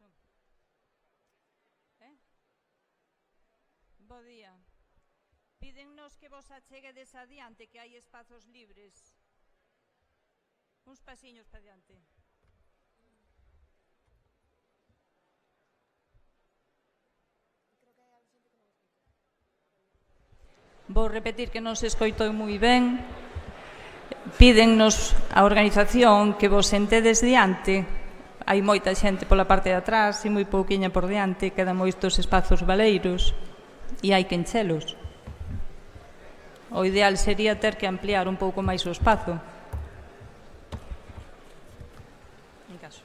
Paso. Bo día. Pídennos que vos acheguedes adiante, que hai espazos libres. Uns pasiños para adiante. Vou repetir que non se escoitou moi ben. Pídennos a organización que vos sentedes diante. Hai moita xente pola parte de atrás e moi pouquiña por diante. Quedan moitos espazos baleiros e hai que enchelos. O ideal sería ter que ampliar un pouco máis o espazo. En caso.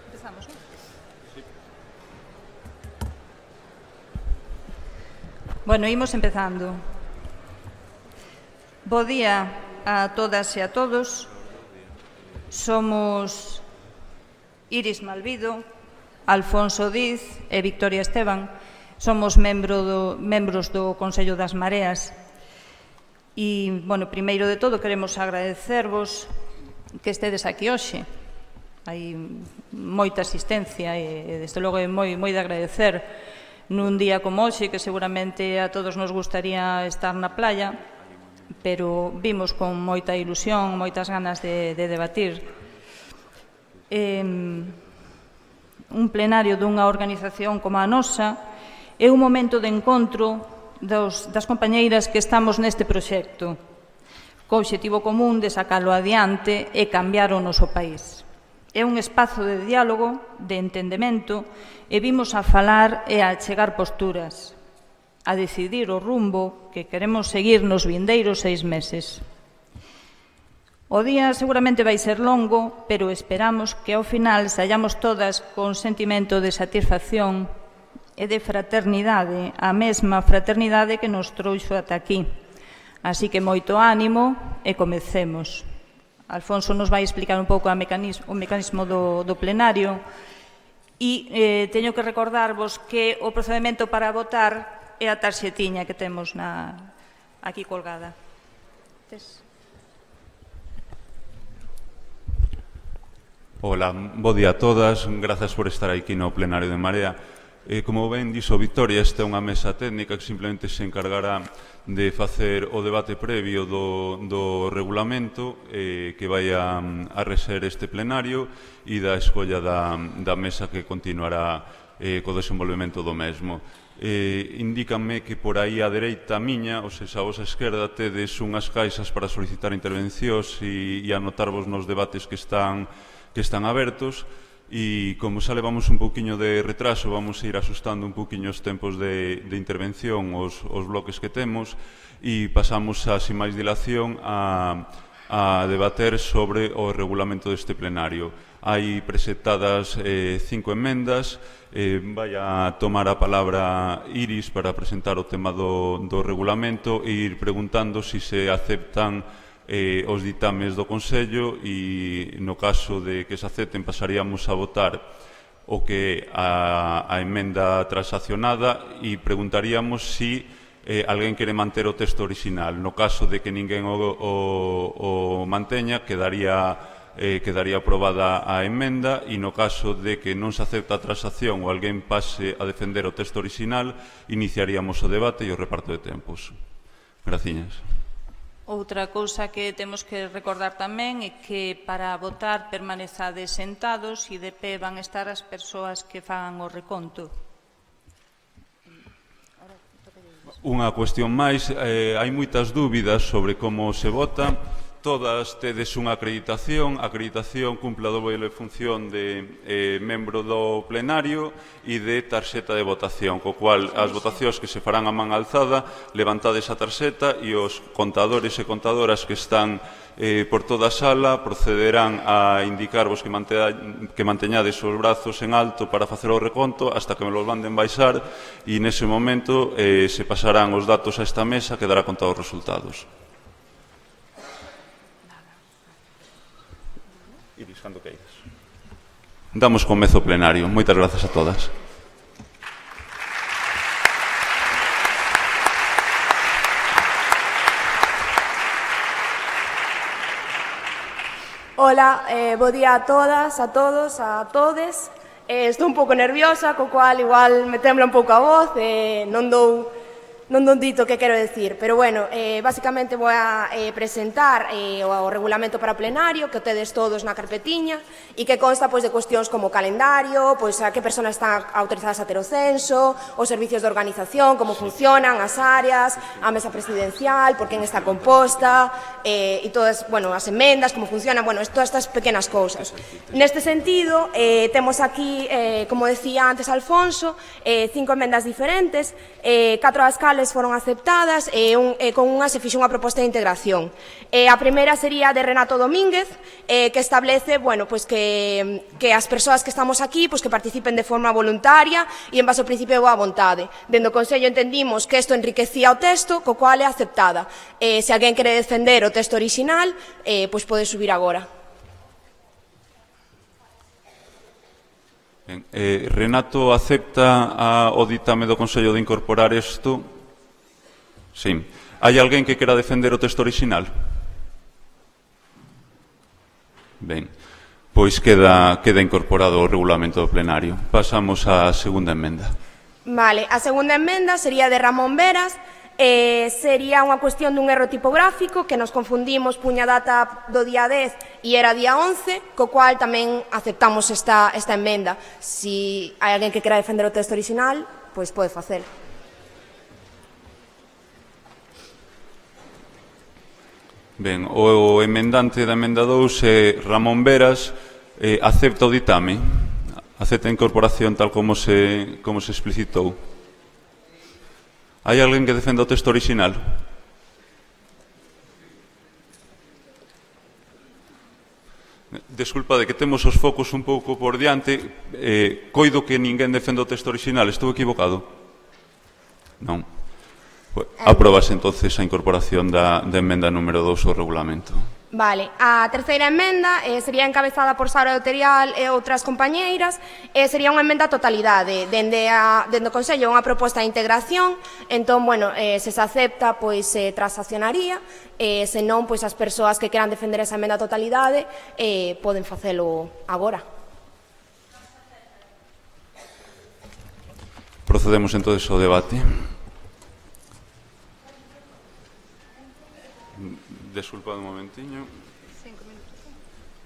Empezamos, non? Bueno, imos empezando. Bo día a todas e a todos. Somos Iris Malvido, Alfonso Diz e Victoria Esteban. Somos membros do Consello das Mareas. E, bueno, primeiro de todo, queremos agradecervos que estedes aquí hoxe. Hai moita asistencia e, desde logo, é moi de agradecer nun día como hoxe, que seguramente a todos nos gustaría estar na playa, pero vimos con moita ilusión, moitas ganas de debatir. Un plenario dunha organización como a nosa é un momento de encontro das compañeiras que estamos neste proxecto, co obxectivo común de sacalo adiante e cambiar o noso país. É un espazo de diálogo, de entendemento, e vimos a falar e a achegar posturas, a decidir o rumbo que queremos seguir nos vindeiros 6 meses. O día seguramente vai ser longo, pero esperamos que ao final saíamos todas con sentimento de satisfacción e de fraternidade, a mesma fraternidade que nos trouxo ata aquí. Así que moito ánimo e comecemos. Alfonso nos vai explicar un pouco o mecanismo do plenario e teño que recordarvos que o procedimento para votar é a tarxetiña que temos aquí colgada. Hola, bo día a todas, grazas por estar aquí no plenario de Marea. Como ben dixo Victoria, esta é unha mesa técnica que simplemente se encargará de facer o debate previo do regulamento que vai a reser este plenario e da escolla da mesa que continuará co desenvolvemento do mesmo. Indícanme que por aí á dereita miña, ou seja, a vosa esquerda, tedes unhas caixas para solicitar intervencións e anotarvos nos debates que están abertos. E como xa levamos un pouquiño de retraso, vamos a ir asustando un pouquiño os tempos de intervención, os bloques que temos, e pasamos a, sin máis dilación, a debater sobre o regulamento deste plenario. Hai presentadas 5 enmendas. Vai a tomar a palabra Iris para presentar o tema do regulamento e ir preguntando se se aceptan os ditames do Consello e, no caso de que se acepten, pasaríamos a votar o que a emenda transaccionada e preguntaríamos se alguén quere manter o texto original. No caso de que ninguén o manteña, quedaría aprobada a emenda, e no caso de que non se acepta a transacción ou alguén pase a defender o texto original, iniciaríamos o debate e o reparto de tempos. Graciñas. Outra cousa que temos que recordar tamén é que para votar permanezades sentados e de pé van estar as persoas que fagan o reconto. Unha cuestión máis, hai moitas dúbidas sobre como se vota. Todas tedes unha acreditación. A acreditación cumple a doble función de membro do plenario e de tarxeta de votación, co cual as votacións que se farán a man alzada, levantades a tarxeta e os contadores e contadoras que están por toda a sala procederán a indicarvos que manteñades os brazos en alto para facer o reconto hasta que me los manden baixar, e nese momento se pasarán os datos a esta mesa que dará conta os resultados. Iris, cando queiras. Damos comezo ao plenario. Moitas grazas a todas. Ola, bo día a todas, a todos, a todes. Estou un pouco nerviosa, co cual igual me tembla un pouco a voz, non dou dito que quero decir, pero bueno, basicamente vou a presentar o regulamento para o plenario que tedes todos na carpetiña e que consta de cuestións como o calendario, a que persoas están autorizadas a ter o censo, os servicios de organización, como funcionan, as áreas, a mesa presidencial, por quen está composta e todas, as emendas, como funcionan, todas estas pequenas cousas. Neste sentido, temos aquí, como decía antes Alfonso, 5 emendas diferentes, 4 das cales foron aceptadas e con unha se fixo unha proposta de integración. A primeira sería de Renato Domínguez, que establece que as persoas que estamos aquí que participen de forma voluntaria e en base ao principio de boa vontade. Dende o Consello entendimos que isto enriquecía o texto, co cual é aceptada. Se alguén quere defender o texto orixinal, pode subir agora. Renato acepta o ditame do Consello de incorporar isto? Sí. Hai alguén que quera defender o texto orixinal? Ben, pois queda incorporado o regulamento do plenario. Pasamos á segunda emenda. Vale, a segunda emenda sería de Ramón Veras. Sería unha cuestión dun erro tipográfico que nos confundimos, puña data do día 10 e era día 11, co cual tamén aceptamos esta emenda. Se hai alguén que quera defender o texto orixinal, pois pode facelo. Ben, o emendante da emenda 2, Ramón Veras, acepta o ditame, acepta a incorporación tal como se explicitou. Hai alguén que defenda o texto orixinal? Desculpa, de que temos os focos un pouco por diante, coido que ninguén defende o texto orixinal, estou equivocado? Non. Aprobase entonces a incorporación da emenda número 2 ao regulamento. Vale, a terceira emenda sería encabezada por Sara Euterial e outras compañeiras, sería unha emenda a totalidade, dende o Consello unha proposta de integración, entón, se se acepta, transaccionaría, se non, as persoas que queran defender esa emenda a totalidade poden facelo agora. Procedemos entonces ao debate. Desculpa un momentiño.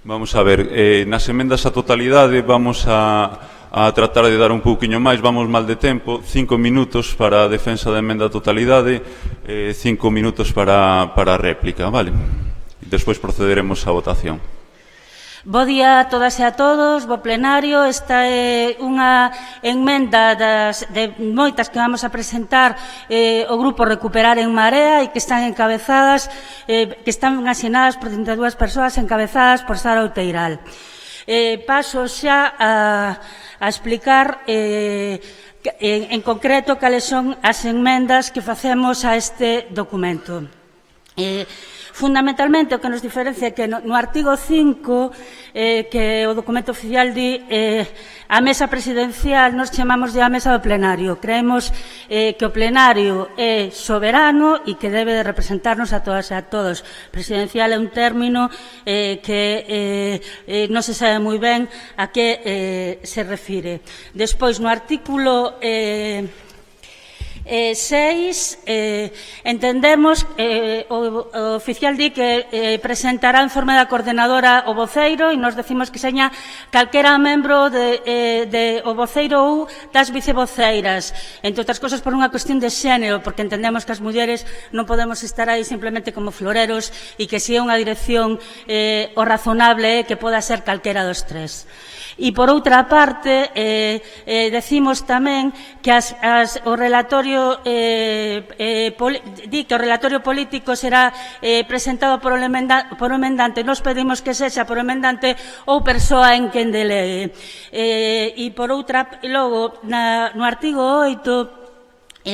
Vamos a ver, nas emendas a totalidade vamos a tratar de dar un pouquiño máis, vamos mal de tempo, 5 minutos para a defensa da emenda a totalidade, 5 minutos para a réplica, vale? Despois procederemos á votación. Bo día a todas e a todos, bo plenario. Esta é unha emenda de moitas que vamos a presentar o Grupo Recuperar en Marea e que están encabezadas, que están asinadas por 32 persoas encabezadas por Sara Outeiral. Paso xa a explicar en concreto cales son as emendas que facemos a este documento. Fundamentalmente, o que nos diferencia é que no artigo 5, que o documento oficial di a mesa presidencial, nos chamamos de a mesa do plenario. Creemos que o plenario é soberano e que debe de representarnos a todas e a todos. Presidencial é un término que non se sabe moi ben a que se refire. Despois, no artículo 6, entendemos, o oficial di que presentará o informe da coordenadora o voceiro e nos decimos que seña calquera membro o voceiro ou das vicevoceiras, entre outras cosas por unha cuestión de xénero, porque entendemos que as mulleres non podemos estar aí simplemente como floreros e que se é unha dirección o razonable é que poda ser calquera dos tres. E, por outra parte, decimos tamén que o relatorio di que o relatorio político será presentado por o emendante. Nos pedimos que sexa por o emendante ou persoa en quen delee. E, por outra, logo, no artigo 8,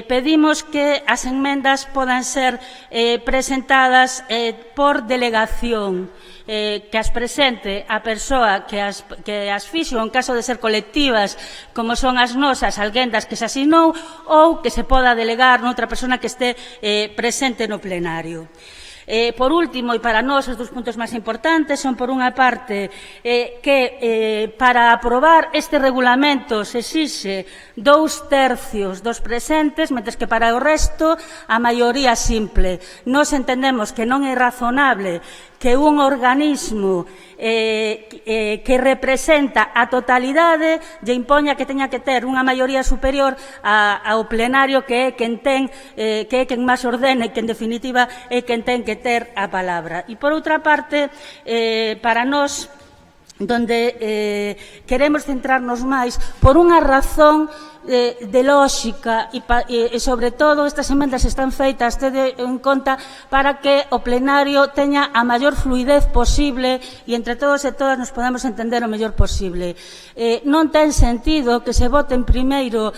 pedimos que as enmendas podan ser presentadas por delegación, que as presente a persoa que as fixo, en caso de ser colectivas, como son as nosas, alguén das que se asinou, ou que se poda delegar noutra persona que este presente no plenario. Por último, e para nós os dos puntos máis importantes son, por unha parte, que para aprobar este regulamento se exixe 2/3 dos presentes, mentres que para o resto a maioría simple. Nós entendemos que non é razonable que un organismo que representa a totalidade lle impoña que teña que ter unha maioría superior ao plenario, que é quen ten, que é quen máis ordena e que en definitiva é quen ten que ter a palabra. E por outra parte, para nós, donde queremos centrarnos máis por unha razón de lógica e sobre todo estas emendas están feitas tede en conta para que o plenario teña a maior fluidez posible e entre todos e todas nos podamos entender o mellor posible. Non ten sentido que se voten primeiro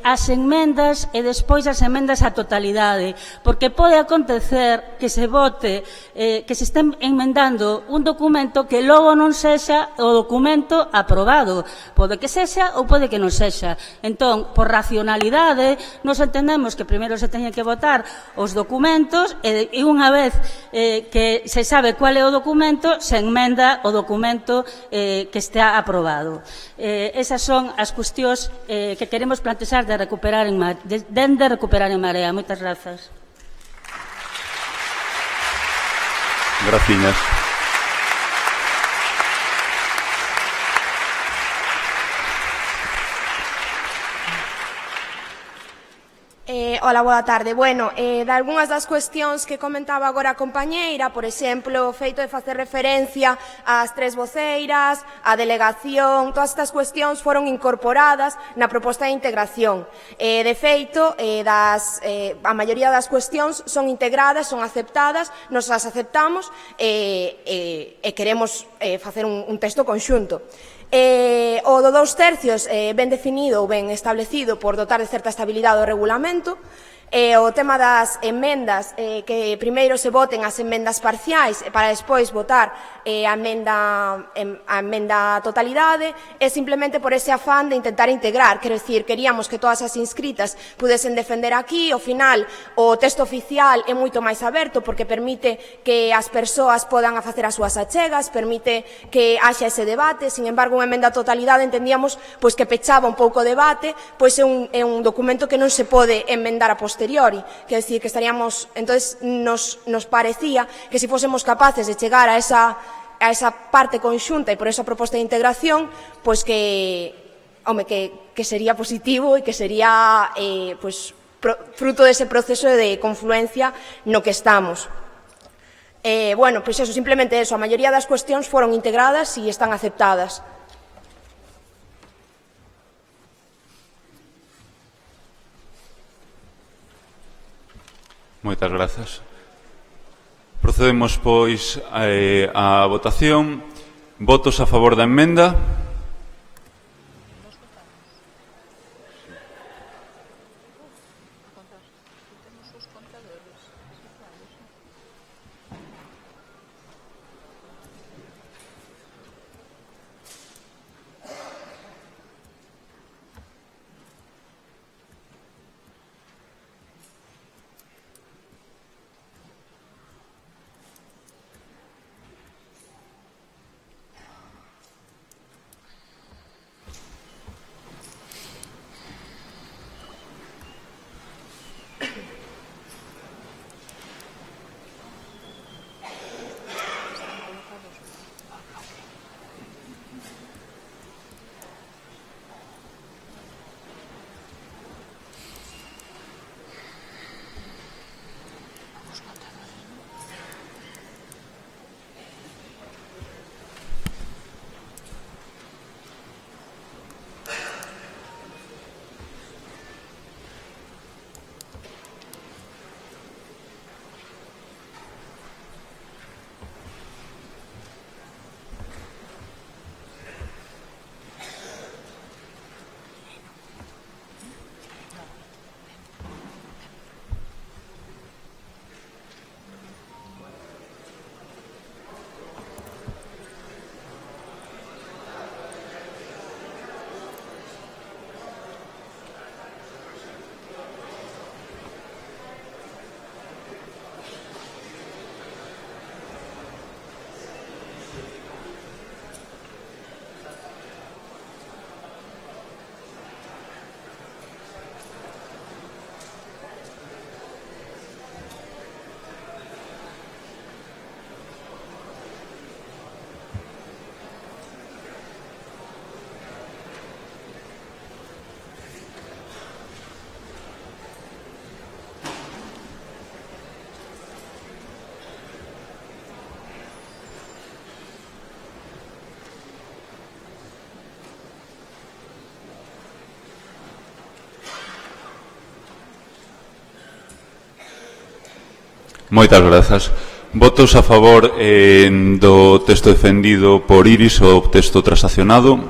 as emendas e despois as emendas á totalidade, porque pode acontecer que se vote, que se estén emendando un documento que logo non sexa o documento aprobado. Pode que sexa ou pode que non sexa. Entón, por racionalidade, nos entendemos que primeiro se teñen que votar os documentos e unha vez que se sabe cuál é o documento, se enmenda o documento que está aprobado. Esas son as cuestións que queremos plantexar de recuperar en Marea. Moitas grazas. Graciñas. Hola, boa tarde. Bueno, de algunhas das cuestións que comentaba agora a compañeira, por exemplo, o feito de facer referencia ás 3 voceiras, a delegación, todas estas cuestións foron incorporadas na proposta de integración. De feito, a maioría das cuestións son integradas, son aceptadas, nos as aceptamos e queremos facer un texto conxunto. O do 2/3 ben definido ou ben establecido por dotar de certa estabilidade ao regulamento. O tema das emendas, que primeiro se voten as emendas parciais para despois votar a emenda a totalidade, é simplemente por ese afán de intentar integrar. Quero dicir, queríamos que todas as inscritas pudesen defender aquí. Ao final, o texto oficial é moito máis aberto porque permite que as persoas podan facer as súas achegas, permite que haxa ese debate. Sin embargo, unha emenda a totalidade entendíamos que pechaba un pouco o debate, pois é un documento que non se pode enmendar a posteriori. Quer decir, que estaríamos, entonces nos parecía que se fósemos capaces de chegar a esa parte conxunta e por esa proposta de integración, pois que sería positivo e que sería fruto dese proceso de confluencia no que estamos. Bueno, pois eso, simplemente eso, a maioría das cuestións foron integradas e están aceptadas. Moitas grazas. Procedemos, pois, á votación. Votos a favor da emenda. Moitas grazas. Votos a favor do texto defendido por Iris, o texto transaccionado.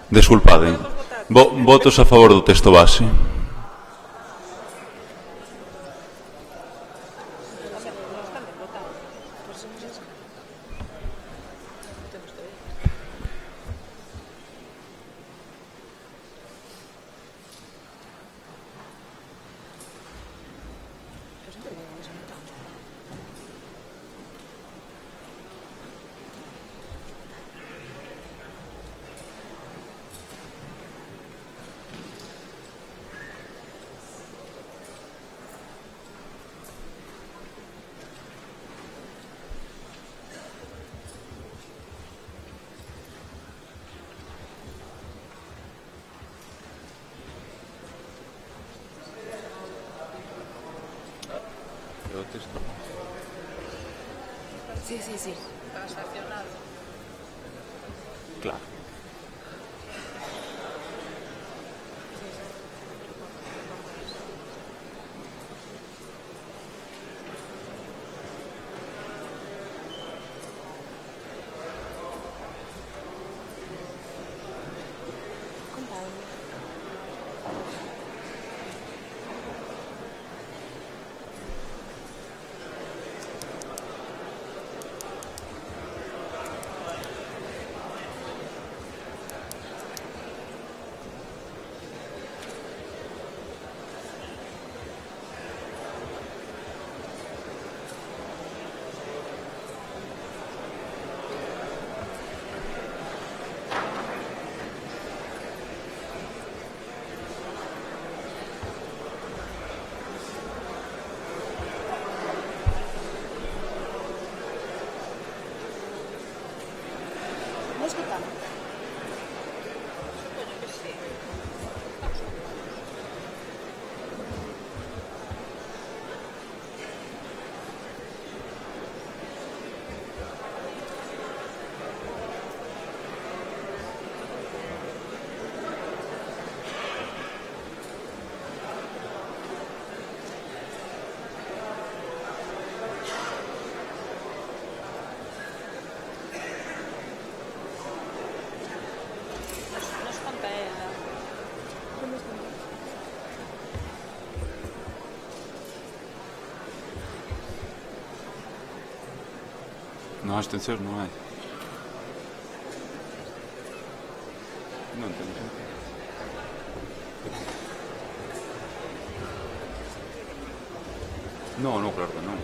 Desculpade. Votos a favor do texto base. Sí. Transaccionado. Claro. No, abstencións non hai. Non entendo. No, claro que non.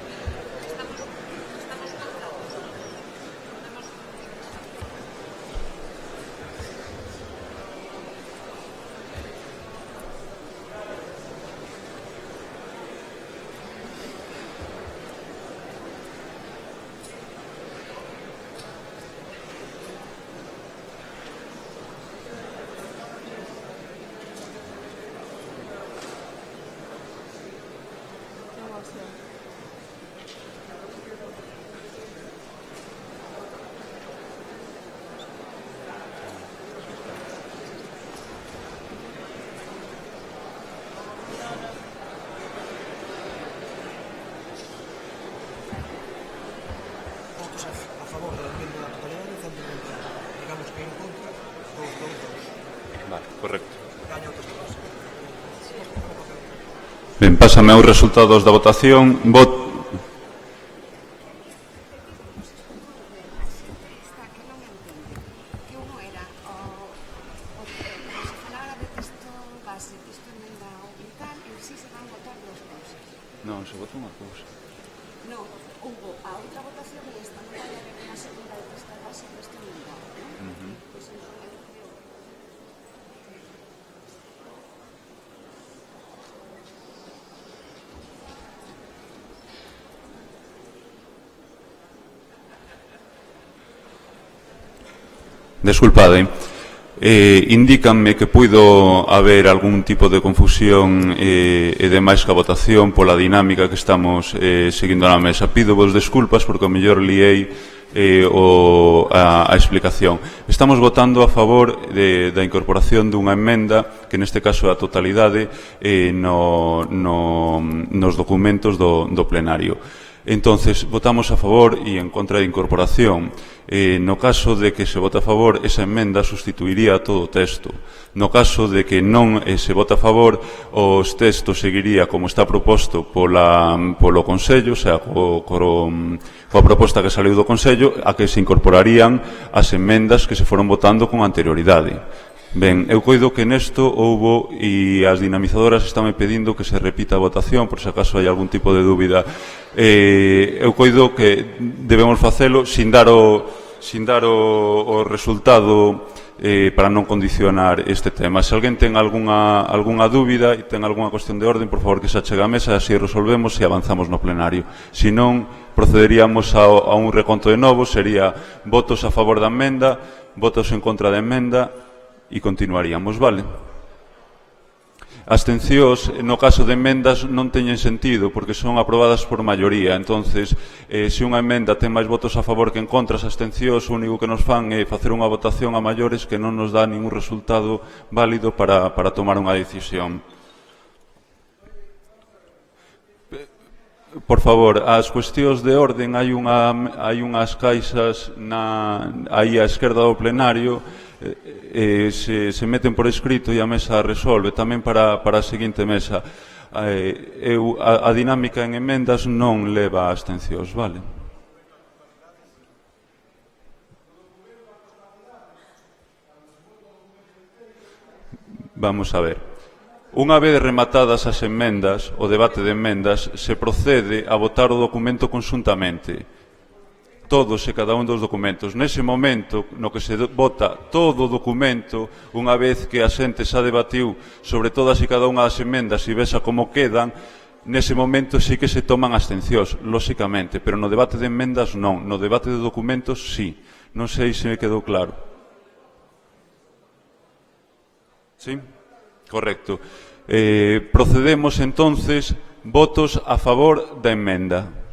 Correcto. Ben, pásame os resultados da votación. Non, se vota unha cousa. Non, hubo a outra votación e esta non vai haber unha segunda de texto base que isto non dá, non? Pois eu creo. Desculpade. Indícanme que puido haber algún tipo de confusión e demais que a votación pola dinámica que estamos seguindo na mesa. Pido vos desculpas porque o mellor liei a explicación. Estamos votando a favor da incorporación dunha emenda, que neste caso é a totalidade, nos documentos do plenario. Entonces, votamos a favor e en contra da incorporación. No caso de que se vota a favor, esa emenda sustituiría todo o texto. No caso de que non se vota a favor, os textos seguiría como está proposto polo Consello, o sea, coa proposta que saliu do Consello, a que se incorporarían as emendas que se foron votando con anterioridade. Ben, eu coido que nesto houbo e as dinamizadoras están pedindo que se repita a votación por se acaso hai algún tipo de dúbida. Eu coido que debemos facelo sin dar o resultado para non condicionar este tema. Se alguén ten algunha dúbida e ten algunha cuestión de orden, por favor que se achegue á mesa, así resolvemos e avanzamos no plenario. Se non, procederíamos a un reconto de novo, sería votos a favor da emenda, votos en contra da emenda, e continuaríamos, vale? Abstencións, no caso de emendas, non teñen sentido, porque son aprobadas por maioría. Entonces, se unha emenda ten máis votos a favor que en contra, as abstencións, o único que nos fan é facer unha votación a maiores que non nos dá ningún resultado válido para tomar unha decisión. Por favor, as cuestións de orden, hai unhas caixas aí á esquerda do plenario, se meten por escrito e a mesa resolve tamén para a seguinte mesa. A dinámica en emendas non leva a abstencións, vale? Vamos a ver. Unha vez rematadas as emendas, o debate de emendas, se procede a votar o documento conxuntamente. Todos e cada un dos documentos. Nese momento, no que se vota todo o documento, unha vez que a xente xa debatiu sobre todas e cada unha das emendas e vexa como quedan, nese momento sí que se toman abstencións, lóxicamente, pero no debate de emendas non. No debate de documentos, sí. Non sei se me quedou claro. Sí? Correcto. Procedemos, entonces, votos a favor da emenda.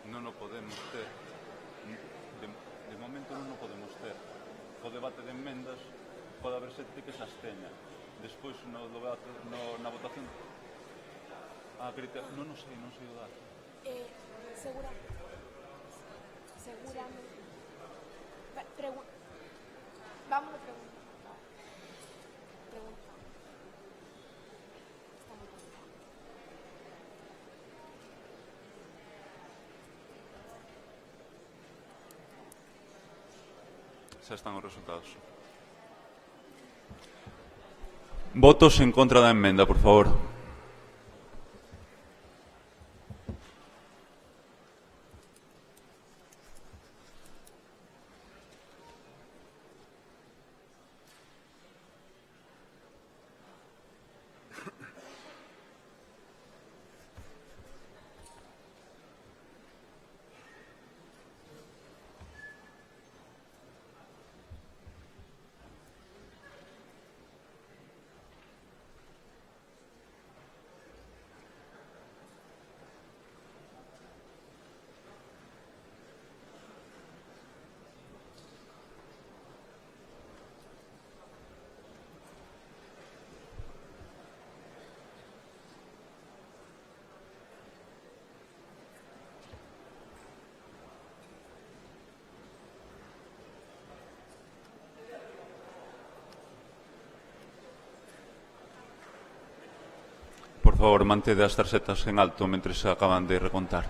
Non o podemos ter. De momento non o podemos ter. co debate de enmendas pode haber xente que se absteña. Despois, no debate, na votación... Non sei o dato. Seguramente. Vamos a preguntar. Está moi complicado. Xa están os resultados. Votos en contra da emenda, por favor. Por favor, mantede as tarxetas en alto mentre se acaban de recontar.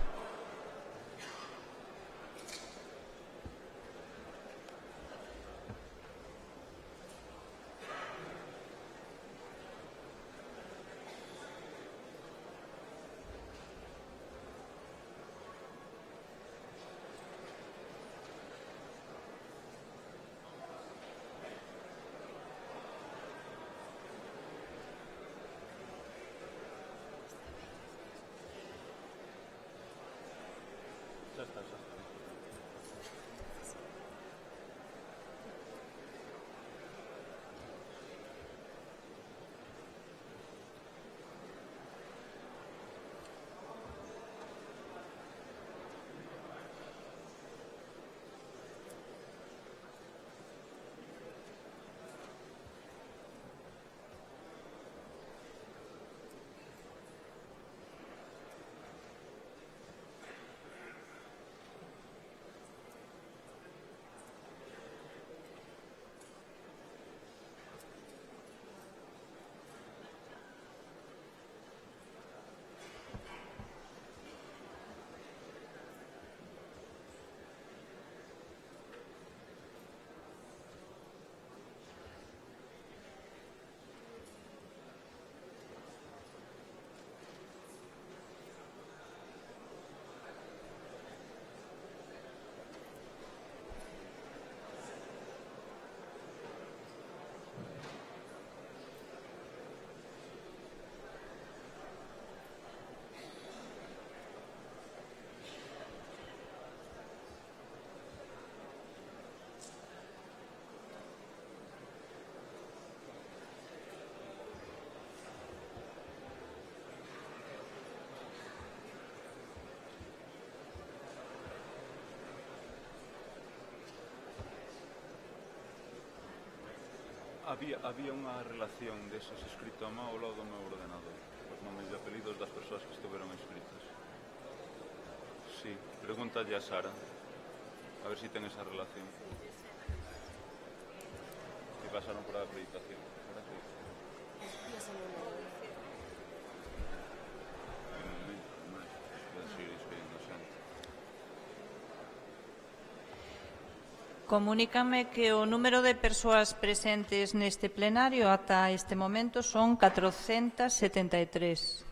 Había unha relación deses escrito a mão ao lado do meu ordenador, os nomes e apelidos das persoas que estuveron inscritas. Sí, pregúntalle a Sara, a ver si ten esa relación. Que pasaron por a acreditación. Comunícame que o número de persoas presentes neste plenario ata este momento son 473.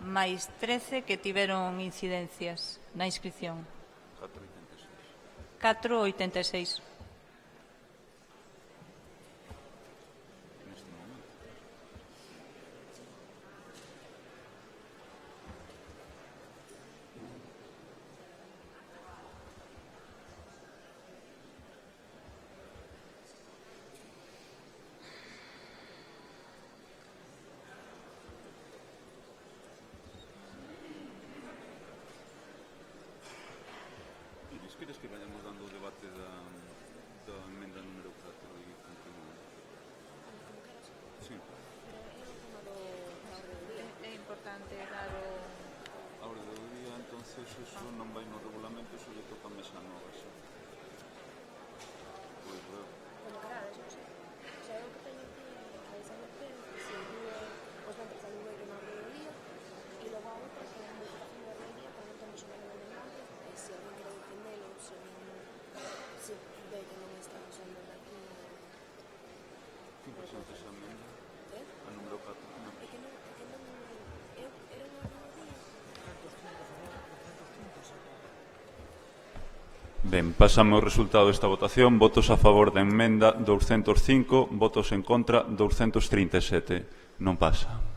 Mais 13 que tiveron incidencias na inscripción. 486. veces eso non vai no regulamento, se lle toca a mesa nova, xa. Pois veo. Como querades, non sei. O sea, eu que teño aquí a esa merced, que se inclúe os membros da Lumeiro na orde do día, e logo a outra que é a modificación da orde do día, que non temos unha nova demanda, e se alguén quere defendelo, se ve que non está usando aquí Que presenta esa emenda? A número 4. é que non, eu era unha orde do día. Ben, pasamos o resultado desta votación. Votos a favor da emenda 205, votos en contra 237. Non pasa.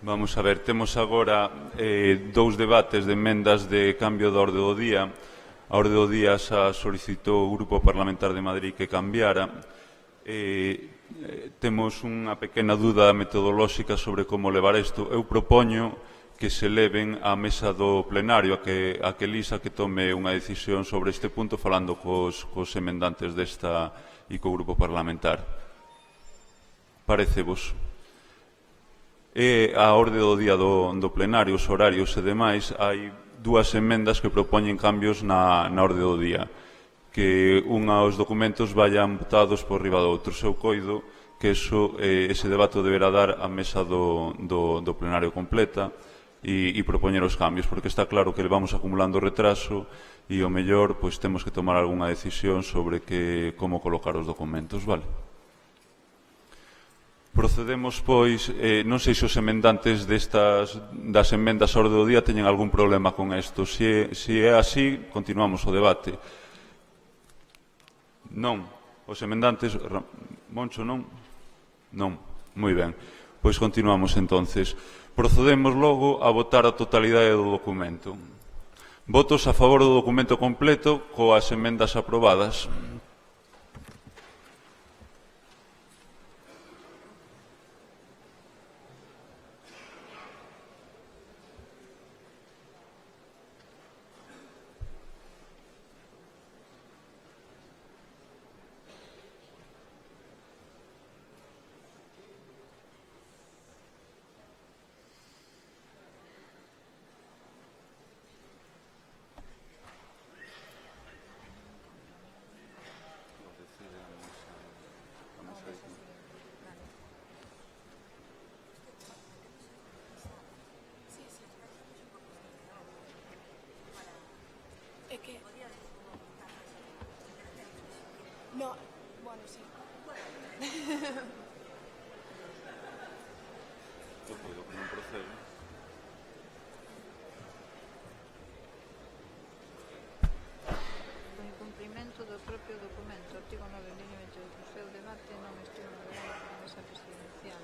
Vamos a ver, temos agora dous debates de emendas de cambio da orde do día. A orde do día xa solicitou o Grupo Parlamentar de Madrid que cambiara. Temos unha pequena dúda metodolóxica sobre como levar isto. Eu propoño que se leven á mesa do plenario, a que Lisa que tome unha decisión sobre este punto falando cos emendantes desta e co Grupo Parlamentar. Parecevos? E a orde do día do plenario, os horarios e demais, hai dúas emendas que propoñen cambios na orde do día. Que os documentos vayan votados por riba do outro. Eu coido que ese debate deberá dar a mesa do plenario completa e propoñer os cambios, porque está claro que vamos acumulando retraso e o mellor temos que tomar algunha decisión sobre como colocar os documentos, vale? Procedemos, pois, non sei se os emendantes das emendas a orde do día teñen algún problema con isto. Se é así, continuamos o debate. Non. Os emendantes... Moncho, non? Non. Moi ben. Pois continuamos, entonces. Procedemos logo a votar a totalidade do documento. Votos a favor do documento completo coas emendas aprobadas. É que... No, bueno, sí. Eu coido que non procede. O incumprimento do propio documento, artigo 9, línea 22, o seu debate non estivo moderado por mesa presidencial,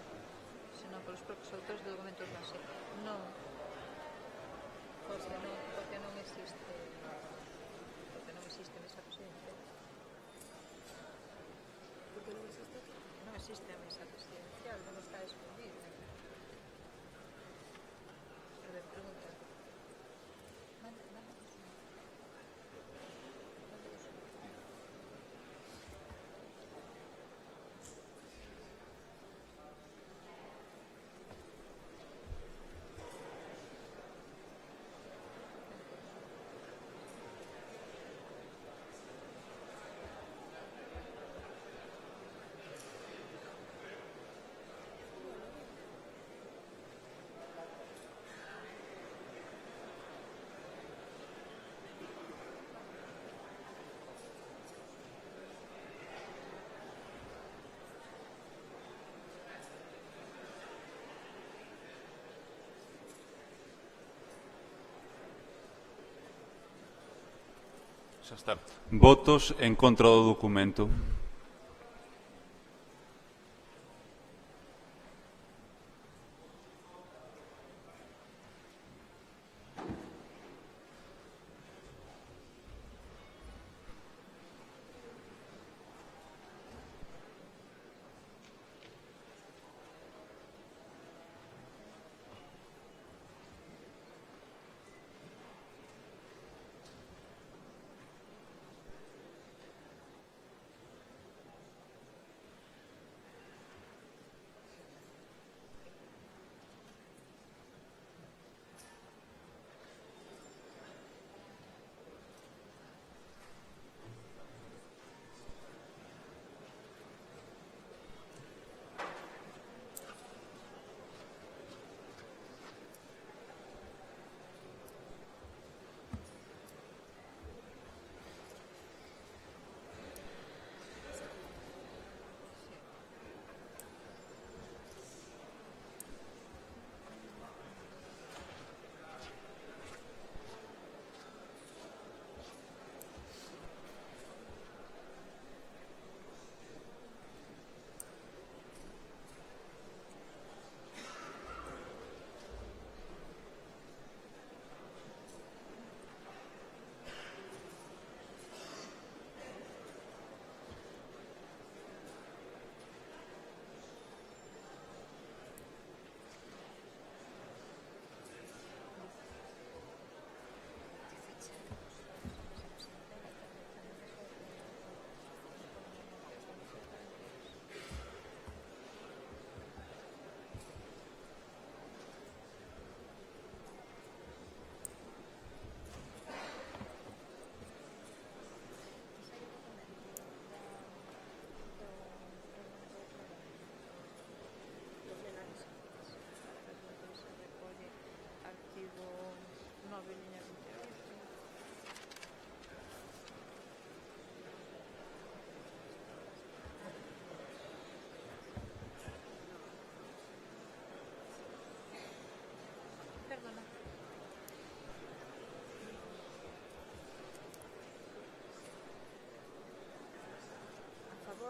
senón polos propios autores do documento base. Non, porque non existe mesa presidencial. Porque non existe aquí? Non existe a mesa presidencial, non está escondida. A ver, pregunta. Mande. Xa está. Votos en contra do documento.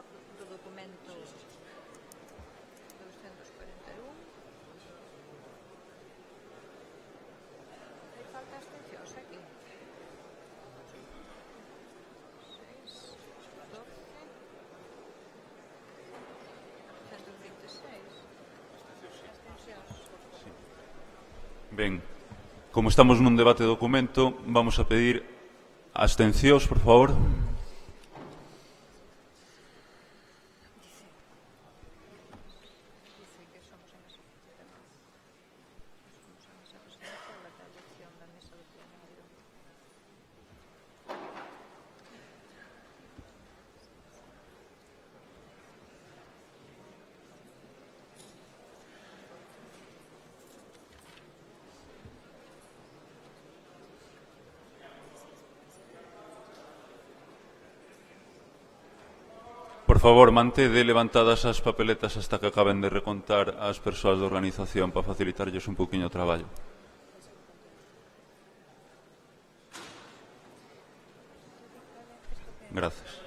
favor do documento 241. Hai falta abstencións aquí. 6, 12, 126. Abstencións. Ben, como estamos nun debate de documento, vamos a pedir abstencións, por favor. Dice que somos a mesa presidencial. Somos a mesa presidencial da elección da mesa do plenario. Por favor, mantede levantadas as papeletas hasta que acaben de recontar as persoas da organización para facilitarlles un poquinho o traballo. Gracias.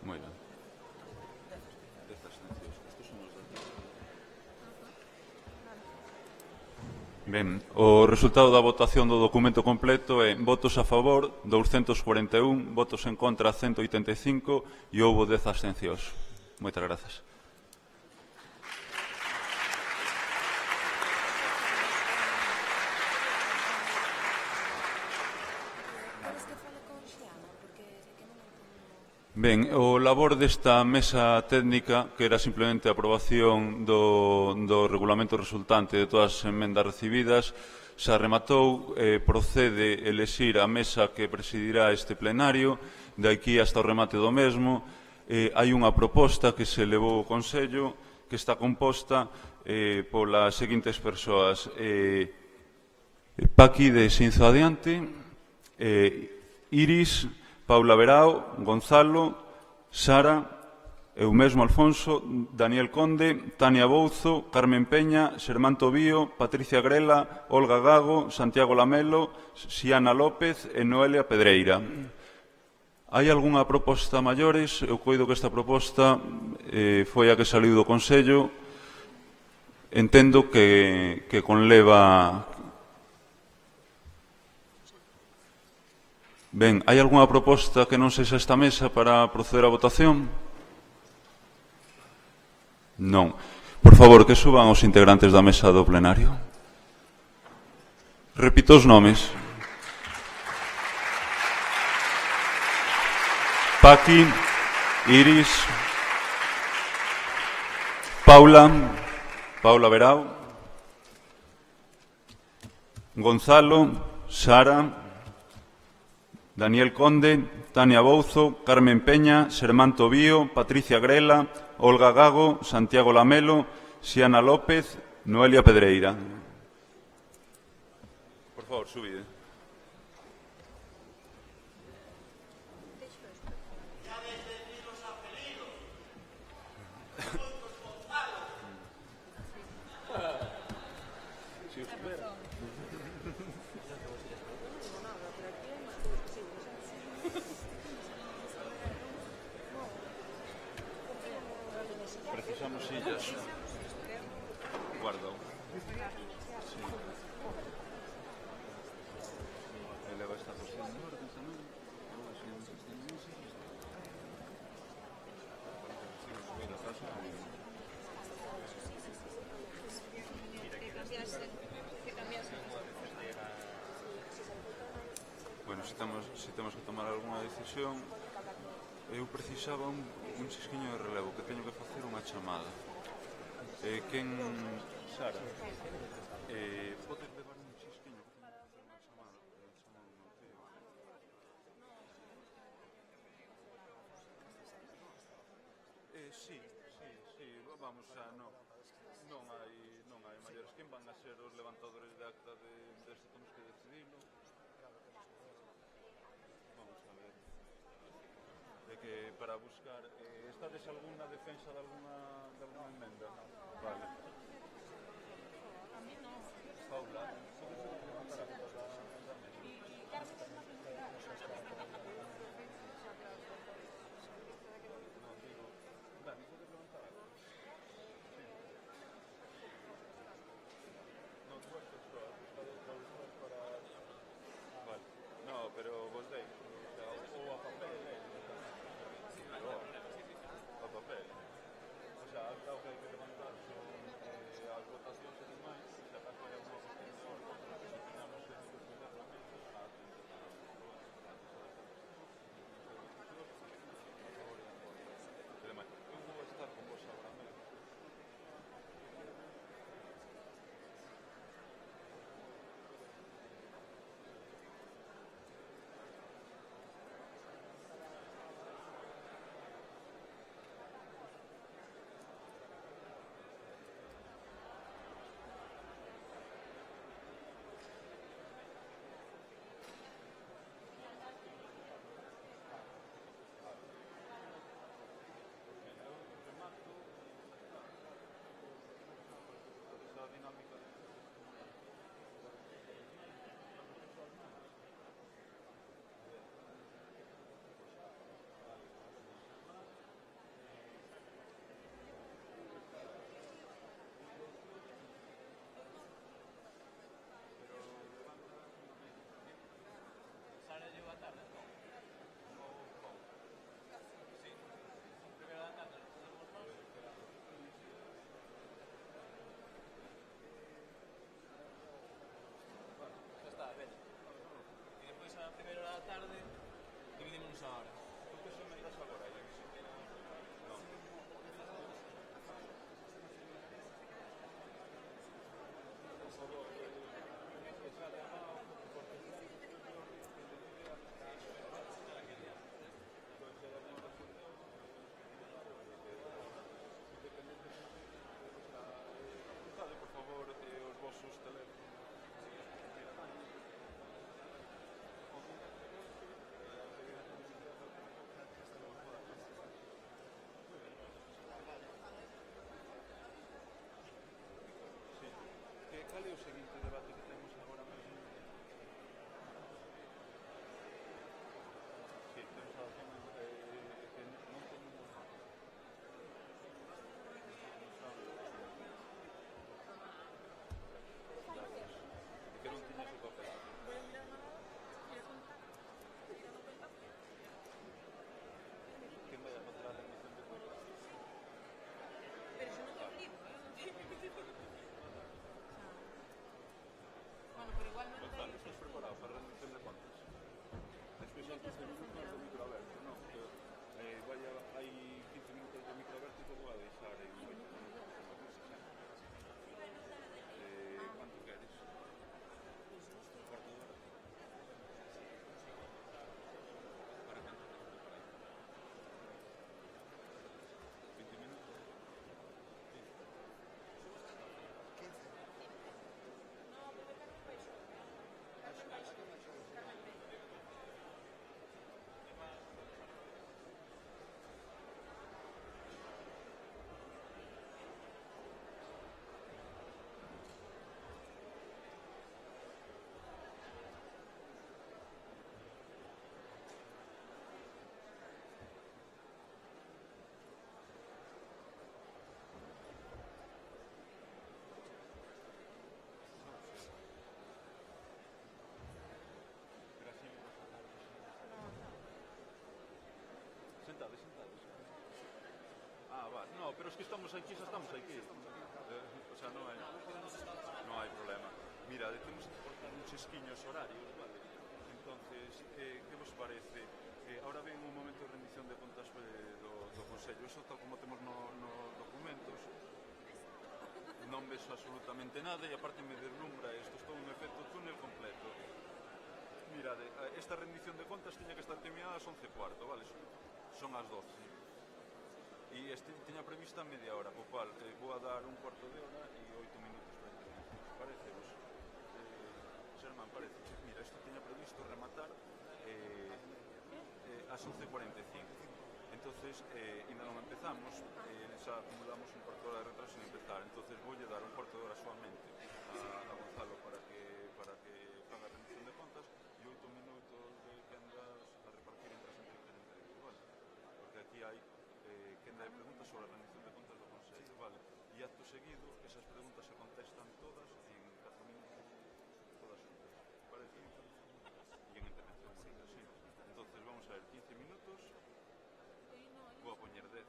Moi ben. Ben, o resultado da votación do documento completo é votos a favor 241, votos en contra 185 e houbo 10 abstencións. Moitas grazas. Ben, o labor desta mesa técnica, que era simplemente a aprobación do regulamento resultante de todas as emendas recibidas, se rematou, procede elexir a mesa que presidirá este plenario, de aquí hasta o remate do mesmo. Hai unha proposta que se elevou ao Consello, que está composta polas seguintes persoas. Paqui de Xinzo Adiante, Iris, Paula Verao, Gonzalo, Sara, eu mesmo Alfonso, Daniel Conde, Tania Bouzo, Carmen Peña, Xermán Tobío, Patricia Grela, Olga Gago, Santiago Lamelo, Xiana López e Noelia Pedreira. Hai algunha proposta maiores? Eu coido que esta proposta foi a que saliu do Consello. Entendo que conleva... Ben, hai algunha proposta que non sexa esta mesa para proceder á votación? Non. Por favor, que suban os integrantes da mesa do plenario. Repito os nomes. Paqui, Iris, Paula Verao, Gonzalo, Sara, Daniel Conde, Tania Bouzo, Carmen Peña, Xermán Tobío, Patricia Grela, Olga Gago, Santiago Lamelo, Xiana López, Noelia Pedreira. Por favor, subide. Precisamos sillas. Guardou. Sí. Eleva esta cuestión de orden tamén. Bueno, se temos que tomar algunha decisión, eu precisaba un chisquiño de relevo, que teño que facer unha chamada. Quen... Sara, podes levar un chisquiño? vamos, xa non hai maiores. Quen van a ser os levantadores de acta deste temos que decidirlo? Vamos a ver. De que para buscar estades algunha defensa de alguna emenda? Vale. A mí non. Paula, podes levantar acta da mesa? Non, digo, Dani, podes levantar acta? Sí. Non, tú vas persoas, buscadores para... Vale. No, pero vos deis, ou a papel, a papel. O sea, acta o que hai que levantar son as votacións e demais, se acaso hai alguna cuestión que teñamos que discutir realmente a eu vou estar con vos agora mesmo. Esa dinámica de... Sara lleva tarde, ¿no? Sí. Primero la tarde, ya está, ven. Y después a la primera hora de la tarde dividimos ahora. ¿Tú qué se metas agora? No. Por favor, que se ha llamado porque... por favor, os vosos teléfonos. Sí. Cal é o seguinte debate que temos agora mesmo? Sí, temos a zona que non temos... Que non tiñas o papel. Quen vai a facer a rendición de cuentas? Pero se non te obligo, Bueno, pero igual non Gonzalo, estás preparado para a rendición de cuentas? Despois hai 15 minutos de micro aberto, non? Hai 15 minutos de micro aberto e que vou a deixar en 8 minutos. Quanto queres? Cuarto de hora. Para canto estás preparado? 20 minutos? 15. No, pero Carmen Baixo. Carmen Baixo. Sentados. Ah, vale. No, pero es que estamos aquí, xa estamos aquí. O sea, non hai problema. Mira, temos que cortar uns esquiños horarios, vale? Entonces, que vos parece? Ahora ven un momento de rendición de contas do Consello. Eso tal como temos nos documentos. Non ves absolutamente nada e aparte me deslumbra isto. Isto é un efecto túnel completo. Mirade, esta rendición de contas tiña que estar terminada ás 11:15, vale? Son as 12. E E tiña prevista media hora, po cual vou a dar un cuarto de hora e 8 minutos para intervención. Parece-vos? Xermán, parece? Mira, isto tiña previsto rematar ás 11:45. Entonces, ainda non empezamos, xa acumulamos un cuarto de hora de retraso sin empezar. Entonces, voulle dar un cuarto de hora solamente a Gonzalo para que faga a rendición de contas e 8 minutos de quendas a repartir entre as intervenciones, vale? Porque aquí hai quenda de preguntas sobre a rendición de contas do Consello, vale? E acto seguido, esas preguntas se contestan todas en 4 minutos, todas juntas, parece? E en intervención, sí. Entonces, vamos a ver, 15 minutos, vou a poñer 10,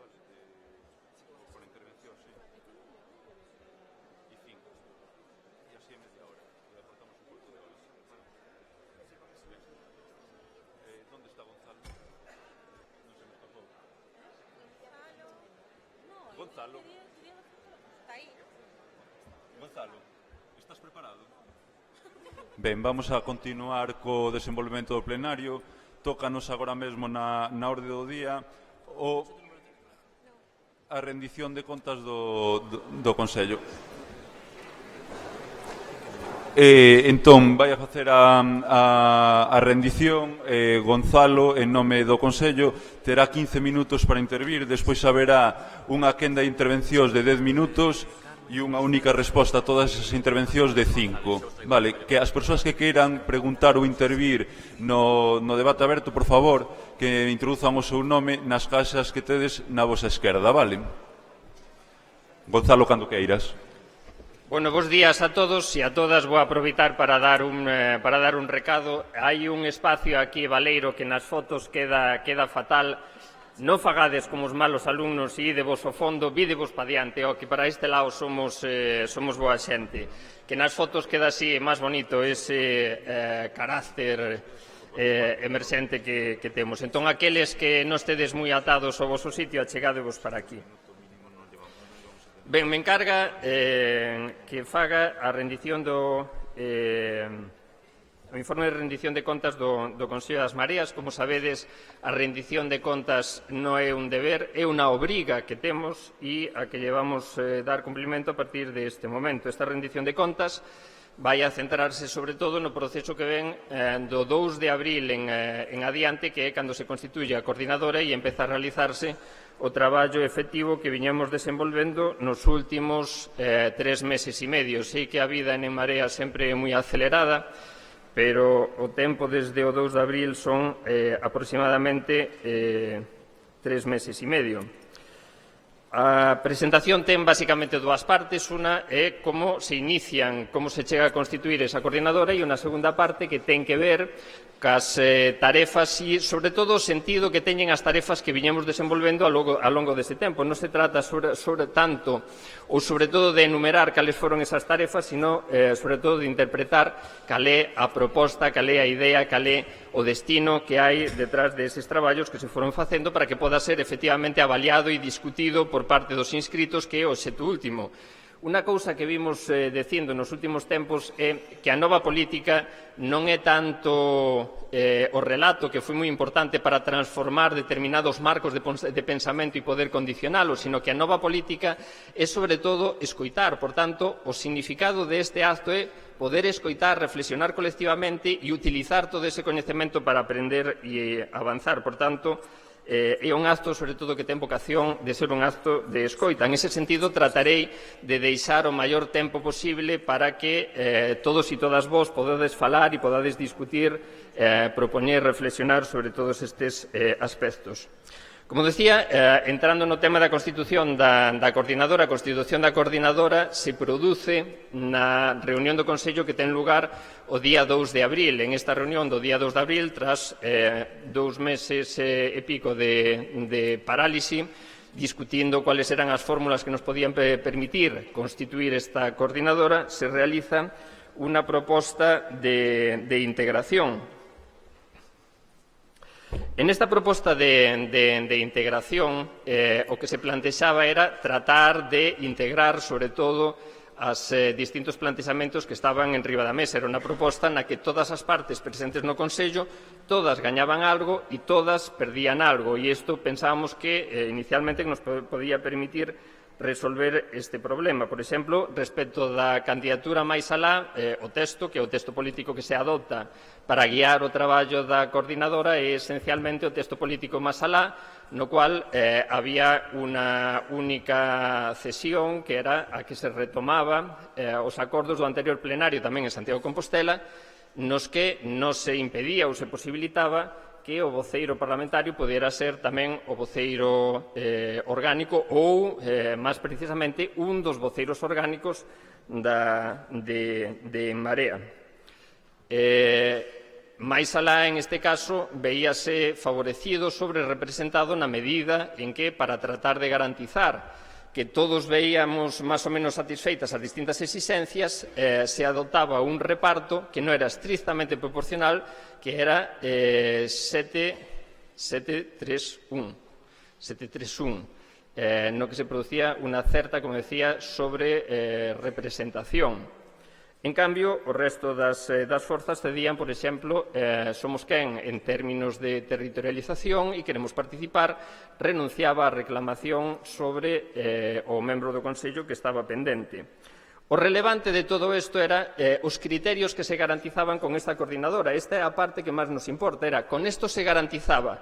vale? Por intervención, sí. E 5. E así a media hora. E aportamos un cuarto de hora. Vale. ¿Dónde está Gonzalo? No se me escapó. Gonzalo. Gonzalo, estás preparado? Ben, vamos a continuar co desenvolvemento do plenario. Tócanos agora mesmo na orde do día a rendición de contas do Consello. Entón, vai a facer a rendición Gonzalo en nome do Consello. Terá 15 minutos para intervir. Despois haberá unha quenda de intervencións de 10 minutos e unha única resposta a todas esas intervencións de 5. Vale, que as persoas que queiran preguntar ou intervir no debate aberto, por favor, que introduzan o seu nome nas caixas que tedes na vosa esquerda, vale? Gonzalo, cando queiras. Bueno, bos días a todos e a todas. Vou aproveitar para dar un recado. Hai un espacio aquí, Valeiro, que nas fotos queda fatal. Non fagades como os malos alumnos e idevos ao fondo, videvos pa diante, que para este lado somos boa xente. Que nas fotos queda así máis bonito ese carácter emerxente que temos. Entón, aqueles que non estedes moi atados ao vosso sitio, achegadevos para aquí. Ben, me encarga que faga a rendición o informe de rendición de contas do Consello das Mareas. Como sabedes, a rendición de contas non é un deber, é unha obriga que temos e a que llevamos dar cumplimento a partir deste momento. Esta rendición de contas vai a centrarse sobre todo no proceso que ven do 2 de abril en adiante, que é cando se constituye a coordinadora e empeza a realizarse o traballo efectivo que viñamos desenvolvendo nos últimos 3 meses e medio. Sei que a vida en Marea sempre é moi acelerada, pero o tempo desde o 2 de abril son aproximadamente 3 meses e medio. A presentación ten basicamente dúas partes. Unha é como se inician, como se chega a constituir esa coordinadora, e unha segunda parte que ten que ver cas tarefas e, sobre todo, o sentido que teñen as tarefas que viñemos desenvolvendo ao longo deste tempo. Non se trata sobre todo de enumerar cales foron esas tarefas, sino sobre todo de interpretar cal é a proposta, cal é a idea, cal é o destino que hai detrás deses traballos que se foron facendo para que poda ser efectivamente avaliado e discutido por parte dos inscritos, que é o obxecto último. Unha cousa que vimos dicindo nos últimos tempos é que a nova política non é tanto o relato, que foi moi importante para transformar determinados marcos de pensamento e poder condicionalos, sino que a nova política é, sobre todo, escoitar. Por tanto, o significado deste acto é poder escoitar, reflexionar colectivamente e utilizar todo ese coñecemento para aprender e avanzar. Por tanto, é un acto, sobre todo, que ten vocación de ser un acto de escoita. En ese sentido, tratarei de deixar o maior tempo posible para que todos e todas vos podades falar e podades discutir, propoñer, reflexionar sobre todos estes aspectos. Como decía, entrando no tema da constitución da coordinadora, a constitución da coordinadora se produce na reunión do Consello que ten lugar o día 2 de abril. En esta reunión do día 2 de abril, tras 2 meses e pico de parálise, discutindo cuáles eran as fórmulas que nos podían permitir constituir esta coordinadora, se realiza unha proposta de integración. En esta proposta de integración, o que se plantexaba era tratar de integrar, sobre todo, aos distintos plantexamentos que estaban en riba da mesa. Era unha proposta na que todas as partes presentes no Consello, todas gañaban algo e todas perdían algo, e isto pensábamos que inicialmente nos podía permitir resolver este problema. Por exemplo, respecto da candidatura máis alá, o texto, que é o texto político que se adopta para guiar o traballo da coordinadora, é esencialmente o texto político máis alá, no cual había unha única cesión, que era a que se retomaba os acordos do anterior plenario tamén en Santiago de Compostela, nos que non se impedía ou se posibilitaba que o voceiro parlamentario pudera ser tamén o voceiro orgánico ou, máis precisamente, un dos voceiros orgánicos de Marea. Máis alá, en este caso, veíase favorecido sobre representado na medida en que, para tratar de garantizar que todos veíamos máis ou menos satisfeitas as distintas exixencias, se adoptaba un reparto que non era estrictamente proporcional, que era 7-3-1, no que se producía unha certa, como decía, sobre representación. En cambio, o resto das forzas cedían, por exemplo, somos quen en términos de territorialización e queremos participar, renunciaba á reclamación sobre o membro do Consello que estaba pendente. O relevante de todo isto era os criterios que se garantizaban con esta coordinadora. Esta é a parte que máis nos importa. Era, con isto se garantizaba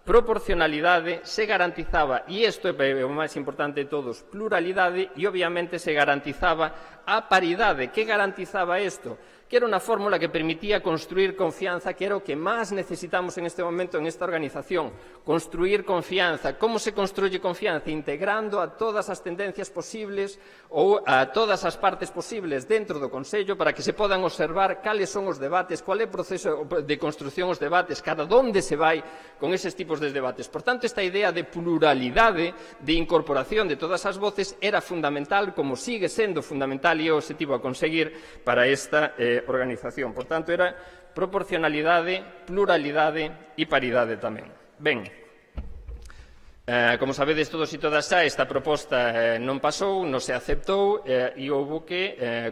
proporcionalidade, se garantizaba, e isto é o máis importante de todos, pluralidade, e obviamente se garantizaba a paridade. Que garantizaba isto? Que era unha fórmula que permitía construir confianza, que era o que máis necesitamos en este momento en esta organización. Construir confianza. Como se construye confianza? Integrando a todas as tendencias posibles ou a todas as partes posibles dentro do Consello para que se podan observar cales son os debates, cual é o proceso de construción os debates, cada onde se vai con eses tipos de debates. Por tanto, esta idea de pluralidade, de incorporación de todas as voces, era fundamental, como sigue sendo fundamental e o objetivo a conseguir para esta organización. Por tanto, era proporcionalidade, pluralidade e paridade tamén. Ben, como sabedes todos e todas xa, esta proposta non pasou, non se aceptou e houve que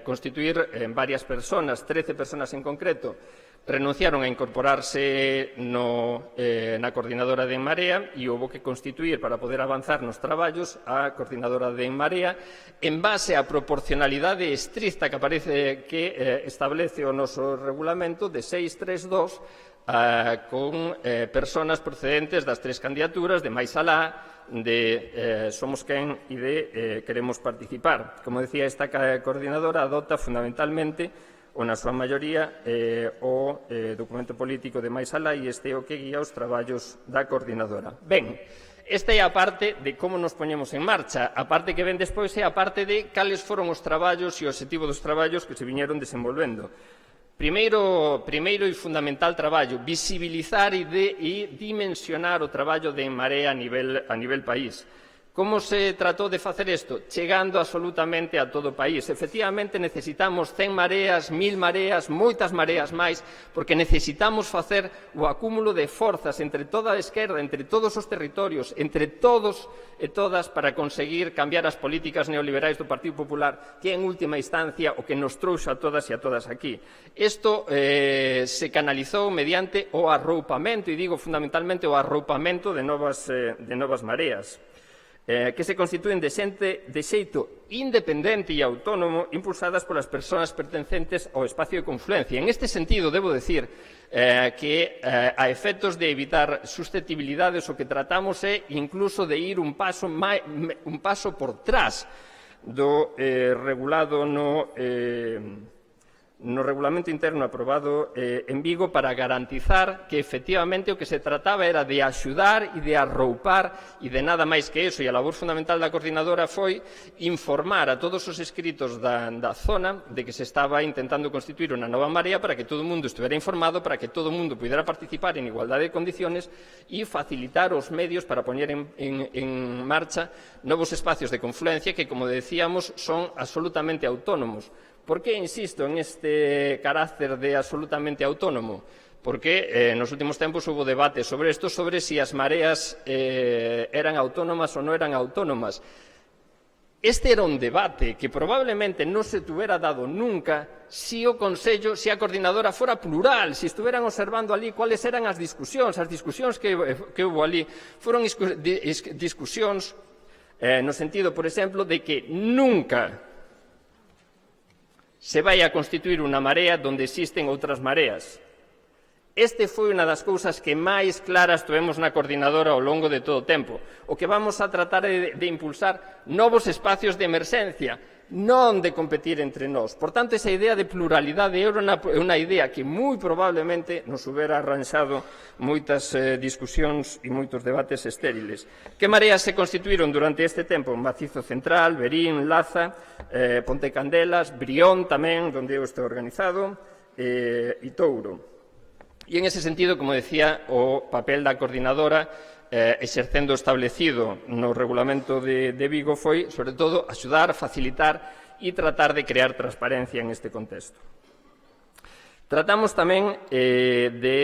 constituir varias personas, 13 personas en concreto, renunciaron a incorporarse na coordinadora de En Marea e houve que constituir para poder avanzar nos traballos a coordinadora de En Marea en base á proporcionalidade estricta que aparece que establece o noso regulamento de 6-3-2 con personas procedentes das tres candidaturas de máis alá, de Somos Quen e de Queremos Participar. Como decía, esta coordinadora adopta fundamentalmente ou na súa maioría o documento político de máis alá e este é o que guía os traballos da coordinadora. Ben, esta é a parte de como nos poñemos en marcha. A parte que ven despois é a parte de cales foron os traballos e o objetivo dos traballos que se viñeron desenvolvendo. Primeiro e fundamental traballo, visibilizar e dimensionar o traballo de En Marea a nivel país. Como se tratou de facer isto? Chegando absolutamente a todo o país. Efectivamente, necesitamos 100 mareas, 1000 mareas, moitas mareas máis, porque necesitamos facer o acúmulo de forzas entre toda a esquerda, entre todos os territorios, entre todos e todas, para conseguir cambiar as políticas neoliberais do Partido Popular, que en última instancia o que nos trouxo a todas e a todas aquí. Isto se canalizou mediante o arroupamento, e digo fundamentalmente o arroupamento de novas mareas, que se constitúen de xeito independente e autónomo, impulsadas polas persoas pertencentes ao espacio de confluencia. En este sentido, debo decir que a efectos de evitar susceptibilidades o que tratamos é incluso de ir un paso por trás do regulado no regulamento interno aprobado en Vigo, para garantizar que efectivamente o que se trataba era de axudar e de arroupar e de nada máis que iso. E a labor fundamental da coordinadora foi informar a todos os inscritos da zona de que se estaba intentando constituir unha nova marea para que todo o mundo estivera informado, para que todo o mundo pudera participar en igualdade de condiciones e facilitar os medios para poñer en marcha novos espacios de confluencia que, como decíamos, son absolutamente autónomos. Por que insisto en este carácter de absolutamente autónomo? Porque nos últimos tempos hubo debate sobre isto, sobre si as mareas eran autónomas ou non eran autónomas. Este era un debate que probablemente non se tuviera dado nunca si o Consello, si a coordinadora fora plural, si estuveran observando ali cuáles eran as discusións que houve ali foron discusións no sentido, por exemplo, de que nunca se vai a constituir unha marea donde existen outras mareas. Este foi unha das cousas que máis claras tuvemos na coordinadora ao longo de todo o tempo. O que vamos a tratar é de impulsar novos espacios de emerxencia, non de competir entre nós. Por tanto, esa idea de pluralidade era unha idea que moi probablemente nos hubiera arranxado moitas discusións e moitos debates estériles. Que mareas se constituíron durante este tempo? Macizo Central, Verín, Laza, Ponte Candelas, Brión tamén, onde eu estou organizado, e Touro. E en ese sentido, como decía, o papel da coordinadora exercendo establecido no regulamento de Vigo foi, sobre todo, axudar, facilitar e tratar de crear transparencia en este contexto. Tratamos tamén de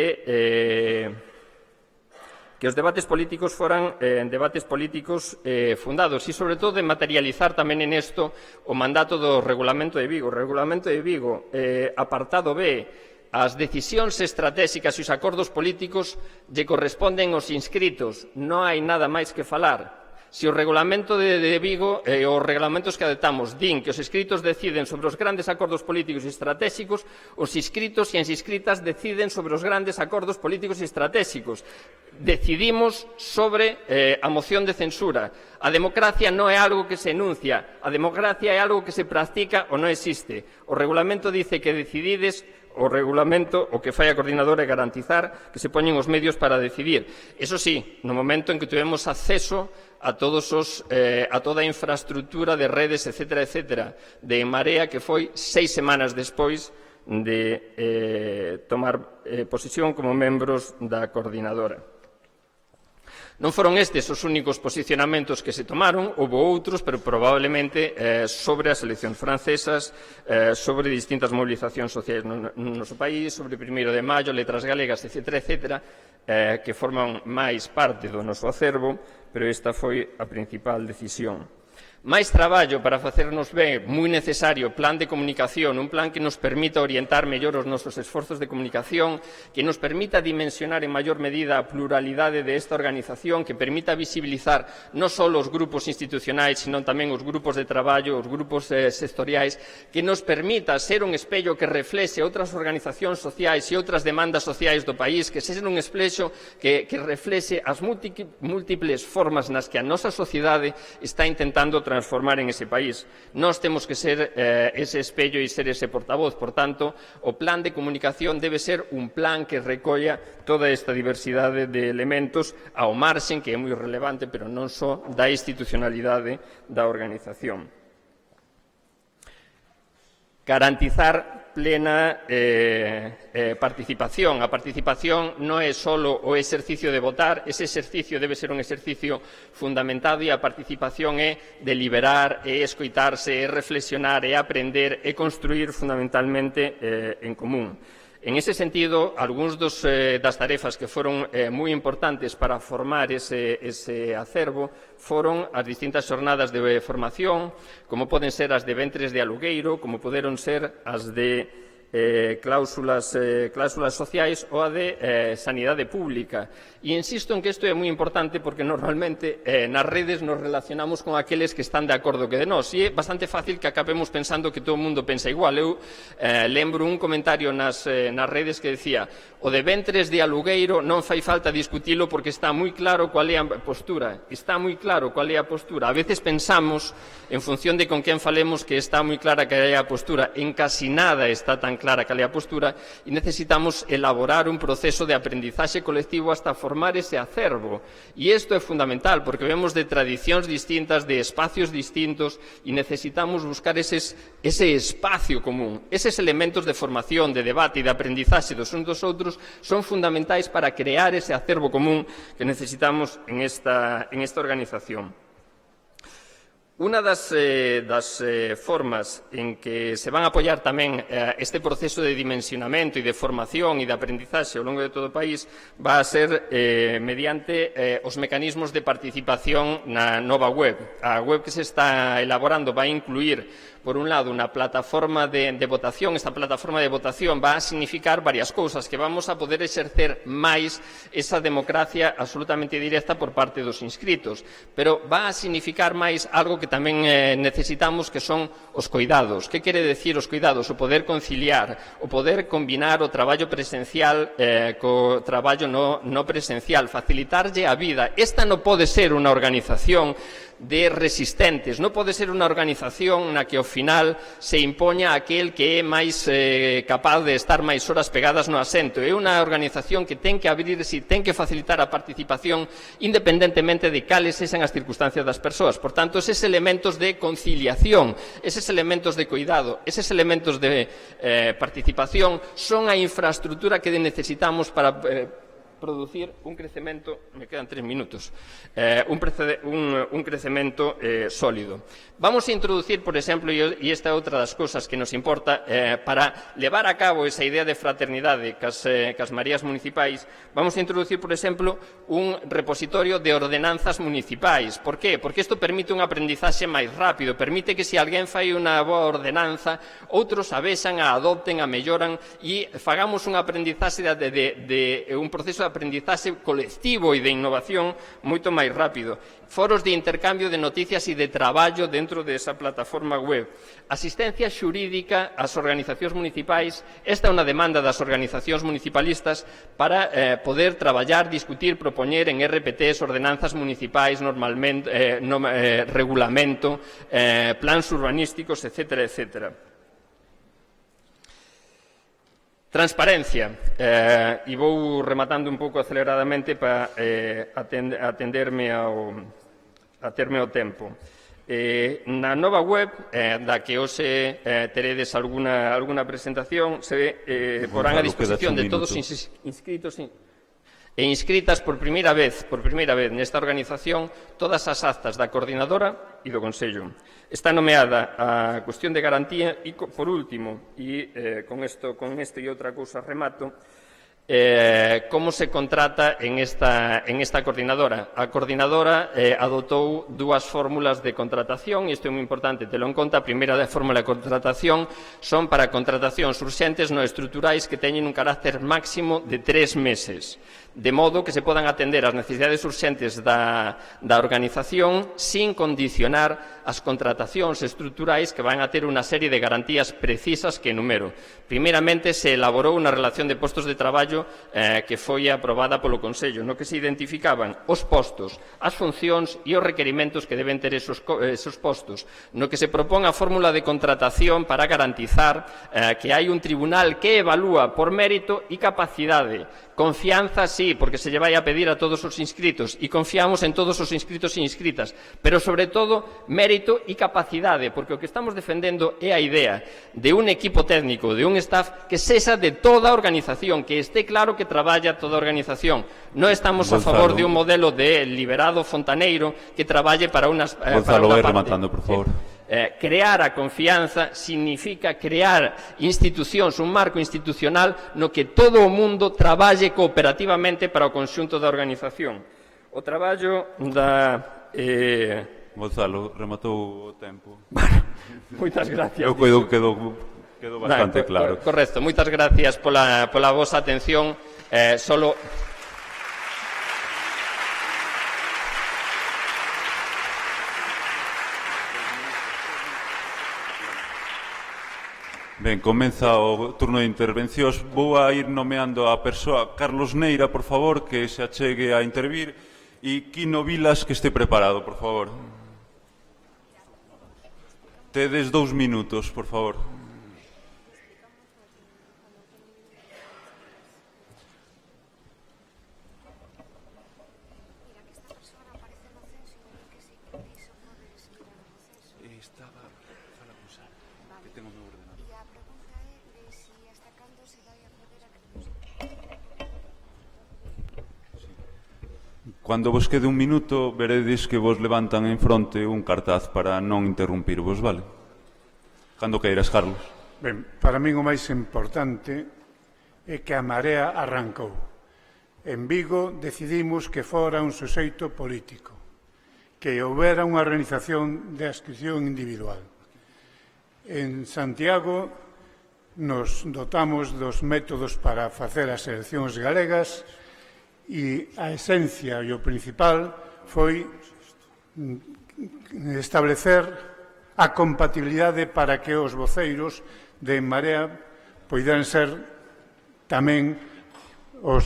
que os debates políticos foran debates políticos fundados e, sobre todo, de materializar tamén en isto o mandato do Regulamento de Vigo. O Regulamento de Vigo, apartado B, as decisións estratégicas e os acordos políticos lle corresponden aos inscritos. Non hai nada máis que falar. Se o Regulamento de Vigo e os reglamentos que adoptamos din que os inscritos deciden sobre os grandes acordos políticos e estratégicos, os inscritos e as inscritas deciden sobre os grandes acordos políticos e estratégicos. Decidimos sobre a moción de censura. A democracia non é algo que se enuncia, a democracia é algo que se practica ou non existe. O Regulamento dice que decidides. O regulamento o que fai a coordinadora é garantizar que se poñen os medios para decidir. Eso sí, no momento en que tivemos acceso a toda a infraestructura de redes, etcétera, de Marea, que foi 6 semanas despois de tomar posesión como membros da coordinadora. Non foron estes os únicos posicionamentos que se tomaron, houve outros, pero probablemente sobre as eleccións francesas, sobre distintas movilizacións sociais no noso país, sobre 1 de maio, letras galegas, etcétera, que forman máis parte do noso acervo, pero esta foi a principal decisión. Máis traballo para facernos ben, moi necesario, plan de comunicación, un plan que nos permita orientar mellor os nosos esforzos de comunicación, que nos permita dimensionar en maior medida a pluralidade desta organización, que permita visibilizar non só os grupos institucionais, sino tamén os grupos de traballo, os grupos sectoriais, que nos permita ser un espello que reflexe outras organizacións sociais e outras demandas sociais do país, que sexa un espello que reflexe as múltiples formas nas que a nosa sociedade está intentando transformar en ese país. Nós temos que ser ese espello e ser ese portavoz. Por tanto, o plan de comunicación debe ser un plan que recolla toda esta diversidade de elementos ao marxen, que é moi relevante, pero non só da institucionalidade da organización. Garantizar plena participación. A participación non é só o exercicio de votar, ese exercicio debe ser un exercicio fundamentado e a participación é deliberar, é escoitarse, é reflexionar, é aprender, é construir fundamentalmente en común. En ese sentido, algúns das tarefas que foron moi importantes para formar ese acervo foron as distintas xornadas de formación, como poden ser as de ventres de alugueiro, como poderon ser as de cláusulas sociais ou a de sanidade pública. E insisto en que isto é moi importante porque normalmente nas redes nos relacionamos con aqueles que están de acordo que de nós e é bastante fácil que acabemos pensando que todo o mundo pensa igual. Eu lembro un comentario nas redes que decía: o de ventres de alugueiro non fai falta discutilo porque está moi claro cual é a postura. Está moi claro cual é a postura. A veces pensamos, en función de con quen falemos, que está moi clara que é a postura. En casi nada está tan clara cal é a postura e necesitamos elaborar un proceso de aprendizaxe colectivo hasta formar ese acervo. E isto é fundamental porque vemos de tradicións distintas, de espacios distintos e necesitamos buscar ese espacio común. Eses elementos de formación, de debate e de aprendizaxe dos uns dos outros son fundamentais para crear ese acervo común que necesitamos en esta organización. Unha das formas en que se van a apoiar tamén este proceso de dimensionamento e de formación e de aprendizaxe ao longo de todo o país va a ser mediante os mecanismos de participación na nova web. A web que se está elaborando vai incluir, por un lado, unha plataforma de votación. Esta plataforma de votación va a significar varias cousas, que vamos a poder exercer máis esa democracia absolutamente directa por parte dos inscritos, pero va a significar máis algo que tamén necesitamos, que son os coidados. Que quere decir os coidados? O poder conciliar, o poder combinar o traballo presencial co traballo no presencial, facilitarlle a vida. Esta non pode ser unha organización de resistentes, non pode ser unha organización na que ao final se impoña aquel que é máis capaz de estar máis horas pegadas no asento. É unha organización que ten que abrirse e ten que facilitar a participación independentemente de cales sexan as circunstancias das persoas. Por tanto, eses elementos de conciliación, eses elementos de cuidado, eses elementos de participación son a infraestructura que necesitamos para producir un crecemento, me quedan 3 minutos, un crecemento sólido. Vamos a introducir, por exemplo, e esta é outra das cousas que nos importa, para levar a cabo esa idea de fraternidade cas marías municipais, vamos a introducir, por exemplo, un repositorio de ordenanzas municipais. Por qué? Porque isto permite un aprendizaxe máis rápido, permite que se alguén fai unha boa ordenanza, outros a vexan, a adopten, a melloran e fagamos un aprendizaxe de un proceso de aprendizaxe colectivo e de innovación moito máis rápido. Foros de intercambio de noticias e de traballo dentro desa plataforma web. Asistencia xurídica ás organizacións municipais. Esta é unha demanda das organizacións municipalistas para poder traballar, discutir, propoñer en RPTs, ordenanzas municipais, regulamento, plans urbanísticos, etc., etc. Transparencia, e vou rematando un pouco aceleradamente para atenderme ao tempo. Na nova web, da que hoxe teredes alguna presentación, se porán a disposición de todos os inscritos e inscritas por primeira vez nesta organización todas as actas da coordinadora e do Consello. Está nomeada a cuestión de garantía e, por último, e con isto e outra cousa remato, como se contrata en esta coordinadora. A coordinadora adotou dúas fórmulas de contratación, e isto é moi importante telo en conta. A primeira fórmula de contratación son para contratacións urxentes non estruturais que teñen un carácter máximo de 3 meses, de modo que se podan atender as necesidades urxentes da organización sin condicionar as contratacións estruturais que van a ter unha serie de garantías precisas que enumero. Primeiramente, se elaborou unha relación de postos de traballo que foi aprobada polo Consello, no que se identificaban os postos, as funcións e os requerimentos que deben ter esos postos, no que se propón a fórmula de contratación para garantizar que hai un tribunal que evalúa por mérito e capacidade. Confianza, sí, porque se lle vai a pedir a todos os inscritos e confiamos en todos os inscritos e inscritas, pero sobre todo mérito e capacidade, porque o que estamos defendendo é a idea de un equipo técnico, de un staff que sexa de toda a organización, que esté claro que traballa toda a organización. Non estamos a favor de un modelo de liberado fontaneiro que traballe para unha parte. Gonzalo, vai rematando, por favor. Crear a confianza significa crear institucións, un marco institucional no que todo o mundo traballe cooperativamente para o conxunto da organización. O traballo da... Gonzalo, rematou o tempo. Moitas gracias. Eu coido que quedou bastante claro. Correcto, moitas gracias pola vosa atención. Solo... Ben, comeza o turno de intervencións. Vou a ir nomeando a persoa. Carlos Neira, por favor, que se achegue a intervir. E Quino Vilas, que este preparado, por favor. Tedes 2 minutos, por favor. Cando vos quede un minuto, veredes que vos levantan en fronte un cartaz para non interrumpirvos, vale? Cando queiras, Carlos. Ben, para min o máis importante é que a Marea arrancou. En Vigo decidimos que fora un suxeito político, que houbera unha organización de adscripción individual. En Santiago nos dotamos dos métodos para facer as eleccións galegas e a esencia e o principal foi establecer a compatibilidade para que os voceiros de En Marea poidan ser tamén os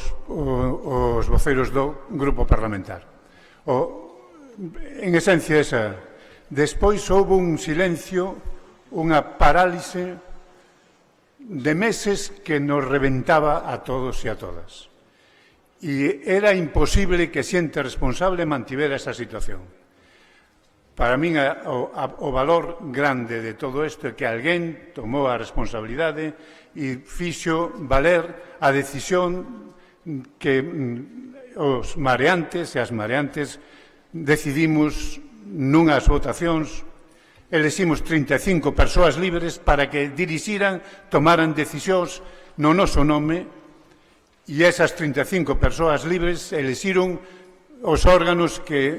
voceiros do grupo parlamentar. En esencia esa. Despois houve un silencio, unha parálise de meses que nos reventaba a todos e a todas. E era imposible que xente responsable mantivera esa situación. Para min o valor grande de todo isto é que alguén tomou a responsabilidade e fixo valer a decisión que os mareantes e as mareantes decidimos nunhas votacións, eleximos 35 persoas libres para que dirixiran, tomaran decisións no noso nome, e esas 35 persoas libres elexiron os órganos que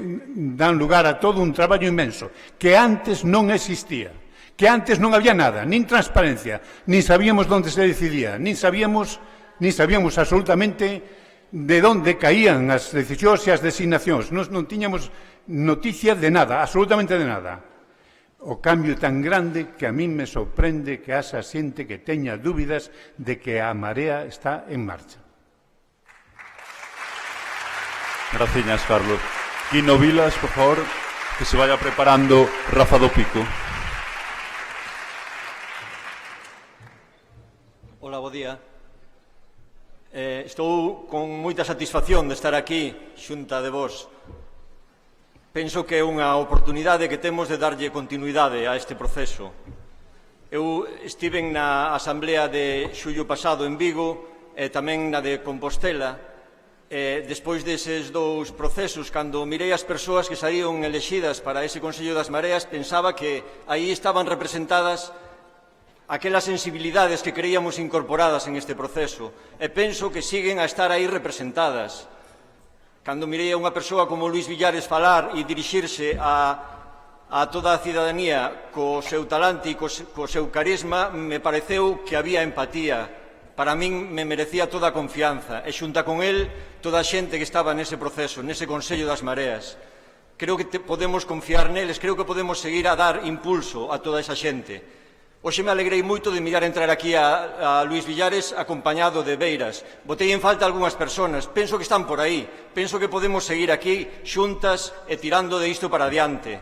dan lugar a todo un traballo inmenso, que antes non existía, que antes non había nada, nin transparencia, nin sabíamos onde se decidía, nin sabíamos absolutamente de onde caían as decisións e as designacións. Nos non tiñamos noticia de nada, absolutamente de nada. O cambio tan grande que a min me sorprende que haxa xente que teña dúbidas de que a Marea está en marcha. Graciñas, Carlos. Quino Vilas, por favor, que se vaya preparando Rafa do Pico. Hola, bo día. Estou con moita satisfacción de estar aquí xunta de vos. Penso que é unha oportunidade que temos de darlle continuidade a este proceso. Eu estive na asamblea de xullo pasado en Vigo e tamén na de Compostela. Despois deses dous procesos, cando mirei as persoas que saíron elexidas para ese Consello das Mareas, pensaba que aí estaban representadas aquelas sensibilidades que creíamos incorporadas en este proceso, e penso que siguen a estar aí representadas. Cando mirei a unha persoa como Luís Villares falar e dirixirse a toda a cidadanía co seu talante e co seu carisma, me pareceu que había empatía. Para min me merecía toda a confianza, e xunta con el toda a xente que estaba nese proceso, nese Consello das Mareas. Creo que podemos confiar neles, creo que podemos seguir a dar impulso a toda esa xente. Hoxe me alegrei moito de mirar entrar aquí a Luís Villares acompañado de Beiras. Botei en falta algunhas persoas, penso que están por aí, penso que podemos seguir aquí xuntas e tirando de isto para adiante.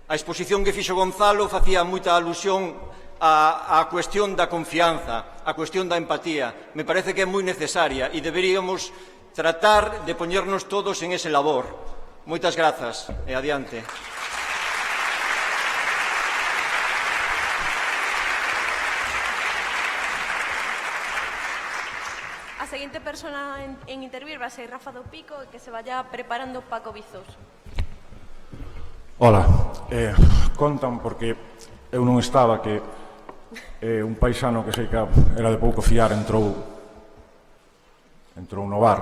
A exposición que fixo Gonzalo facía moita alusión a cuestión da confianza, a cuestión da empatía. Me parece que é moi necesaria e deberíamos tratar de poñernos todos en ese labor. Moitas grazas e adiante. A seguinte persona en intervir vai ser Rafa do Pico, que se vaya preparando Paco Bizos. Hola, contan porque eu non estaba que un paisano que sei que era de pouco fiar entrou no bar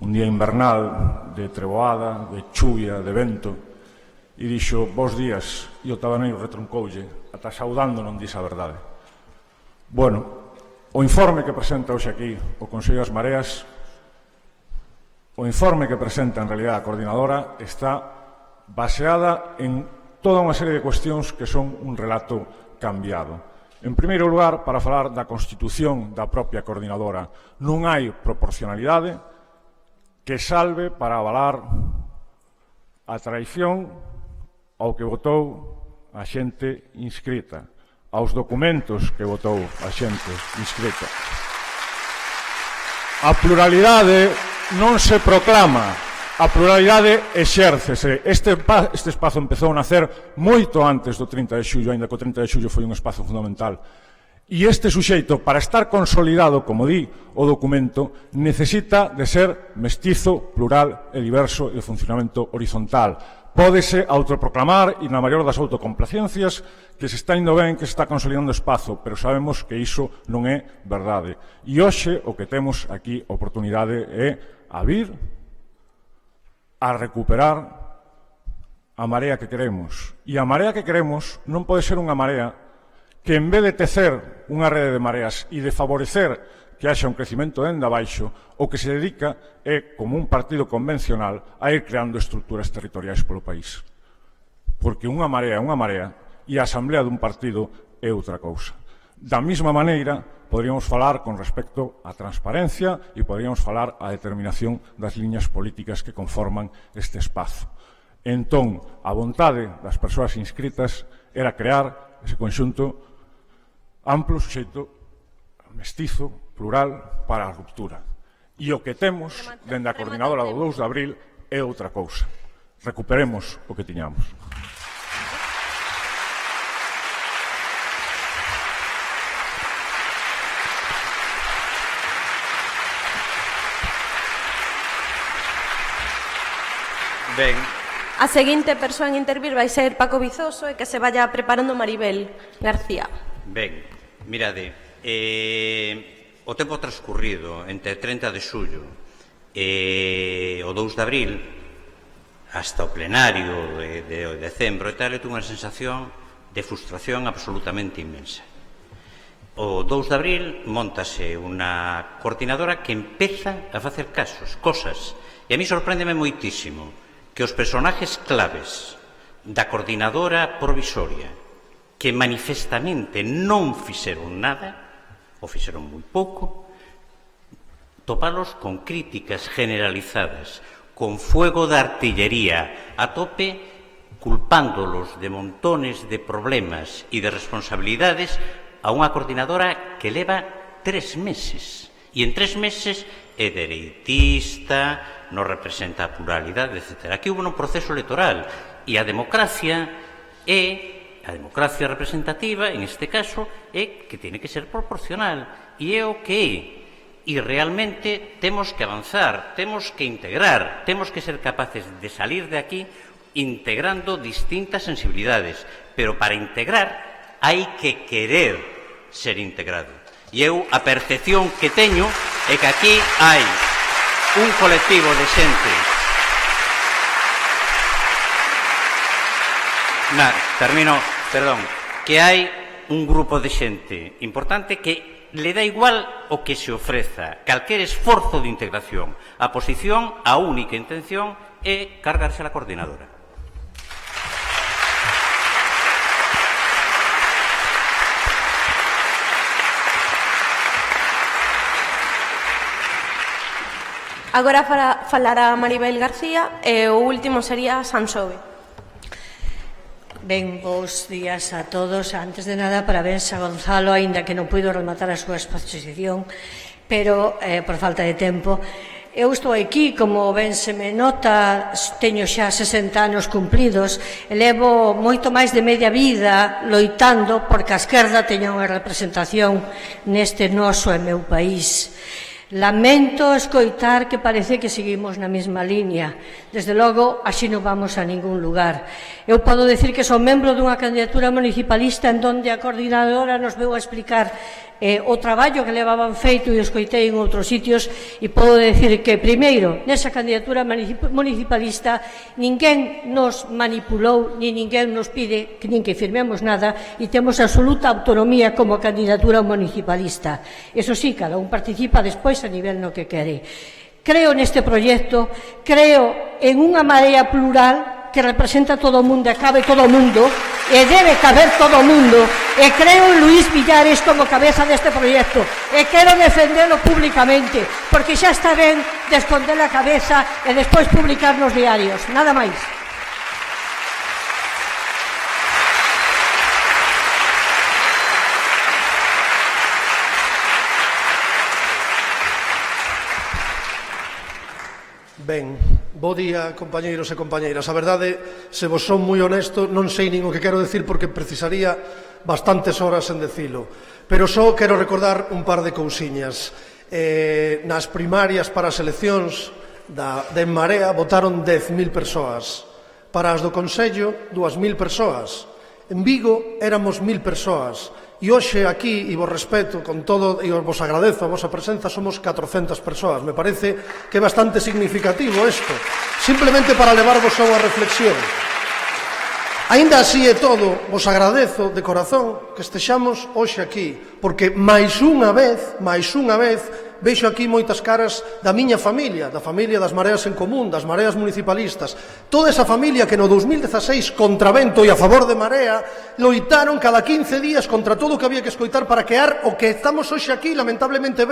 un día invernal de treboada, de chuvia, de vento, e dixo, bos días, e o tabaneiro retroncoulle, ata saudando non dix a verdade. Bueno, o informe que presenta hoxe aquí o Consello das Mareas, o informe que presenta en realidad a coordinadora está baseada en toda unha serie de cuestións que son un relato cambiado. En primeiro lugar, para falar da constitución da propia coordinadora, non hai proporcionalidade que salve para avalar a traición ao que votou a xente inscrita, aos documentos que votou a xente inscrita. A pluralidade non se proclama, a pluralidade exércese. Este espazo empezou a nacer moito antes do 30 de xullo, aínda que o 30 de xullo foi un espazo fundamental. E este suxeito, para estar consolidado, como di o documento, necesita de ser mestizo, plural e diverso e de funcionamento horizontal. Pódese autoproclamar e na maior das autocomplacencias que se está indo ben, que se está consolidando o espazo, pero sabemos que iso non é verdade. E hoxe o que temos aquí oportunidade é a vir a recuperar a marea que queremos. E a marea que queremos non pode ser unha marea que, en vez de tecer unha rede de mareas e de favorecer que haxa un crecimento dende abaixo, o que se dedica é, como un partido convencional, a ir creando estruturas territoriais polo país. Porque unha marea é unha marea e a asamblea dun partido é outra cousa. Da mesma maneira, poderíamos falar con respecto á transparencia e poderíamos falar á determinación das liñas políticas que conforman este espazo. Entón, a vontade das persoas inscritas era crear ese conxunto amplo, suxeito, mestizo, plural, para a ruptura. E o que temos, dende a coordinadora do 2 de abril, é outra cousa. Recuperemos o que tiñamos. Ben. A seguinte persoa en intervir vai ser Paco Vizoso e que se vaya preparando Maribel García. Ben, mirade, o tempo transcurrido entre 30 de xullo e o 2 de abril hasta o plenario de decembro e tal, eu tuve unha sensación de frustración absolutamente inmensa. O 2 de abril montase unha coordinadora que empeza a facer cosas, e a mí sorpréndeme moitísimo que os personaxes claves da coordinadora provisoria, que manifestamente non fixeron nada, ou fixeron moi pouco, topalos con críticas generalizadas, con fuego de artillería a tope, culpándolos de montones de problemas e de responsabilidades a unha coordinadora que leva 3 meses. E en 3 meses é dereitista, non representa a pluralidade, etc. Aquí hubo un proceso electoral e a democracia representativa, en este caso, é que tiene que ser proporcional. E é o que é. E realmente temos que avanzar, temos que integrar, temos que ser capaces de salir de aquí integrando distintas sensibilidades. Pero para integrar hai que querer ser integrado. E eu a percepción que teño é que aquí hai un colectivo de xente. Que hai un grupo de xente importante que le dá igual o que se ofreza, calquer esforzo de integración. A posición, a única intención é cargarse a coordinadora. Agora falará Maribel García e o último sería Sansove. Ben, bons días a todos. Antes de nada, parabéns a Gonzalo, aínda que non puido rematar a súa exposición, pero por falta de tempo. Eu estou aquí, como ben se me nota, teño xa 60 anos cumplidos, e levo moito máis de media vida loitando porque a esquerda teña unha representación neste noso e meu país. Lamento escoitar que parece que seguimos na mesma liña. Desde logo, así non vamos a ningún lugar. Eu podo decir que son membro dunha candidatura municipalista en donde a coordinadora nos veu a explicar o traballo que levaban feito e escoitei en outros sitios, e podo decir que, primeiro, nesa candidatura municipalista ninguén nos manipulou, ni ninguén nos pide nin que firmemos nada, e temos absoluta autonomía como candidatura municipalista. Eso sí, cada un participa despois a nivel no que quere. Creo neste proxecto, creo en unha marea plural que representa todo o mundo e cabe todo o mundo, e debe caber todo o mundo, e creo en Luís Villares como cabeza deste proxecto, e quero defendelo públicamente, porque xa está ben de esconder a cabeza e despois publicar nos diarios. Nada máis. Ben, bo día, compañeiros e compañeiras. A verdade, se vos son moi honesto, non sei nin o que quero decir porque precisaría bastantes horas en decilo. Pero só quero recordar un par de cousiñas. Nas primarias para as eleccións de En Marea votaron 10.000 persoas. Para as do Consello, 2.000 persoas. En Vigo éramos 1.000 persoas. E hoxe aquí, e vos respeto con todo, e vos agradezo a vosa presenza, somos 400 persoas. Me parece que é bastante significativo isto. Simplemente para levarvos a unha reflexión. Aínda así e todo, vos agradezo de corazón que estexamos hoxe aquí, porque máis unha vez, vexo aquí moitas caras da miña familia, da familia das Mareas en Común, das Mareas municipalistas, toda esa familia que no 2016 contra vento e a favor de Marea loitaron cada 15 días contra todo o que había que escoitar para crear o que estamos hoxe aquí lamentablemente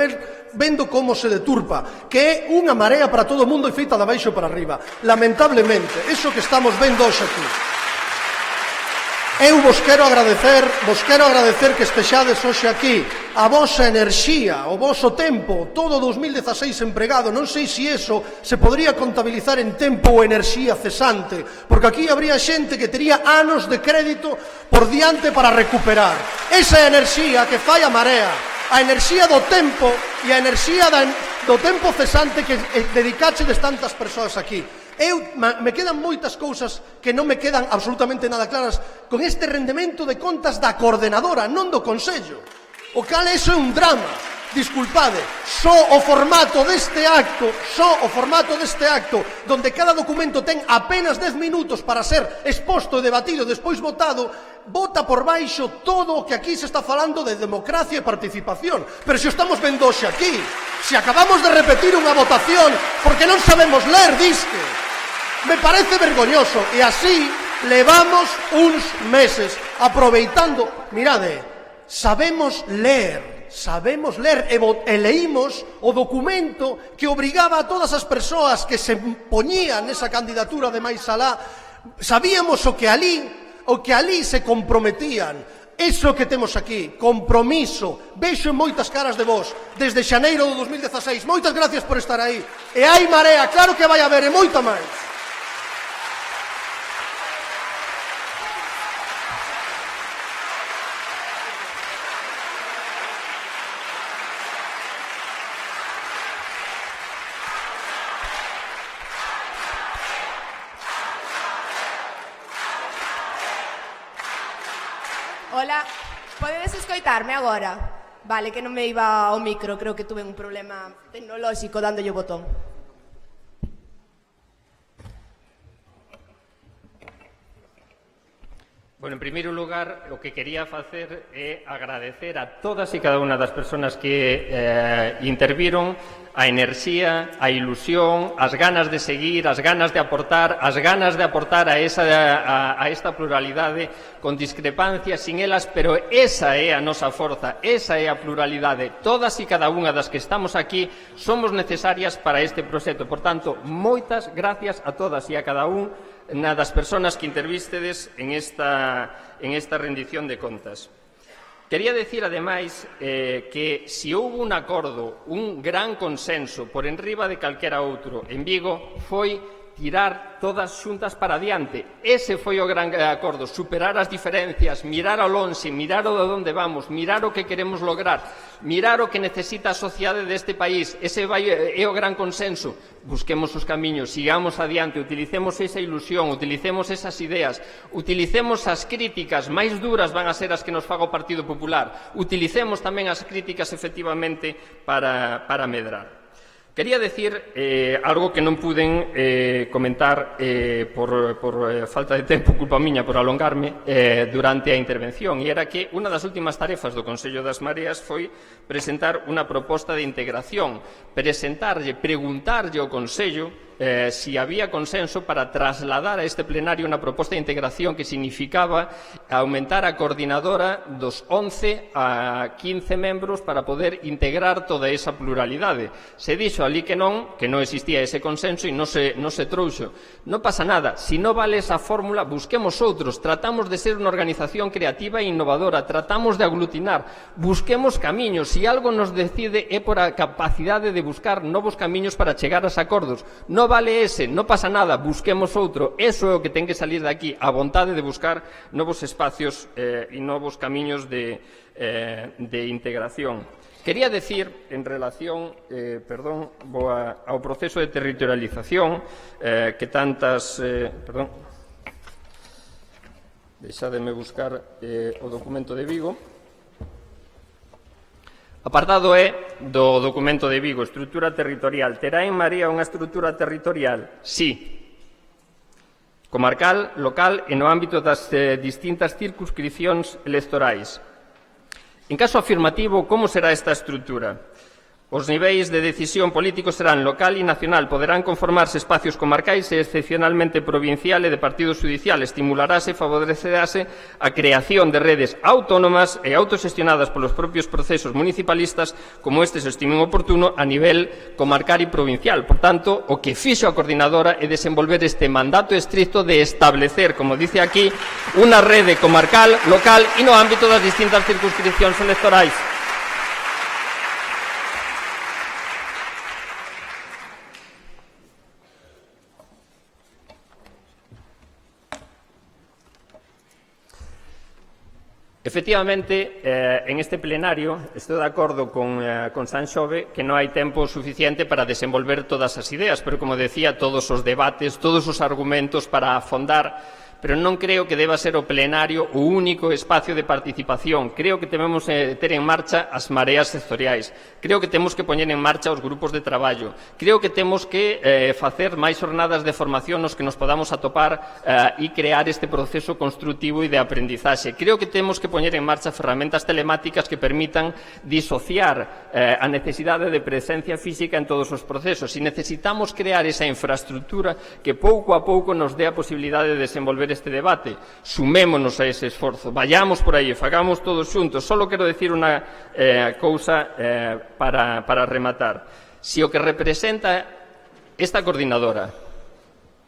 vendo como se deturpa, que é unha marea para todo o mundo e feita de baixo para arriba. Lamentablemente, eso que estamos vendo hoxe aquí. Eu vos quero agradecer que estexades hoxe aquí. A vosa enerxía, o voso tempo, todo 2016 empregado, non sei se iso se podría contabilizar en tempo ou enerxía cesante, porque aquí habría xente que tería anos de crédito por diante para recuperar. Esa enerxía que fai a Marea, a enerxía do tempo e a enerxía do tempo cesante que dedicachedes tantas persoas aquí. Me quedan moitas cousas que non me quedan absolutamente nada claras con este rendemento de contas da coordenadora, non do Consello. O cal é un drama. Disculpade, só o formato deste acto, donde cada documento ten apenas 10 minutos para ser exposto e debatido e despois votado, bota por baixo todo o que aquí se está falando de democracia e participación. Pero se estamos vendo hoxe aquí, se acabamos de repetir unha votación porque non sabemos ler, disque. Me parece vergoñoso e así levamos uns meses aproveitando. Mirade, sabemos ler e leímos o documento que obrigaba a todas as persoas que se poñían nesa candidatura de máis alá. Sabíamos o que ali se comprometían. Iso que temos aquí, compromiso, vexo en moitas caras de vos, desde xaneiro do 2016. Moitas gracias por estar aí. E hai Marea, claro que vai haber, e moita máis. Hola, podedes escoitarme agora? Vale, que non me iba ao micro, creo que tuve un problema tecnolóxico dándolle o botón. Bueno, en primeiro lugar, o que quería facer é agradecer a todas e cada unha das persoas que interviron, a enerxía, a ilusión, as ganas de seguir, as ganas de aportar a esta pluralidade con discrepancias sin elas, pero esa é a nosa forza, esa é a pluralidade. Todas e cada unha das que estamos aquí somos necesarias para este proxecto. Por tanto, moitas gracias a todas e a cada unha das persoas que intervístedes en esta rendición de contas. Quería decir, ademais, que se houve un acordo, un gran consenso por enriba de calquera outro en Vigo, foi tirar todas xuntas para adiante. Ese foi o gran acordo, superar as diferencias, mirar ao lonxe, mirar o de onde vamos, mirar o que queremos lograr, mirar o que necesita a sociedade deste país. Ese é o gran consenso. Busquemos os camiños, sigamos adiante, utilicemos esa ilusión, utilicemos esas ideas, utilicemos as críticas máis duras van a ser as que nos faga o Partido Popular, utilicemos tamén as críticas efectivamente para medrar. Quería decir algo que non puden comentar por falta de tempo, culpa miña por alongarme durante a intervención, e era que unha das últimas tarefas do Consello das Mareas foi presentar unha proposta de integración, preguntarlle ao Consello si había consenso para trasladar a este plenario unha proposta de integración que significaba aumentar a coordinadora dos 11 a 15 membros para poder integrar toda esa pluralidade. Se dixo ali que non existía ese consenso e non se trouxo. Non pasa nada, se non vale esa fórmula, busquemos outros. Tratamos de ser unha organización creativa e innovadora, tratamos de aglutinar, busquemos camiños. Se algo nos decide é por a capacidade de buscar novos camiños para chegar aos acordos. Non non vale ese, non pasa nada, busquemos outro. Eso é o que ten que salir de aquí, a vontade de buscar novos espacios e novos camiños de integración. Quería decir, en relación, ao proceso de territorialización, que tantas... deixademe buscar o documento de Vigo. Apartado E do documento de Vigo, estrutura territorial. Terá en Marea unha estrutura territorial? Sí. Comarcal, local e no ámbito das distintas circunscripcións electorais. En caso afirmativo, como será esta estrutura? Os niveis de decisión políticos serán local e nacional. Poderán conformarse espacios comarcais e excepcionalmente provincial e de partido judicial. Estimularase e favorecerase a creación de redes autónomas e autoxestionadas polos propios procesos municipalistas como este se estimen oportuno a nivel comarcal e provincial. Por tanto, o que fixo a coordinadora é desenvolver este mandato estricto de establecer, como dice aquí, unha rede comarcal, local e no ámbito das distintas circunscripcións electorais. Efectivamente, en este plenario estou de acordo con Sanxove que non hai tempo suficiente para desenvolver todas as ideas, pero, como decía, todos os debates, todos os argumentos para afondar, pero non creo que deba ser o plenario o único espacio de participación. Creo que debemos ter en marcha as mareas sectoriais. Creo que temos que poñer en marcha os grupos de traballo. Creo que temos que facer máis jornadas de formación nos que nos podamos atopar e crear este proceso construtivo e de aprendizaxe. Creo que temos que poñer en marcha ferramentas telemáticas que permitan disociar a necesidade de presencia física en todos os procesos. E necesitamos crear esa infraestructura que pouco a pouco nos dé a posibilidade de desenvolver este debate. Sumémonos a ese esforzo, vayamos por aí, fagamos todos xuntos. Solo quero decir unha cousa para rematar. Si o que representa esta coordinadora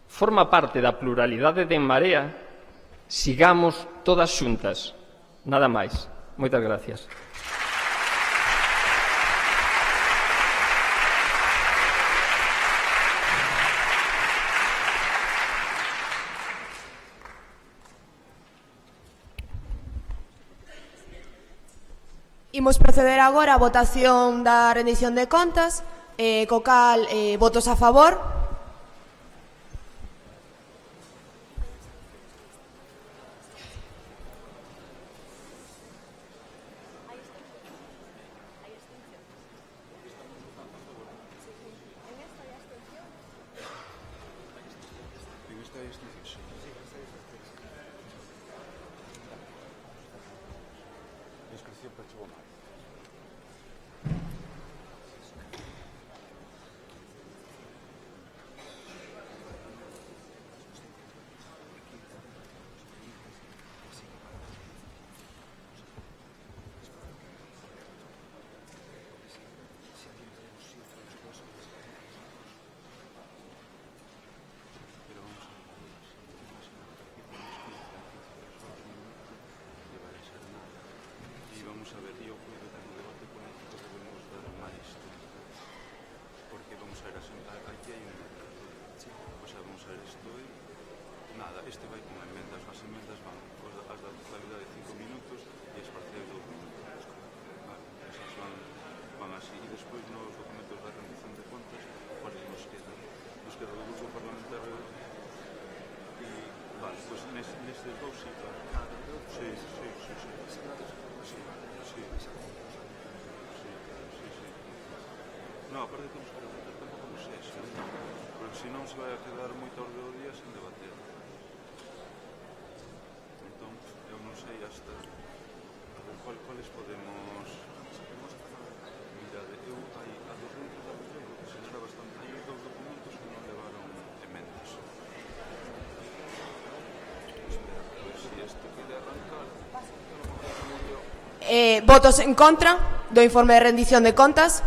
forma parte da pluralidade de En Marea, sigamos todas xuntas. Nada máis. Moitas gracias. Imos proceder agora á votación da rendición de contas, co cal votos a favor. Este vai con emendas, as emendas van as da totalidade de 5 minutos e as parciais 2 minutos. Esas van así. E despois nos documentos da rendición de contas, cuáles nos quedan? Nos queda o grupo parlamentario e, vale, pois nestes dous sí, claro. Sí. Non, aparte temos que repetir tempo como sexa, porque senón se vai a quedar moita orde do día sen debater. Eu non sei hasta cuáles podemos... Mirade, eu hai a dos dentro da botella que se leva bastante. Hai dous documentos que non levaron emendas. Espera, pois se este pide arrancar... Votos en contra do informe de rendición de contas.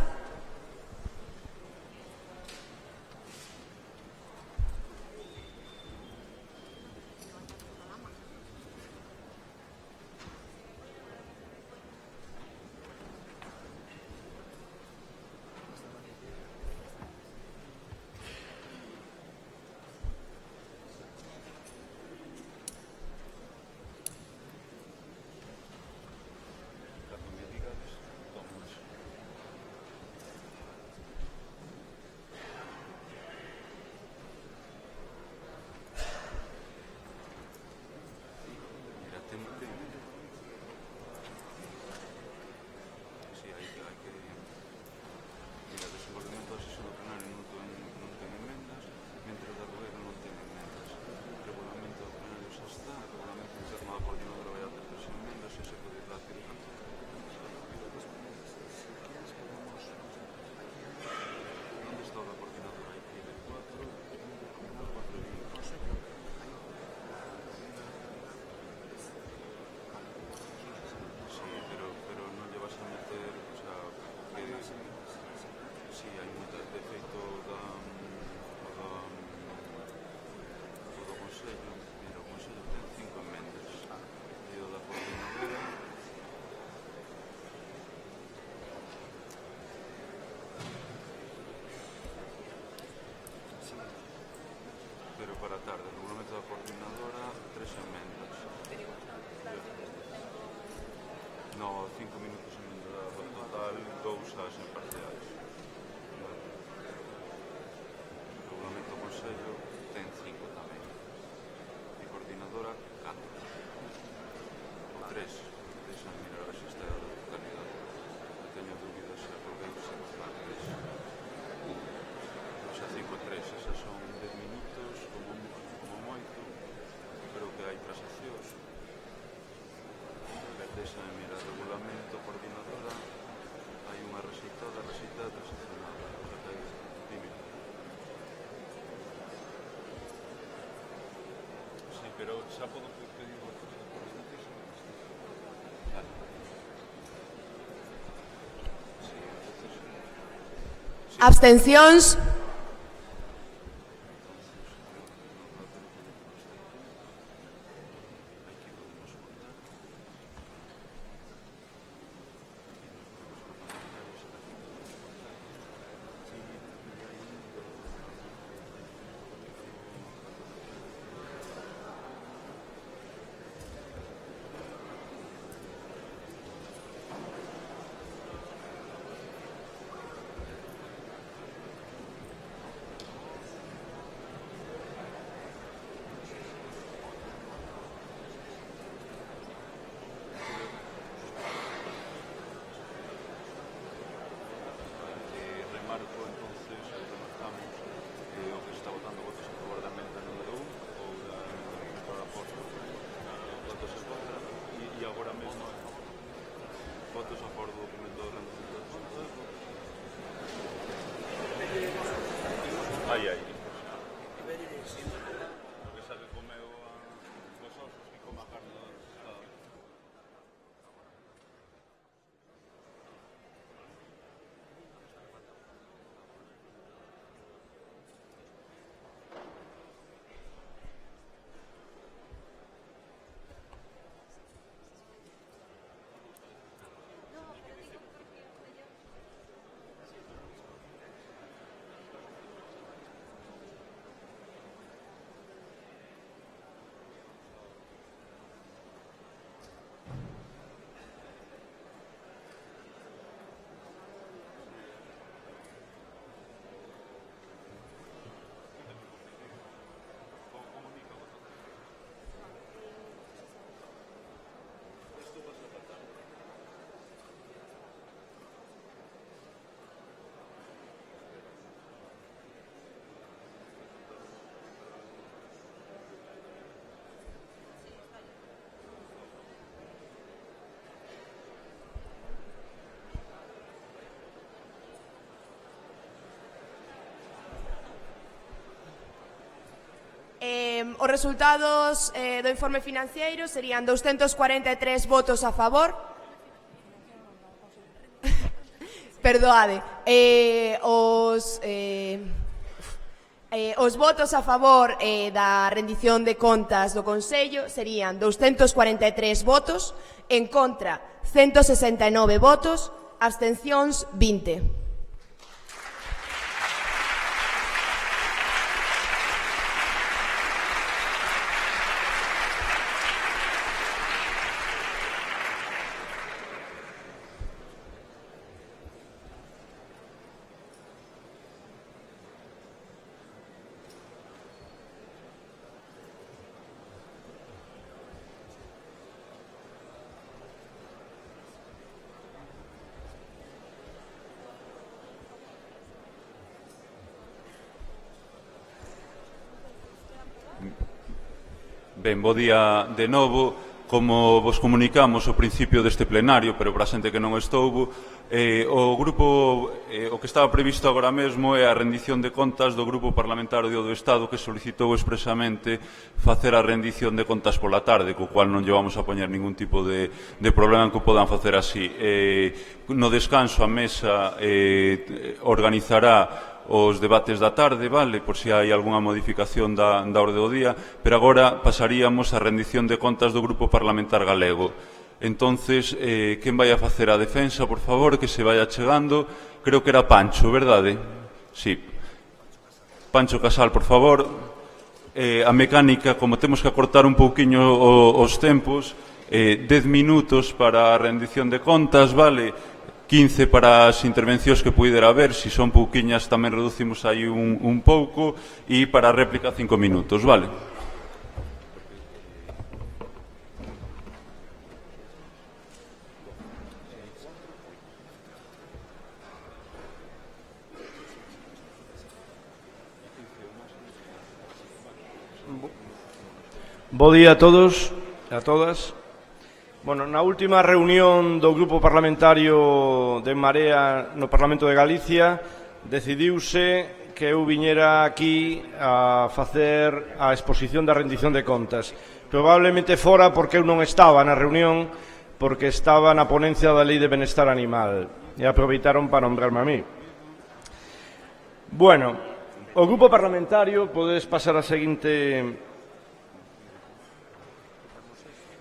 Sí, hai moita de feito do Consello. Mira, o Consello ten 5 emendas. E o da coordinadora... Pero para a tarde, o regulamento da coordinadora, 3 emendas. No, 5 minutos emenda do total, 2 as imparciais. O regulamento do Consello ten 5 tamén. E coordinadora, 4. Ou 3. Deixan mirar a xesta da totalidade. Non teño dúbidas se aprobei se nos va a 3. O sea, 5-3. Esas son 10 minutos, como moito. Creo que hai transaccións. Deixan mirar o regulamento, coordinadora. Hai unha rexeitada transaccionada. Dime. Sí, pero xa podo pedir o coordinación. Vale. Sí, entonces... Abstencións. Votos a favor do documento de rendición de contas. Ai, ai. Porque sabe comeu os osos e come a carne do pescado. Os resultados do informe financeiro serían 243 votos a favor. Perdoade. Os votos a favor da rendición de contas do Consello serían 243 votos, en contra 169 votos, abstencións 20. Ben, bo día de novo. Como vos comunicamos ao principio deste plenario, pero para a xente que non estoubo, o que estaba previsto agora mesmo é a rendición de contas do Grupo Parlamentario do Estado, que solicitou expresamente facer a rendición de contas pola tarde, co cual non llevamos a poñer ningún tipo de problema en que o podan facer así. No descanso a mesa organizará os debates da tarde, vale, por se hai algunha modificación da orde do día, pero agora pasaríamos a rendición de contas do Grupo Parlamentar Galego. Entonces, quen vai a facer a defensa, por favor, que se vaya chegando? Creo que era Pancho, verdade? Sí. Pancho Casal, por favor. A mecánica, como temos que acortar un pouquiño os tempos, 10 minutos para a rendición de contas, vale? 15 para as intervencións que puidera haber, se son pouquiñas tamén reducimos aí un pouco, e para a réplica 5 minutos, vale? Bo día a todos e a todas. Bueno, na última reunión do Grupo Parlamentario de En Marea no Parlamento de Galicia decidiuse que eu viñera aquí a facer a exposición da rendición de contas. Probablemente fora porque eu non estaba na reunión, porque estaba na ponencia da Lei de Benestar Animal e aproveitaron para nombrarme a mí. Bueno, o Grupo Parlamentario, podedes pasar a seguinte...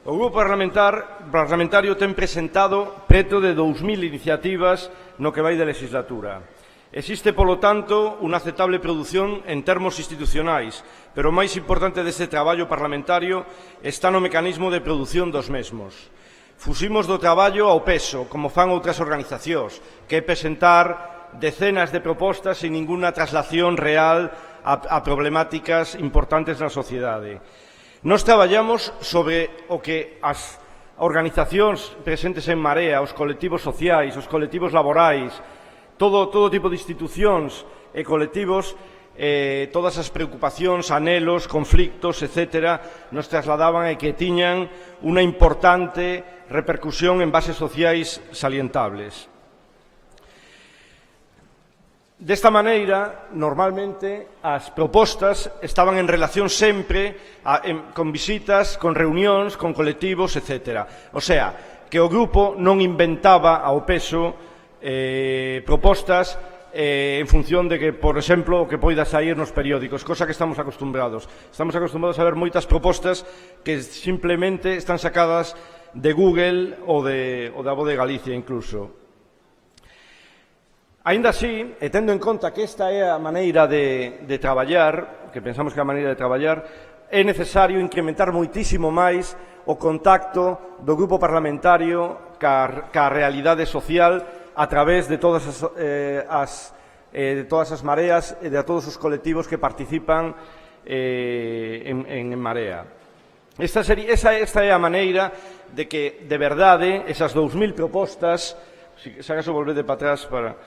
O Grupo Parlamentario ten presentado preto de 2.000 iniciativas no que vai de legislatura. Existe, polo tanto, unha aceptable produción en termos institucionais, pero o máis importante deste traballo parlamentario está no mecanismo de produción dos mesmos. Fuximos do traballo ao peso, como fan outras organizacións, que é presentar decenas de propostas sin ninguna traslación real a problemáticas importantes na sociedade. Nós traballamos sobre o que as organizacións presentes en Marea, os colectivos sociais, os colectivos laborais, todo tipo de institucións e colectivos, todas as preocupacións, anhelos, conflictos, etc., nos trasladaban e que tiñan unha importante repercusión en bases sociais salientables. Desta maneira, normalmente, as propostas estaban en relación sempre con visitas, con reunións, con colectivos, etc. O sea, que o grupo non inventaba ao peso propostas en función de que, por exemplo, o que poida sair nos periódicos, cosa que estamos acostumbrados. Estamos acostumbrados a ver moitas propostas que simplemente están sacadas de Google ou da Voz de Galicia, incluso. Aínda así, e tendo en conta que esta é a maneira de traballar, que pensamos que é a maneira de traballar, é necesario incrementar moitísimo máis o contacto do grupo parlamentario ca realidade social a través de todas as mareas e de todos os colectivos que participan en Marea. Esta é a maneira de que, de verdade, esas 2.000 propostas, se acaso volvede para atrás para...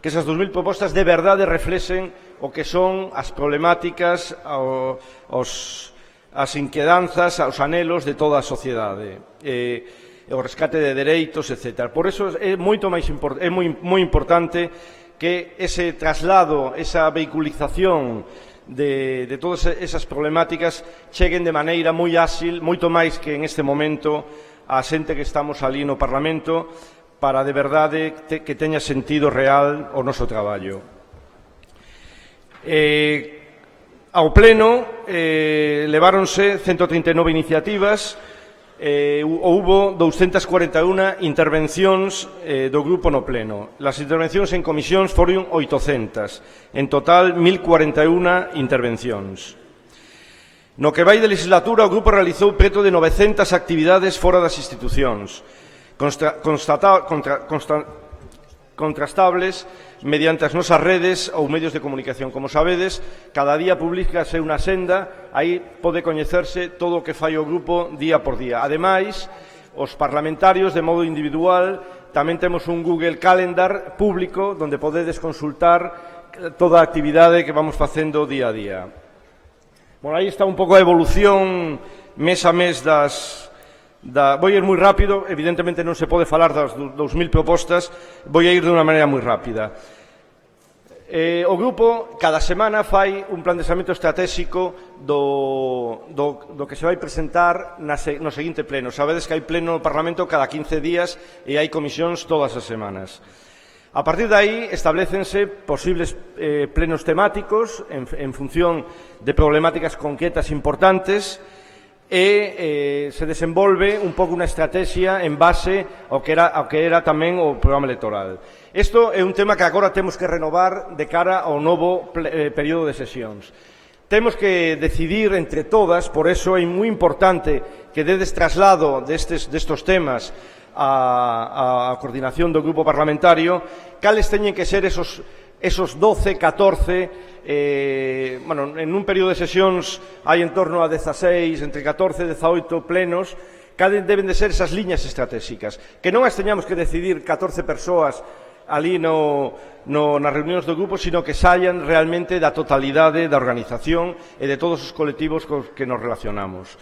que esas 2.000 propostas de verdade reflexen o que son as problemáticas, as inquedanzas, os anhelos de toda a sociedade, o rescate de dereitos, etc. Por eso é moi importante que ese traslado, esa vehiculización de todas esas problemáticas cheguen de maneira moi áxil, moito máis que en este momento a xente que estamos ali no Parlamento, para de verdade que teña sentido real o noso traballo. Ao pleno leváronse 139 iniciativas, houbo 241 intervencións do grupo no pleno. As intervencións en comisións foron 800, en total 1.041 intervencións. No que vai de legislatura, o grupo realizou preto de 900 actividades fora das institucións, contrastables mediante as nosas redes ou medios de comunicación. Como sabedes, cada día publicase unha senda, aí pode coñecerse todo o que fai o grupo día por día. Ademais, os parlamentarios, de modo individual, tamén temos un Google Calendar público onde podedes consultar toda a actividade que vamos facendo día a día. Bueno, aí está un pouco a evolución mes a mes Voy a ir moi rápido, evidentemente non se pode falar das 2.000 propostas, voy a ir de unha maneira moi rápida. O grupo cada semana fai un planteamento estratégico do que se vai presentar no seguinte pleno. Sabedes que hai pleno no Parlamento cada 15 días e hai comisións todas as semanas. A partir de aí establécense posibles plenos temáticos en función de problemáticas concretas importantes e se desenvolve un pouco unha estrategia en base ao que era tamén o programa electoral. Isto é un tema que agora temos que renovar de cara ao novo período de sesións. Temos que decidir entre todas, por eso é moi importante que dedes traslado destes temas a coordinación do grupo parlamentario, cales teñen que ser esos 12, 14, en un período de sesións hai en torno a 16, entre 14 e 18 plenos, cales deben de ser esas liñas estratégicas, que non as teñamos que decidir 14 persoas ali nas reunións do grupo, sino que saian realmente da totalidade da organización e de todos os colectivos cos que nos relacionamos.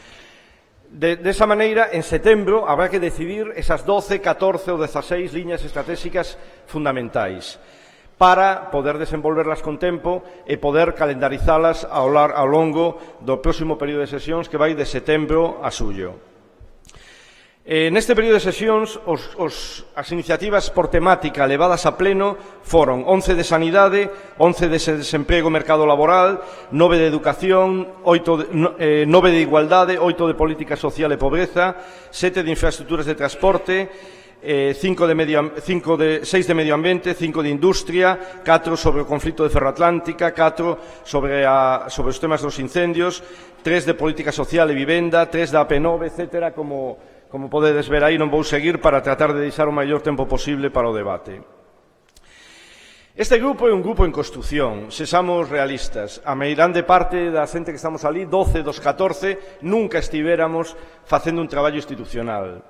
Desa maneira, en setembro, habrá que decidir esas 12, 14 ou 16 liñas estratégicas fundamentais para poder desenvolverlas con tempo e poder calendarizalas ao longo do próximo período de sesións que vai de setembro a xullo. Neste período de sesións, as iniciativas por temática levadas a pleno foron 11 de sanidade, 11 de desemprego e mercado laboral, 9 de educación, 9 de igualdade, 8 de política social e pobreza, 7 de infraestructuras de transporte, 6 de medio ambiente, 5 de industria, 4 sobre o conflito de Ferroatlántica, 4 sobre os temas dos incendios, 3 de política social e vivenda, 3 da AP9, etc. Como podedes ver aí, non vou seguir para tratar de deixar o maior tempo posible para o debate. Este grupo é un grupo en construción, sexamos realistas. A meirande parte da xente que estamos ali, 12 dos 14, nunca estivéramos facendo un traballo institucional.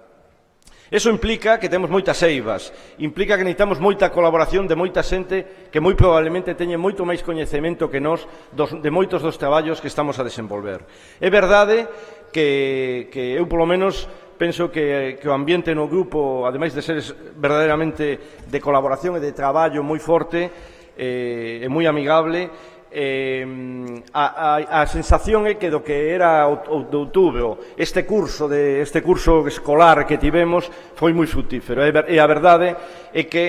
Eso implica que temos moitas eivas, implica que necesitamos moita colaboración de moita xente que moi probablemente teñe moito máis coñecemento que nós de moitos dos traballos que estamos a desenvolver. É verdade que eu, polo menos, penso que o ambiente no grupo, ademais de ser verdadeiramente de colaboración e de traballo moi forte e moi amigable, a sensación é que do que era o de outubro este curso escolar que tivemos foi moi frutífero, e a verdade é que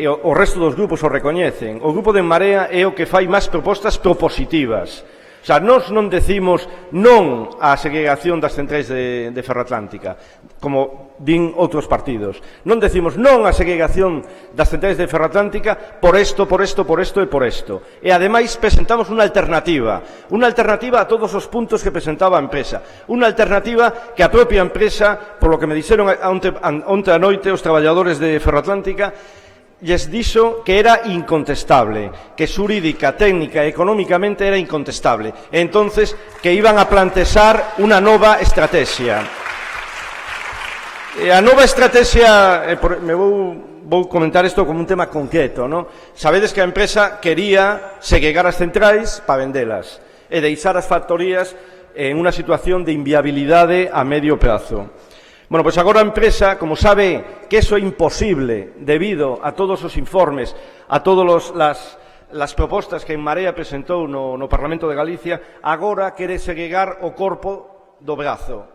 o resto dos grupos o recoñecen. O grupo de En Marea é o que fai máis propostas propositivas. O sea, nós non decimos non á segregación das centrais de Ferroatlántica, como din outros partidos. Non decimos non á segregación das centrais de Ferroatlántica por isto, por isto, por isto e por isto. E, ademais, presentamos unha alternativa a todos os puntos que presentaba a empresa. Unha alternativa que a propia empresa, por lo que me dixeron onte a noite os traballadores de Ferroatlántica, lles dixo que era incontestable, que xurídica, técnica e económicamente era incontestable. E entonces que iban a plantexar unha nova estrategia. A nova estrategia, vou comentar isto como un tema concreto, non? Sabedes que a empresa quería segregar as centrais para vendelas e deixar as factorías en unha situación de inviabilidade a medio prazo. Bueno, pois agora a empresa, como sabe que eso é imposible debido a todos os informes, a todas as propostas que En Marea presentou no Parlamento de Galicia, agora quere segregar o corpo do brazo.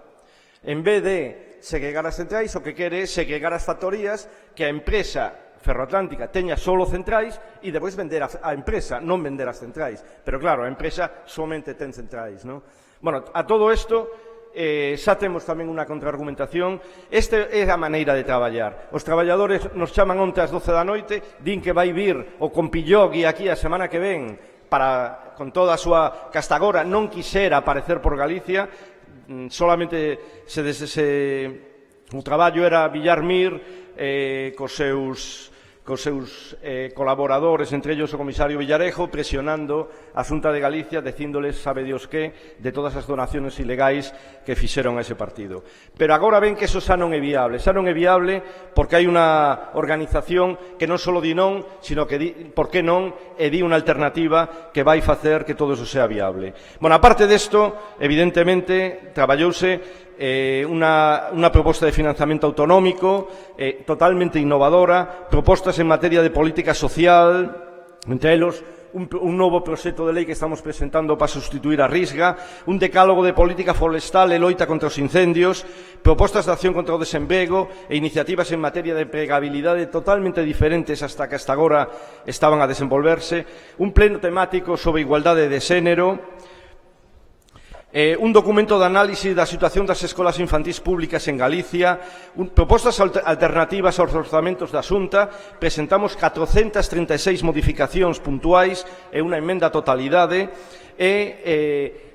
En vez de segregar as centrais, o que quere é segregar as factorías, que a empresa Ferroatlántica teña solo centrais e depois vender a empresa, non vender as centrais. Pero claro, a empresa somente ten centrais, non? Bueno, a todo isto xa temos tamén unha contraargumentación. Esta é a maneira de traballar. Os traballadores nos chaman onte ás 12 da noite, din que vai vir o compillogui aquí a semana que ven para, con toda a súa castagora, non quixera aparecer por Galicia, solamente o traballo era Villarmir cos seus colaboradores, entre ellos o comisario Villarejo, presionando a Xunta de Galicia, dicíndoles, sabe Dios que, de todas as donaciones ilegais que fixeron a ese partido. Pero agora ven que eso xa non é viable. Xa non é viable porque hai unha organización que non só di non, sino que di, por que non, e di unha alternativa que vai facer que todo eso sea viable. Bueno, aparte desto, evidentemente, traballouse una proposta de financiamento autonómico totalmente innovadora, propostas en materia de política social, entre elos un novo proxecto de lei que estamos presentando para sustituir a Risga, un decálogo de política forestal e loita contra os incendios, propostas de acción contra o desemprego e iniciativas en materia de empregabilidade totalmente diferentes hasta que hasta agora estaban a desenvolverse, un pleno temático sobre igualdade de xénero, un documento de análise da situación das escolas infantís públicas en Galicia, propostas alternativas aos orzamentos da Xunta, presentamos 436 modificacións puntuais e unha emenda a totalidade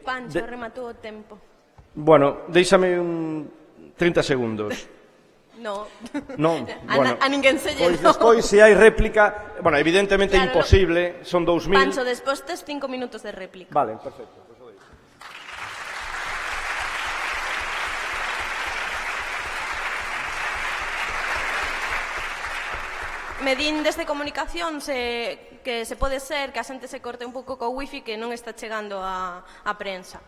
Pancho, rematou o tempo. Bueno, déixame 30 segundos. No. Non, bueno, a ninguén se lle pois despois, se hai réplica, bueno, evidentemente claro, imposible, son 2000. Pancho, despois tes 5 minutos de réplica. Vale, perfecto. Me din desde comunicación que se pode ser que a xente se corte un pouco co wifi que non está chegando a prensa.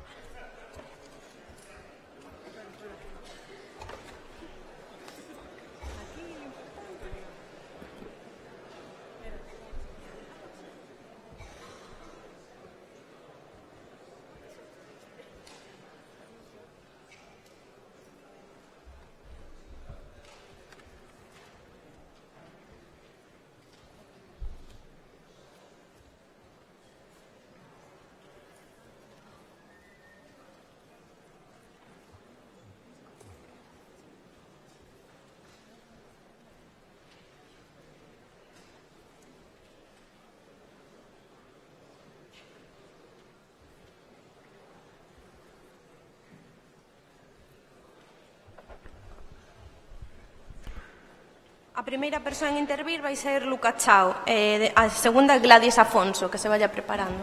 A primeira persoa en intervir vai ser Luca Chao, a segunda Gladys Afonso, que se vaya preparando.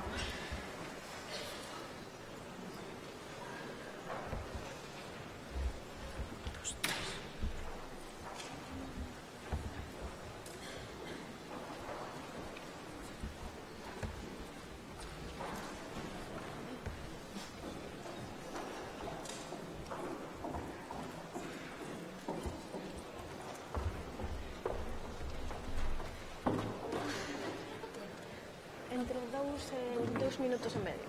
Entre 2 minutos e medio.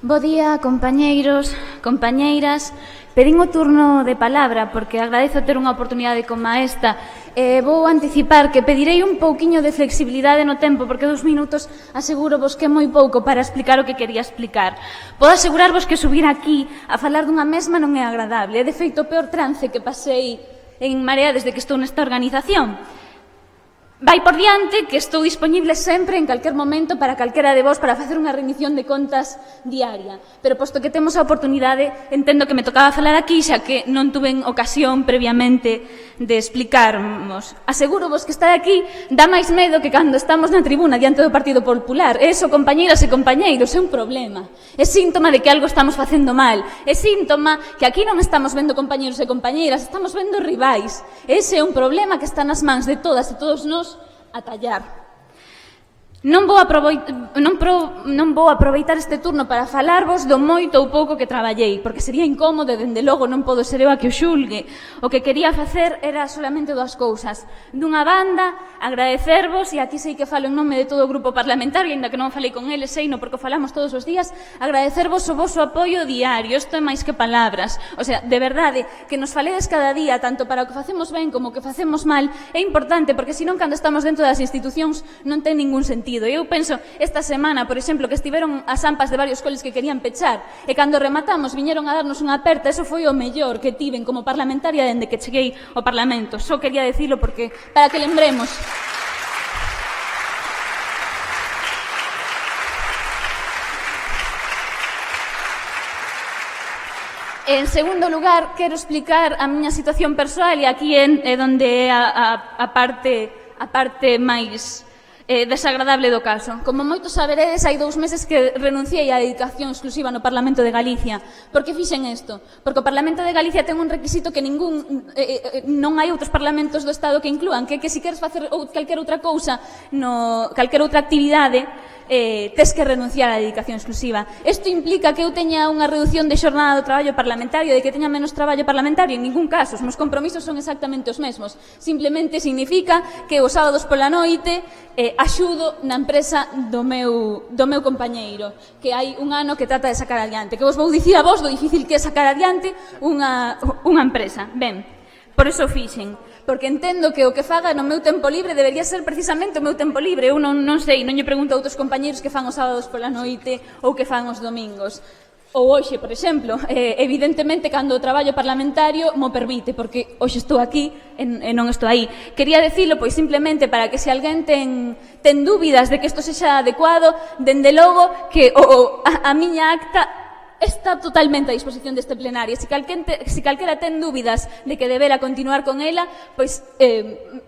Bo día, compañeiros, compañeiras. Pedín o turno de palabra porque agradezo ter unha oportunidade como esta. Vou anticipar que pedirei un pouquiño de flexibilidade no tempo porque 2 minutos aseguro vos que é moi pouco para explicar o que quería explicar. Podo asegurarvos que subir aquí a falar dunha mesma non é agradable. É de feito o peor trance que pasei en Marea desde que estou nesta organización. Vai por diante que estou disponible sempre en calquer momento para calquera de vos para facer unha rendición de contas diaria. Pero posto que temos a oportunidade, entendo que me tocaba falar aquí, xa que non tuven ocasión previamente de explicarmos. Aseguro vos que estar aquí dá máis medo que cando estamos na tribuna diante do Partido Popular. Eso, compañeiras e compañeiros, é un problema. É síntoma de que algo estamos facendo mal. É síntoma que aquí non estamos vendo compañeiros e compañeiras, estamos vendo rivais. Ese é un problema que está nas mans de todas e todos nós a tallar. Non vou aproveitar este turno para falarvos do moito ou pouco que traballei, porque sería incómodo e, dende logo, non podo ser eu a que o xulgue. O que quería facer era solamente 2 cousas. Dunha banda, agradecervos, e aquí sei que falo en nome de todo o grupo parlamentario, ainda que non falei con eles, sei no porque falamos todos os días, agradecervos o voso apoio diario. Isto é máis que palabras. O sea, de verdade, que nos faledes cada día, tanto para o que facemos ben como o que facemos mal, é importante, porque senón, cando estamos dentro das institucións, non ten ningún sentido. Eu penso, esta semana, por exemplo, que estiveron as AMPAs de varios coles que querían pechar e cando rematamos viñeron a darnos unha aperta, eso foi o mellor que tiven como parlamentaria dende que cheguei ao Parlamento. Só quería dicilo porque para que lembremos. En segundo lugar, quero explicar a miña situación persoal e aquí é onde a parte máis desagradable do caso. Como moitos saberedes, hai 2 meses que renunciei á dedicación exclusiva no Parlamento de Galicia. Por que fixen isto? Porque o Parlamento de Galicia ten un requisito que non hai outros parlamentos do Estado que inclúan, que se queres facer calquera outra cousa, calquera outra actividade, tes que renunciar á dedicación exclusiva. Isto implica que eu teña unha reducción de xornada do traballo parlamentario, de que teña menos traballo parlamentario? En ningún caso, os meus compromisos son exactamente os mesmos. Simplemente significa que os sábados pola noite axudo na empresa do meu compañeiro, que hai un ano que trata de sacar adiante. Que vos vou dicir a vos do difícil que é sacar adiante unha empresa. Ben, por iso fixen. Porque entendo que o que faga no meu tempo libre debería ser precisamente o meu tempo libre. Eu non sei, non lle pregunto a outros compañeros que fan os sábados pola noite ou que fan os domingos. Ou hoxe, por exemplo, evidentemente, cando o traballo parlamentario mo permite, porque hoxe estou aquí e non estou aí. Quería decirlo, pois, simplemente para que se alguén ten dúbidas de que isto sexa adecuado, dende logo que a miña acta está totalmente a disposición deste plenario. Se calquera ten dúbidas de que debera continuar con ela, pois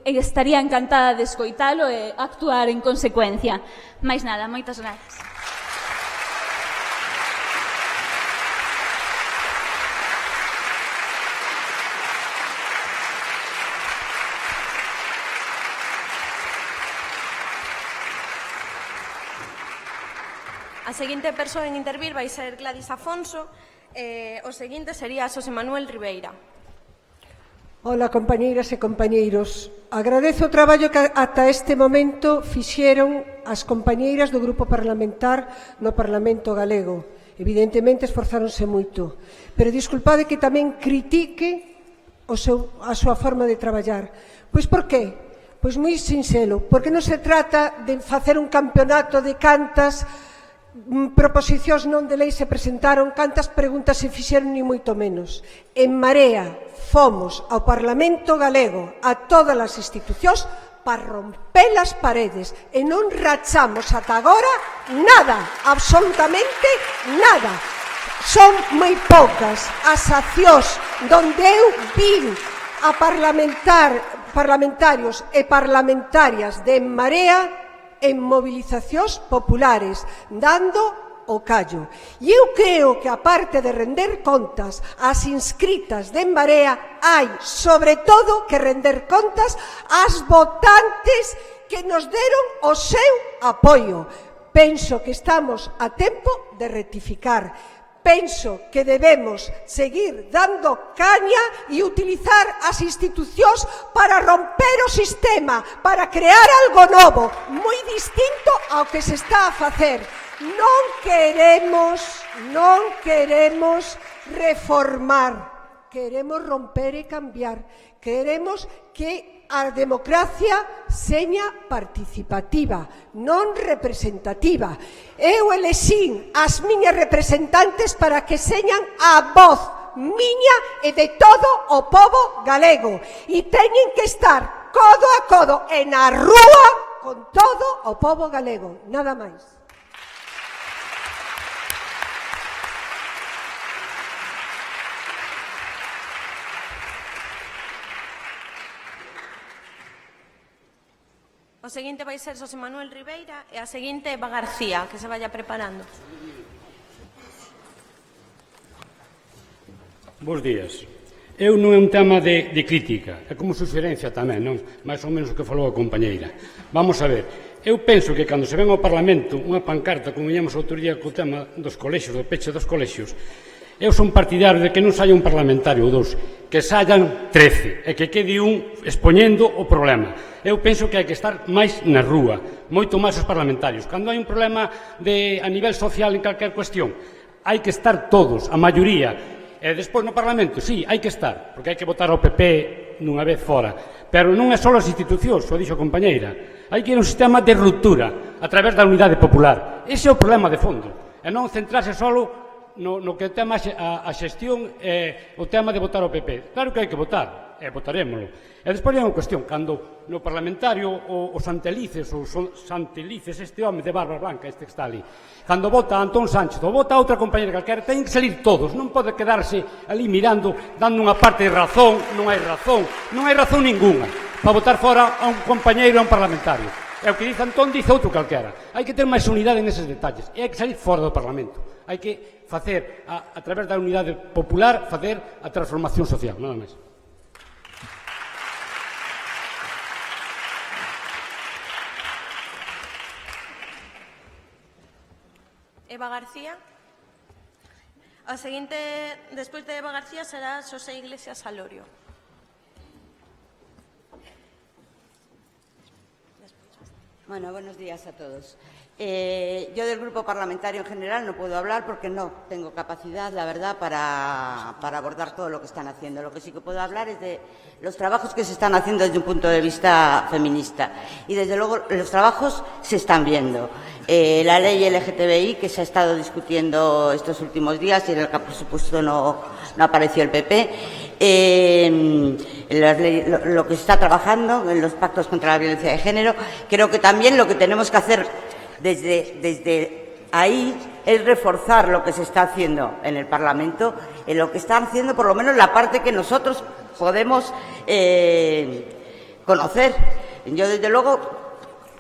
estaría encantada de escoitalo e actuar en consecuencia. Mais nada, moitas gracias. A seguinte persoa en intervir vai ser Gladys Afonso. O seguinte sería Xosé Manuel Ribeira. Ola, compañeiras e compañeiros. Agradezo o traballo que ata este momento fixeron as compañeiras do Grupo Parlamentar no Parlamento Galego. Evidentemente esforzáronse moito. Pero disculpade que tamén critique a súa forma de traballar. Pois por qué? Pois moi sinxelo. Porque non se trata de facer un campeonato de cantas proposicións non de lei se presentaron, cantas preguntas se fixeron, ni moito menos. En Marea fomos ao Parlamento Galego, a todas as institucións, para romper as paredes, e non rachamos ata agora nada, absolutamente nada. Son moi poucas as accións donde eu vin a parlamentarios e parlamentarias de En Marea en movilizacións populares, dando o callo. E eu creo que, aparte de render contas ás inscritas de En Marea, hai, sobre todo, que render contas ás votantes que nos deron o seu apoio. Penso que estamos a tempo de rectificar. Penso que debemos seguir dando caña e utilizar as institucións para romper o sistema, para crear algo novo, moi distinto ao que se está a facer. Non queremos reformar, queremos romper e cambiar. Queremos que a democracia seña participativa, non representativa. Eu elexín as miñas representantes para que señan a voz miña e de todo o pobo galego. E teñen que estar codo a codo e na rúa con todo o pobo galego. Nada máis. O seguinte vai ser Xosé Manuel Ribeira e a seguinte Eva García, que se vaya preparando. Bos días. Eu non é un tema de crítica, é como suxerencia tamén, non? Mais ou menos o que falou a compañeira. Vamos a ver, eu penso que cando se ven ao Parlamento unha pancarta, como viñamos outro día co tema dos colexios, do peche dos colexios, eu son partidario de que non saia un parlamentario ou dous, que saian 13 e que quede un expoñendo o problema. Eu penso que hai que estar máis na rúa, moito máis os parlamentarios. Cando hai un problema a nivel social en calquer cuestión, hai que estar todos, a maioría. E despois no Parlamento, sí, hai que estar, porque hai que votar ao PP nunha vez fora. Pero non é só as institucións, o dixo a compañeira. Hai que ir a un sistema de ruptura a través da unidade popular. Ese é o problema de fondo. E non centrarse só no que tema a xestión e o tema de votar ao PP. Claro que hai que votar, e votarémoslo. E despois hai unha cuestión, cando no parlamentario o Santelices, este home de barba blanca, este que está ali, cando vota Antón Sánchez ou vota outra compañera calquera, teñen que salir todos, non pode quedarse ali mirando, dando unha parte de razón, non hai razón ninguna para votar fora a un compañeiro e a un parlamentario. E o que dice Antón dice outro calquera. Hai que ter máis unidade neses detalles. E hai que salir fora do Parlamento. Hai que facer, a través da unidade popular, facer a transformación social. Nada máis. Eva García. O seguinte, despois de Eva García, será Xosé Iglesias Alorio. Bueno, buenos días a todos. Yo del grupo parlamentario en general no puedo hablar porque no tengo capacidad, la verdad, para abordar todo lo que están haciendo. Lo que sí que puedo hablar es de los trabajos que se están haciendo desde un punto de vista feminista. Y, desde luego, los trabajos se están viendo. La ley LGTBI, que se ha estado discutiendo estos últimos días y en el que, por supuesto, no apareció el PP, lo que se está trabajando en los pactos contra la violencia de género. Creo que también lo que tenemos que hacer desde ahí es reforzar lo que se está haciendo en el Parlamento, en lo que están haciendo por lo menos la parte que nosotros podemos conocer. Yo, desde luego,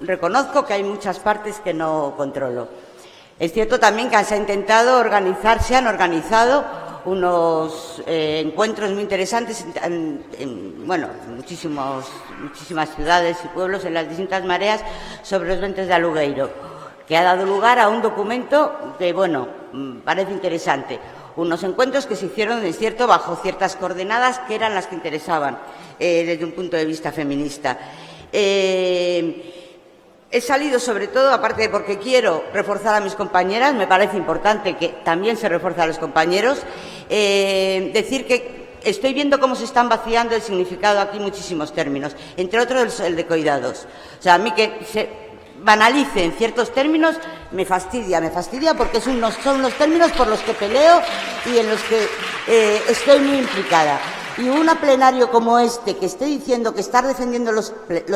reconozco que hay muchas partes que no controlo. Es cierto también que se ha intentado organizar, se han organizado unos encuentros muy interesantes en muchísimas ciudades y pueblos, en las distintas mareas, sobre los ventos de Alugueiro, que ha dado lugar a un documento que, parece interesante. Unos encuentros que se hicieron, es cierto, bajo ciertas coordenadas que eran las que interesaban desde un punto de vista feminista. He salido, sobre todo, aparte de porque quiero reforzar a mis compañeras, me parece importante que también se refuerce a los compañeros, decir que estoy viendo cómo se están vaciando el significado aquí muchísimos términos, entre otros el de cuidados. O sea, a mí que se banalicen ciertos términos me fastidia porque son unos términos por los que peleo y en los que estoy muy implicada. Y un plenario como este, que esté diciendo que está defendiendo los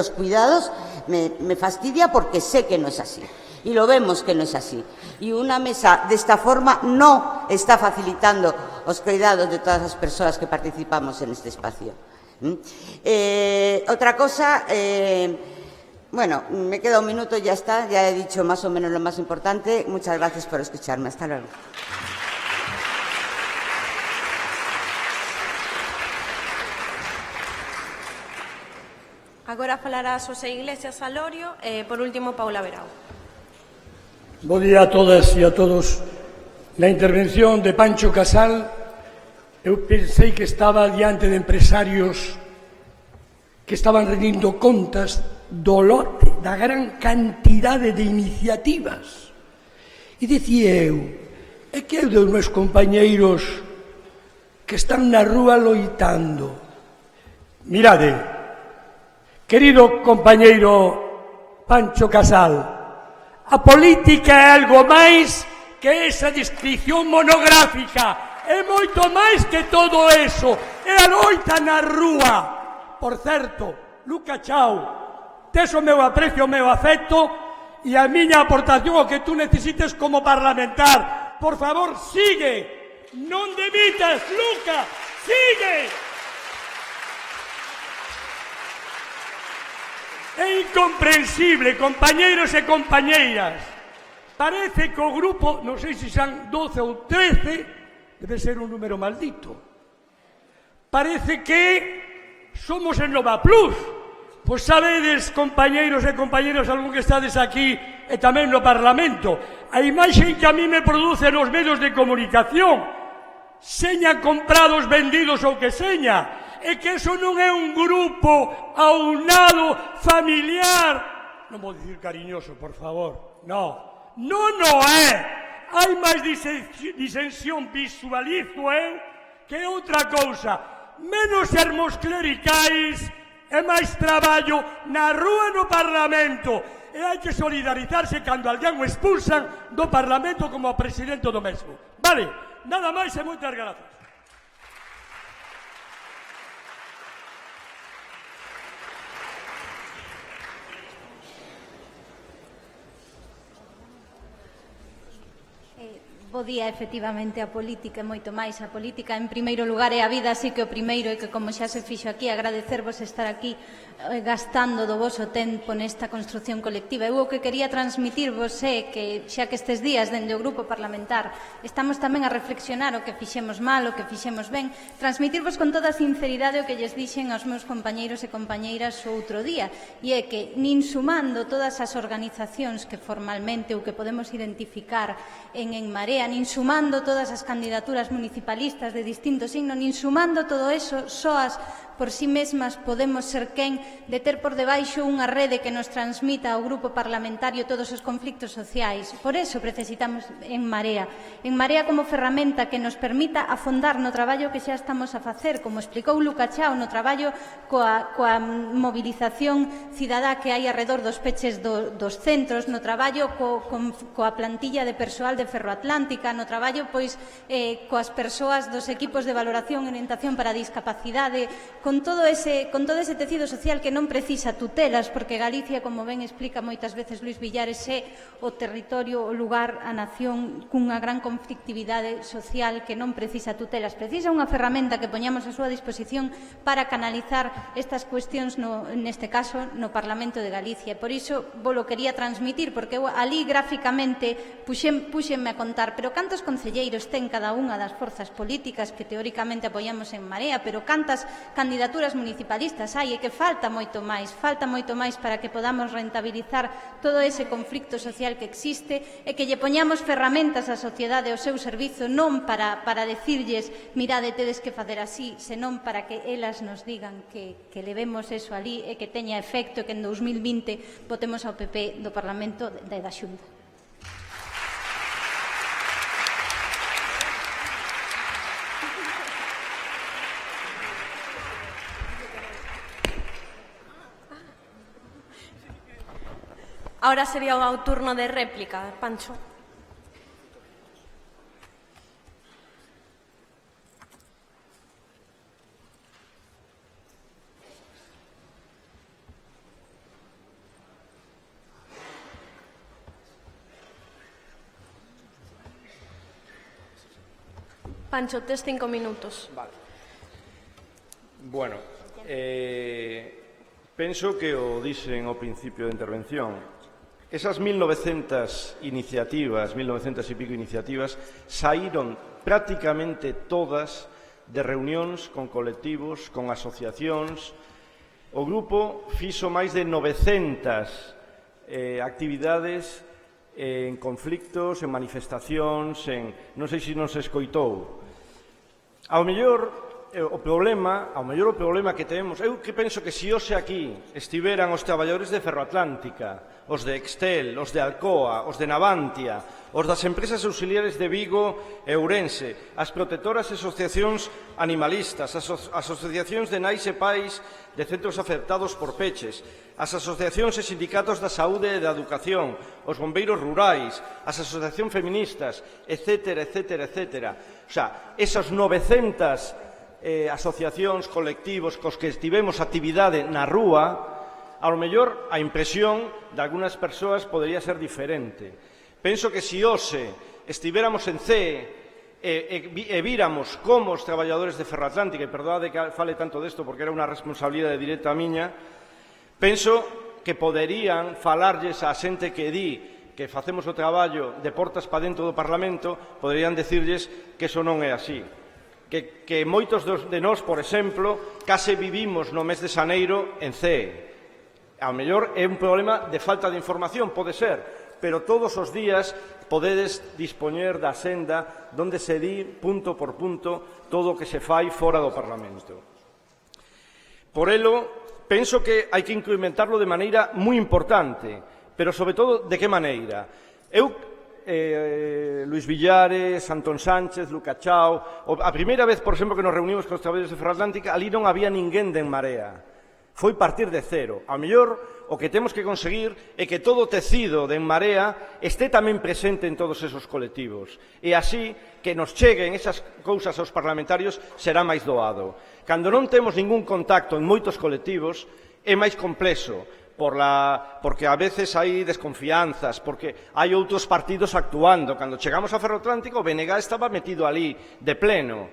cuidados, me fastidia porque sé que no es así. Y lo vemos que no es así. Y una mesa de esta forma no está facilitando los cuidados de todas las personas que participamos en este espacio. Otra cosa, me queda un minuto y ya está. Ya he dicho más o menos lo más importante. Muchas gracias por escucharme. Hasta luego. Agora falará Xosé Iglesias Alorio e, por último, Paula Verao. Bo día a todas e a todos. Na intervención de Pancho Casal, eu pensei que estaba diante de empresarios que estaban rendindo contas do lote, da gran cantidade de iniciativas. E dicía eu, é que eu dos meus compañeiros que están na rúa loitando. Mirade, querido compañeiro Pancho Casal, a política é algo máis que esa descripción monográfica, é moito máis que todo eso, é a loita na rúa. Por certo, Luca, chao, tes o meu aprecio, o meu afecto e a miña aportación o que tú necesites como parlamentar. Por favor, sigue, non demitas, Luca, sigue. É incomprensible, compañeiros e compañeiras. Parece que o grupo, non sei se son 12 ou 13, debe ser un número maldito. Parece que somos en Nova Plus. Pois sabedes, compañeiros e compañeras, algún que estades aquí e tamén no Parlamento, a imaxe que a mí me produce nos medios de comunicación, seña comprados, vendidos ou que seña, é que eso non é un grupo aunado, familiar. Non vou dicir cariñoso, por favor. No, non é. Hai máis disensión, visualizo eu, que outra cousa. Menos sermos clericais e máis traballo na rúa no Parlamento. E hai que solidarizarse cando alguén o expulsan do Parlamento como presidente do mesmo. Vale, nada máis e moitas grazas. Bo día, efectivamente, a política é moito máis. A política, en primeiro lugar, é a vida, así que o primeiro é que, como xa se fixo aquí, agradecervos estar aquí gastando do voso tempo nesta construción colectiva. Eu o que quería transmitirvos é que, xa que estes días, dende o grupo parlamentar, estamos tamén a reflexionar o que fixemos mal, o que fixemos ben, transmitirvos con toda sinceridade o que lles dixen aos meus compañeiros e compañeiras o outro día, e é que, nin sumando todas as organizacións que formalmente ou que podemos identificar en Marea, nin sumando todas as candidaturas municipalistas de distinto signo, nin sumando todo eso, soas por si mesmas podemos ser quen de ter por debaixo unha rede que nos transmita ao grupo parlamentario todos os conflictos sociais. Por eso necesitamos En Marea como ferramenta que nos permita afondar no traballo que xa estamos a facer, como explicou Luca Chao, no traballo coa movilización cidadá que hai arredor dos peches dos centros, no traballo coa plantilla de persoal de Ferroatlántica, no traballo coas persoas dos equipos de valoración e orientación para a discapacidade, con todo ese tecido social que non precisa tutelas, porque Galicia, como ben explica moitas veces Luis Villares, é o territorio, o lugar, a nación cunha gran conflictividade social que non precisa tutelas, precisa unha ferramenta que poñamos a súa disposición para canalizar estas cuestións, neste caso, no Parlamento de Galicia. Por iso volo quería transmitir, porque eu ali gráficamente puxenme a contar, pero cantos concelleiros ten cada unha das forzas políticas que teóricamente apoiamos En Marea, pero cantas candidaturas municipalistas hai, e que falta moito máis para que podamos rentabilizar todo ese conflicto social que existe e que lle poñamos ferramentas á sociedade ao seu servizo, non para decirlles, mirade, tedes que facer así, senón para que elas nos digan que levemos eso ali e que teña efecto e que en 2020 votemos ao PP do Parlamento da Xunta. Ahora sería o turno de réplica, Pancho. Pancho, tes 5 minutos. Vale. Bueno, penso que o dixen ao principio da intervención. Esas 1900 iniciativas, 1900 e pico iniciativas, saíron prácticamente todas de reunións con colectivos, con asociacións. O grupo fixo máis de 900 actividades en conflictos, en manifestacións, non sei se non se escoitou. Ao mellor o problema que temos, eu que penso que se hoxe aquí estiveran os traballadores de Ferroatlántica, os de Excel, os de Alcoa, os de Navantia, os das empresas auxiliares de Vigo e Ourense, as protectoras e asociacións animalistas, as asociacións de nais e pais de centros afectados por peches, as asociacións e sindicatos da saúde e da educación, os bombeiros rurais, as asociacións feministas, etc., etc., etc. O sea, esas 900 asociacións, colectivos cos que estivemos actividade na rúa, ao mellor a impresión de algunhas persoas podería ser diferente. Penso que se hoxe estivéramos en CEE e víramos como os traballadores de Ferroatlántica, e perdóade que fale tanto desto porque era unha responsabilidade directa miña, penso que poderían falarlles á xente que di que facemos o traballo de portas para dentro do Parlamento, poderían decirlles que eso non é así. Que moitos de nós, por exemplo, case vivimos no mes de xaneiro en CEE. Ao mellor é un problema de falta de información, pode ser, pero todos os días podedes dispoñer da senda onde se di, punto por punto, todo o que se fai fora do Parlamento. Por elo, penso que hai que incrementarlo de maneira moi importante, pero, sobre todo, de que maneira? Luis Villares, Antón Sánchez, Luca Chao. A primeira vez, por exemplo, que nos reunimos con os traballadores de Ferroatlántica, ali non había ninguén de En Marea. Foi partir de cero. A mellor, o que temos que conseguir é que todo o tecido de En Marea este tamén presente en todos esos colectivos. E así, que nos cheguen esas cousas aos parlamentarios, será máis doado. Cando non temos ningún contacto en moitos colectivos, é máis complexo, porque a veces hai desconfianzas, porque hai outros partidos actuando. Cando chegamos a Ferroatlántico, o BNG estaba metido ali de pleno.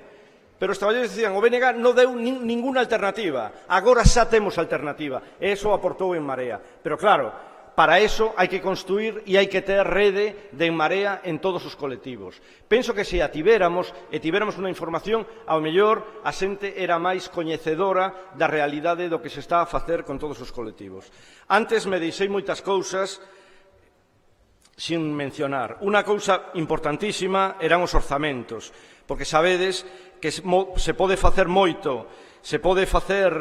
Pero os traballadores dicían, o BNG non deu ninguna alternativa. Agora xa temos alternativa. E iso aportou En Marea. Pero claro, para eso hai que construir e hai que ter rede de En Marea en todos os colectivos. Penso que se a tivéramos e tivéramos unha información, ao mellor a xente era máis coñecedora da realidade do que se está a facer con todos os colectivos. Antes me deixei moitas cousas sin mencionar. Unha cousa importantísima eran os orzamentos, porque sabedes que se pode facer moito, se pode facer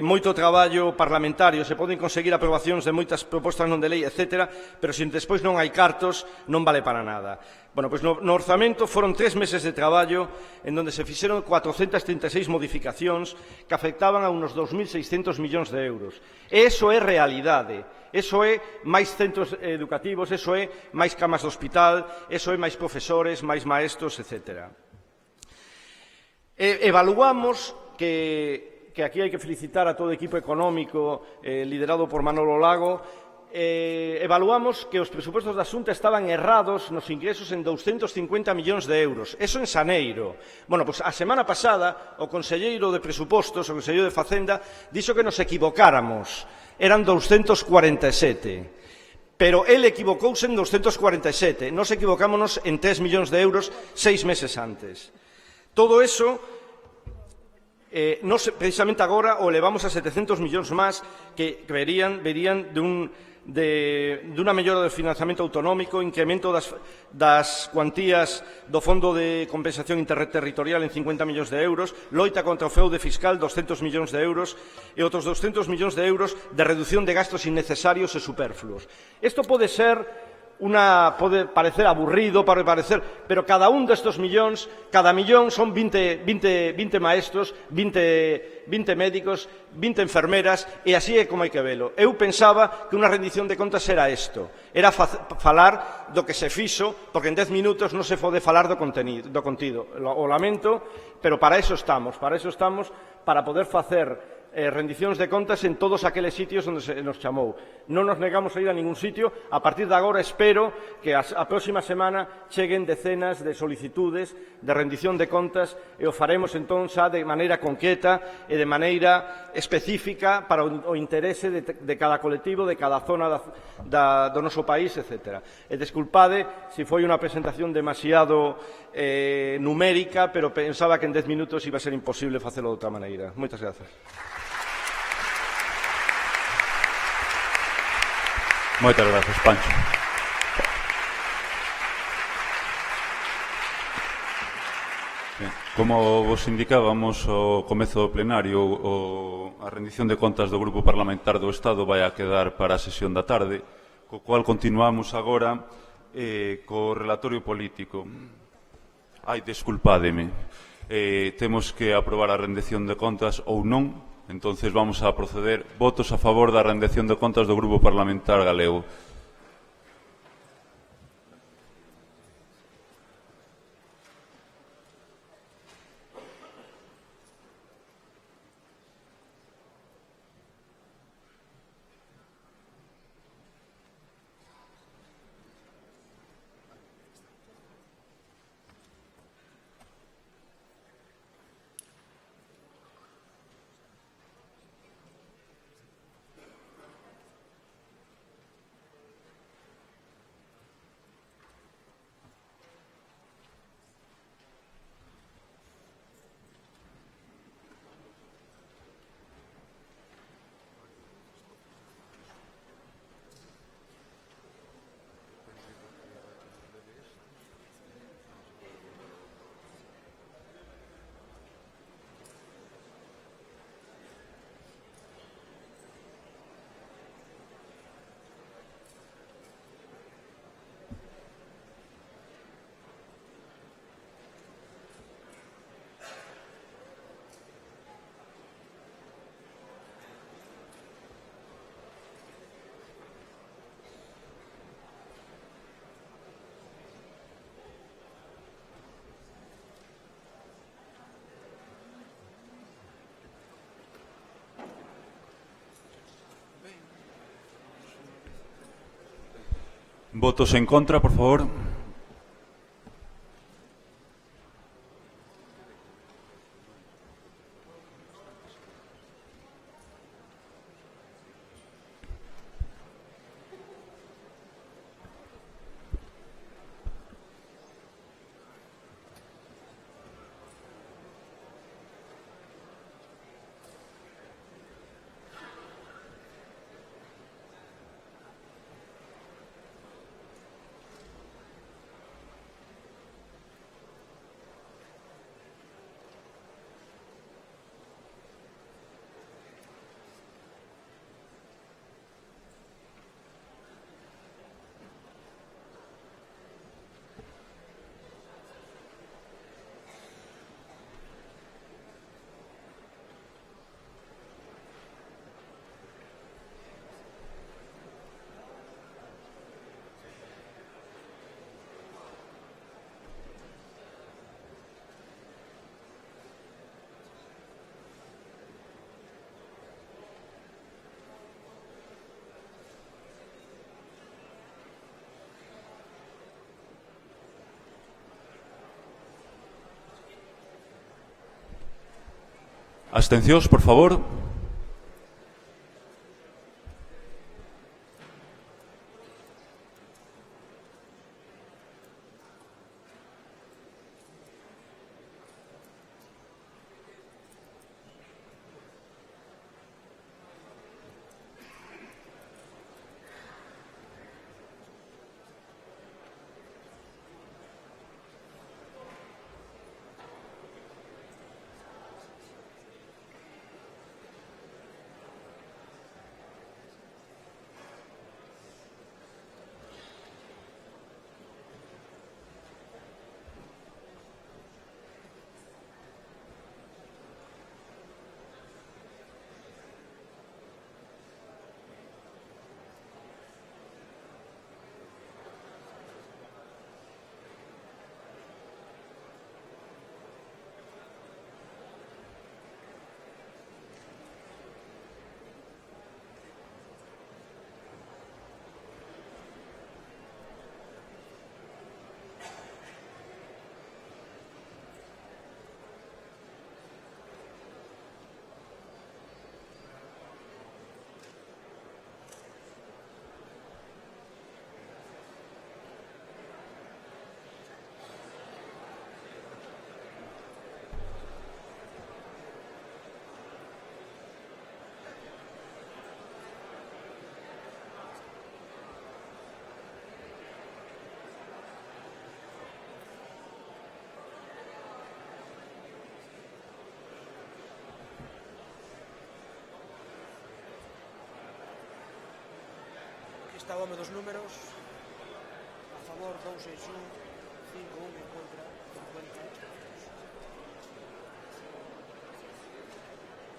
moito traballo parlamentario, se poden conseguir aprobacións de moitas propostas non de lei, etc., pero se despois non hai cartos, non vale para nada. Bueno, pois no orzamento foron 3 meses de traballo en donde se fixeron 436 modificacións que afectaban a unos 2.600 millóns de euros. E iso é realidade. Eso é máis centros educativos, eso é máis camas de hospital, eso é máis profesores, máis maestros, etc. Evaluamos que aquí hai que felicitar a todo o equipo económico liderado por Manolo Lago, evaluamos que os presupostos da Xunta estaban errados nos ingresos en 250 millóns de euros. Eso en xaneiro. Bueno, pois a semana pasada o conselleiro de presupostos, o conselleiro de Facenda, dixo que nos equivocáramos. Eran 247. Pero el equivocouse en 247. Nos equivocámonos en 3 millóns de euros 6 meses antes. Todo eso precisamente agora o elevamos a 700 millóns máis que verían dunha mellora do financiamento autonómico, incremento das cuantías do Fondo de Compensación Interterritorial en 50 millóns de euros, loita contra o fraude fiscal 200 millóns de euros e outros 200 millóns de euros de reducción de gastos innecesarios e superfluos. Isto pode parecer aburrido, pero cada un destes millóns, cada millón son 20 maestros, 20 médicos, 20 enfermeras, e así é como hai que velo. Eu pensaba que unha rendición de contas era isto, era falar do que se fixo, porque en 10 minutos non se pode falar do contido. O lamento, pero para eso estamos, para poder facer rendicións de contas en todos aqueles sitios onde se nos chamou. Non nos negamos a ir a ningún sitio. A partir de agora espero que a próxima semana cheguen decenas de solicitudes de rendición de contas e o faremos entón xa de maneira concreta e de maneira específica para o interese de cada colectivo, de cada zona do noso país, etc. E desculpade se foi unha presentación demasiado numérica, pero pensaba que en 10 minutos iba a ser imposible facelo de outra maneira. Moitas grazas. Moitas grazas, Pancho. Como vos indicábamos ao comezo do plenario, a rendición de contas do Grupo Parlamentar do Estado vai a quedar para a sesión da tarde, co cual continuamos agora co relatorio político. Desculpádeme. Temos que aprobar a rendición de contas ou non. Entonces vamos a proceder. Votos a favor da rendición de contas do Grupo Parlamentar Galego. Votos en contra, por favor. Abstencións, por favor. Está o home dos números. A favor 261, 51 en contra 50.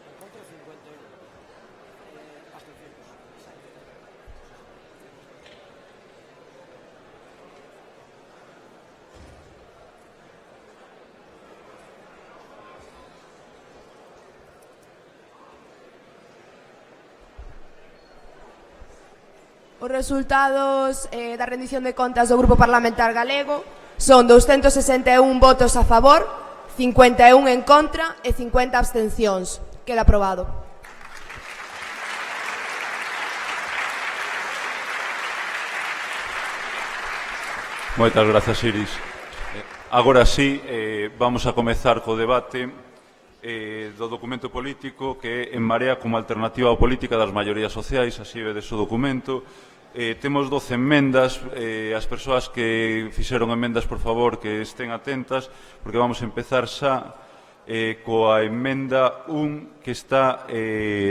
En contra 51. Abstencións. Os resultados da rendición de contas do Grupo Parlamentar Galego son 261 votos a favor, 51 en contra e 50 abstencións. Queda aprobado. Moitas grazas, Iris. Agora sí, vamos a comezar co debate do documento político que é En Marea como alternativa á política das maiorías sociais, así vedes o documento. Temos 12 enmendas, as persoas que fixeron enmendas, por favor, que estén atentas, porque vamos a empezar xa coa enmenda 1 que está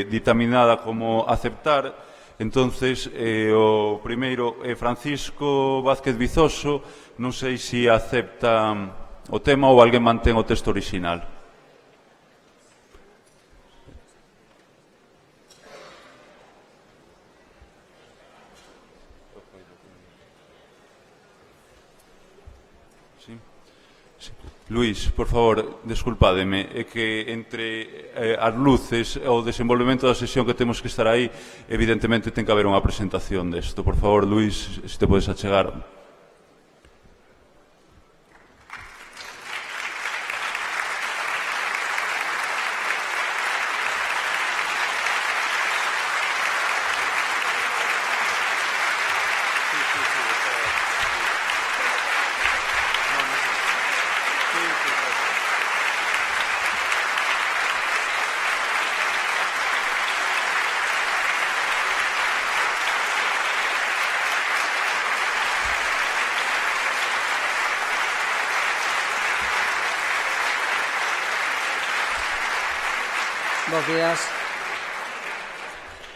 ditaminada como aceptar. Entonces, o primeiro é Francisco Vázquez Vizoso, non sei se acepta o tema ou alguén mantén o texto orixinal. Luís, por favor, desculpádeme, é que entre as luces e o desenvolvemento da sesión que temos que estar aí, evidentemente ten que haber unha presentación desto. Por favor, Luís, se te podes achegar.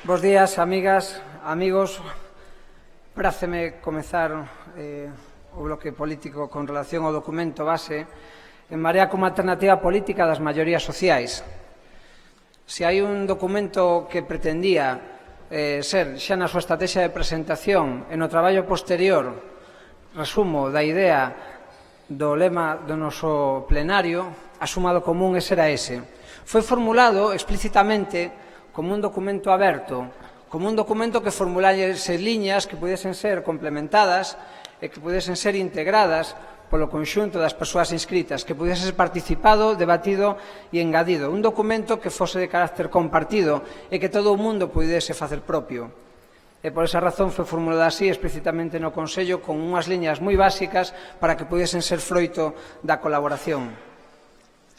Bos días, amigas, amigos. Práceme comezar o bloque político con relación ao documento base En Marea como alternativa política das maiorías sociais. Se hai un documento que pretendía ser xa na súa estrategia de presentación e no traballo posterior resumo da idea do lema do noso plenario, a suma do común era ese. Foi formulado explícitamente como un documento aberto, como un documento que formulase liñas que pudesen ser complementadas e que pudesen ser integradas polo conxunto das persoas inscritas, que pudese ser participado, debatido e engadido. Un documento que fose de carácter compartido e que todo o mundo pudese facer propio. E por esa razón foi formulada así explícitamente no Consello con unhas liñas moi básicas para que pudesen ser froito da colaboración.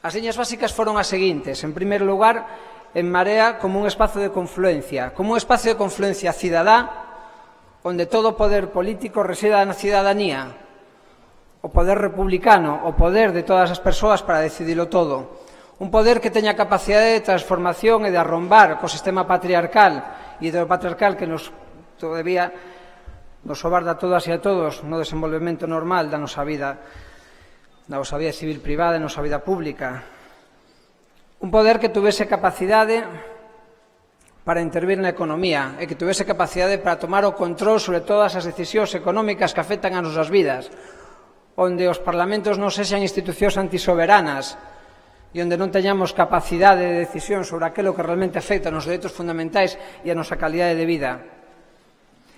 As liñas básicas foron as seguintes. En primeiro lugar, En Marea como un espazo de confluencia, como un espazo de confluencia cidadá onde todo o poder político resida na cidadanía, o poder republicano, o poder de todas as persoas para decidilo todo. Un poder que teña capacidade de transformación e de arrombar co sistema patriarcal e heteropatriarcal que nos todavía nos sobarda a todas e a todos no desenvolvemento normal da nosa vida civil privada e nosa vida pública. Un poder que tuvese capacidade para intervir na economía e que tuvese capacidade para tomar o control sobre todas as decisións económicas que afectan as nosas vidas, onde os parlamentos non sexan institucións antisoberanas e onde non teñamos capacidade de decisión sobre aquilo que realmente afecta nos dereitos fundamentais e a nosa calidade de vida.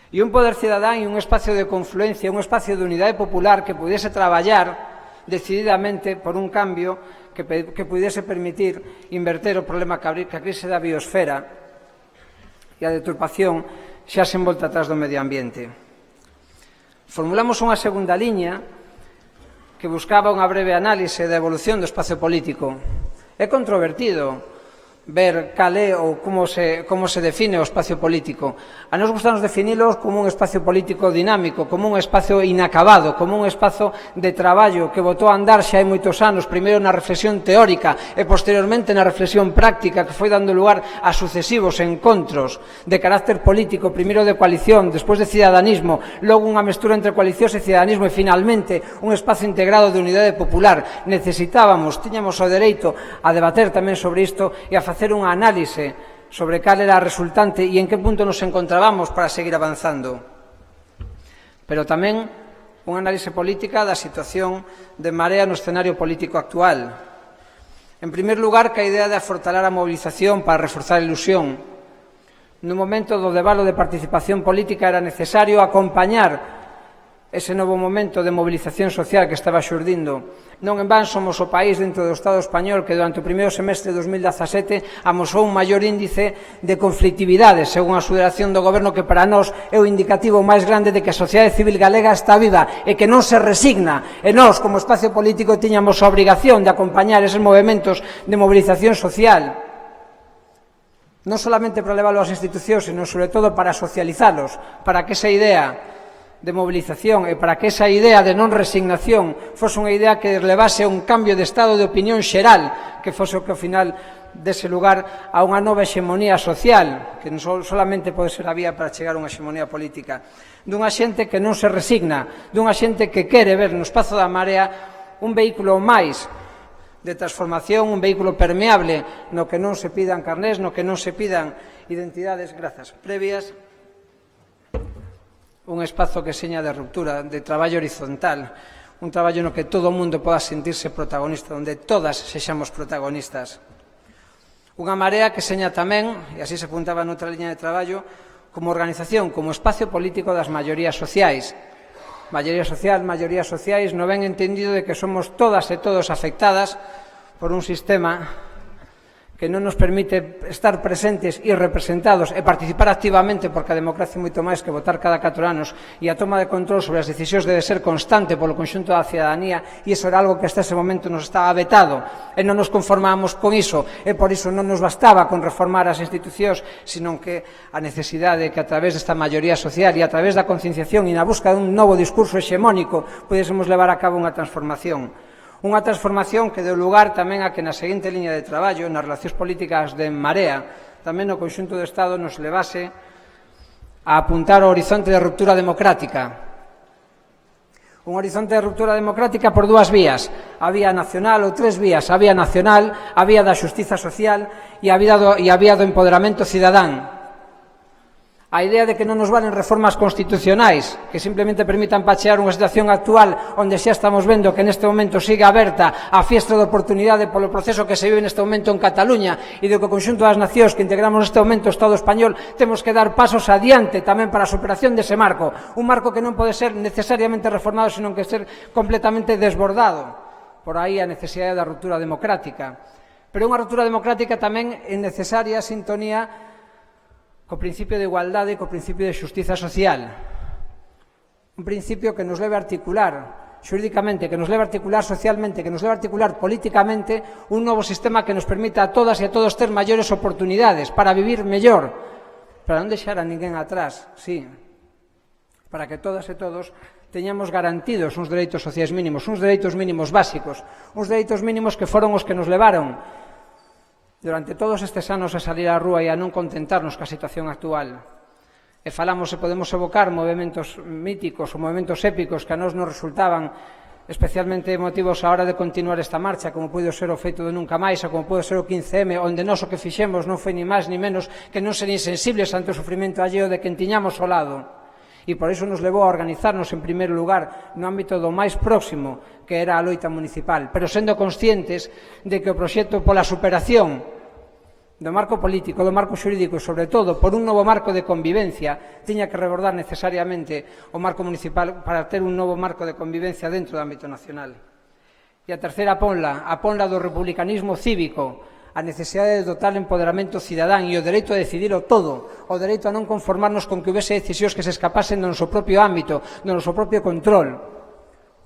E un poder cidadán e un espacio de confluencia, un espacio de unidade popular que pudiese traballar decididamente por un cambio que pudiese permitir inverter o problema que a crise da biosfera e a deturpación xa se envolta atrás do medio ambiente. Formulamos unha segunda liña que buscaba unha breve análise da evolución do espacio político. É controvertido ver cal é ou como se define o espacio político. A nos gustamos definilos como un espacio político dinámico, como un espacio inacabado, como un espazo de traballo que botou a andar xa hai moitos anos, primeiro na reflexión teórica e posteriormente na reflexión práctica que foi dando lugar a sucesivos encontros de carácter político, primeiro de coalición, despois de cidadanismo, logo unha mestura entre coalicións e cidadanismo e finalmente un espazo integrado de unidade popular. Tiñamos o dereito a debater tamén sobre isto e a facer unha análise sobre cal era a resultante e en que punto nos encontrábamos para seguir avanzando. Pero tamén unha análise política da situación de Marea no escenario político actual. En primer lugar, que a idea de afortalar a mobilización para reforzar a ilusión. No momento do debalo de participación política era necesario acompañar ese novo momento de mobilización social que estaba xurdindo. Non en van somos o país dentro do Estado español que durante o primeiro semestre de 2017 amosou un maior índice de conflictividade, según a Federación do Goberno, que para nós é o indicativo máis grande de que a sociedade civil galega está viva e que non se resigna. E nós, como espacio político, tiñamos a obrigación de acompañar eses movementos de mobilización social, non solamente para leválos ás institucións, sino sobre todo para socializalos, para que esa idea de movilización e para que esa idea de non resignación fose unha idea que levase a un cambio de estado de opinión xeral, que fose o que ao final dese lugar a unha nova hexemonía social, que non solamente pode ser a vía para chegar a unha hexemonía política, dunha xente que non se resigna, dunha xente que quere ver no espazo da Marea un vehículo máis de transformación, un vehículo permeable no que non se pidan carnés, no que non se pidan identidades previas, un espazo que seña de ruptura, de traballo horizontal, un traballo no que todo o mundo poda sentirse protagonista, onde todas sexamos protagonistas. Unha Marea que seña tamén, e así se apuntaba noutra liña de traballo, como organización, como espacio político das maiorías sociais. Maioría social, maiorías sociais, no ben entendido de que somos todas e todos afectadas por un sistema que non nos permite estar presentes e representados e participar activamente, porque a democracia é moito máis que votar cada 4 anos, e a toma de control sobre as decisións debe ser constante polo conxunto da cidadanía, e iso era algo que hasta ese momento nos estaba vetado, e non nos conformábamos con iso, e por iso non nos bastaba con reformar as institucións, sino que a necesidade que a través desta maioría social e a través da concienciación e na busca dun novo discurso hexemónico pudésemos levar a cabo unha transformación. Unha transformación que deu lugar tamén a que na seguinte liña de traballo, nas relacións políticas de En Marea, tamén no conxunto do Estado nos levase a apuntar ao horizonte de ruptura democrática. Un horizonte de ruptura democrática por 2 vías, a vía nacional ou 3 vías, a vía nacional, a vía da xustiza social e a vía do empoderamento cidadán. A idea de que non nos valen reformas constitucionais que simplemente permitan pachear unha situación actual onde xa estamos vendo que neste momento sigue aberta a fiestra de oportunidade polo proceso que se vive neste momento en Cataluña e do que o conxunto das nacións que integramos neste momento o Estado español temos que dar pasos adiante tamén para a superación dese marco, un marco que non pode ser necesariamente reformado, senón que ser completamente desbordado. Por aí a necesidade da ruptura democrática. Pero unha ruptura democrática tamén é necesaria a sintonía co principio de igualdade e co principio de xustiza social. Un principio que nos leve a articular xurídicamente, que nos leve a articular socialmente, que nos leve a articular políticamente un novo sistema que nos permita a todas e a todos ter maiores oportunidades para vivir mellor, para non deixar a ninguén atrás, sí, para que todas e todos teñamos garantidos uns dereitos sociais mínimos, uns dereitos mínimos básicos, uns dereitos mínimos que foron os que nos levaron durante todos estes anos a salir á rúa e a non contentarnos ca situación actual. E falamos e podemos evocar movementos míticos ou movementos épicos que a nós nos resultaban especialmente emotivos a hora de continuar esta marcha, como puido ser o feito de Nunca Máis, ou como puido ser o 15M, onde nós o que fixemos non foi ni máis ni menos que non ser insensibles ante o sufrimento alleo de quen tiñamos ao lado. E por iso nos levou a organizarnos en primeiro lugar no ámbito do máis próximo, que era a loita municipal, pero sendo conscientes de que o proxecto pola superación do marco político, do marco xurídico e, sobre todo, por un novo marco de convivencia, tiña que rebordar necesariamente o marco municipal para ter un novo marco de convivencia dentro do ámbito nacional. E a terceira ponla do republicanismo cívico, a necesidade de dotar o empoderamento cidadán e o dereito a decidirlo todo, o dereito a non conformarnos con que houvese decisións que se escapasen do noso propio ámbito, do noso propio control,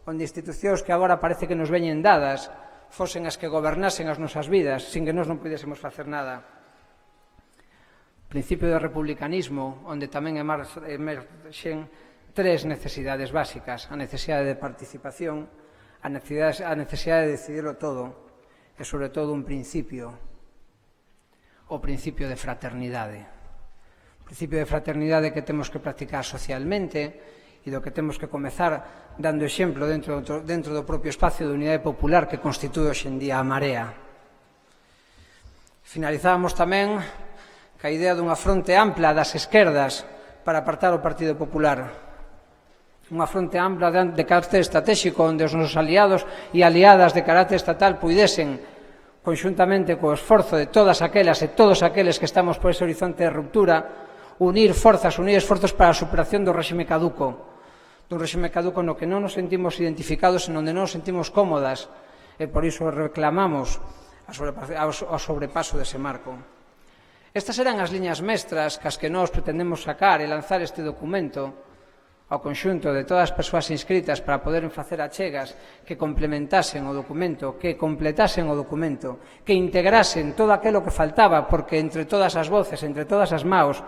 onde institucións que agora parece que nos veñen dadas fosen as que gobernasen as nosas vidas sin que nós non pudésemos facer nada. Principio de republicanismo, onde tamén emerxen 3 necesidades básicas: a necesidade de participación, a necesidade de decidirlo todo e, sobre todo, un principio, o principio de fraternidade. O principio de fraternidade que temos que practicar socialmente e do que temos que comezar dando exemplo dentro do propio espacio de unidade popular que constitúe hoxe en día a Marea. Finalizábamos tamén ca idea dunha fronte ampla das esquerdas para apartar o Partido Popular. Unha fronte ampla de carácter estratégico onde os nosos aliados e aliadas de carácter estatal puidesen, conxuntamente co esforzo de todas aquelas e todos aqueles que estamos por ese horizonte de ruptura, unir esforzos para a superación do réxime caduco, dun réxime caduco no que non nos sentimos identificados e onde non nos sentimos cómodas, e por iso reclamamos o sobrepaso dese marco. Estas eran as liñas mestras cas que nós pretendemos sacar e lanzar este documento ao conxunto de todas as persoas inscritas para poder facer achegas que complementasen o documento, que completasen o documento, que integrasen todo aquilo que faltaba, porque entre todas as voces, entre todas as maos,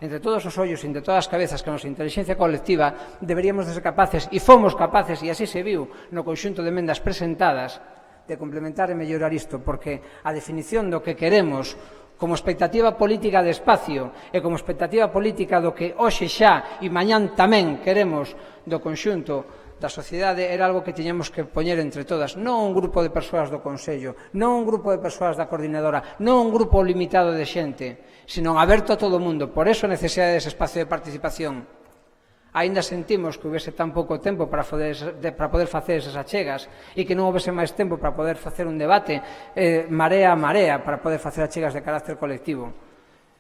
entre todos os ollos, entre todas as cabezas que a nosa inteligencia colectiva deberíamos de ser capaces, e fomos capaces, e así se viu no conxunto de emendas presentadas, de complementar e mellorar isto, porque a definición do que queremos como expectativa política de espacio e como expectativa política do que hoxe xa e mañán tamén queremos do conxunto da sociedade era algo que tiñamos que poñer entre todas, non un grupo de persoas do Consello, non un grupo de persoas da coordinadora, non un grupo limitado de xente, sino aberto a todo o mundo. Por eso a necesidade dese espacio de participación. Aínda sentimos que houvese tan pouco tempo para poder facer esas achegas e que non houvese máis tempo para poder facer un debate marea a marea para poder facer achegas de carácter colectivo.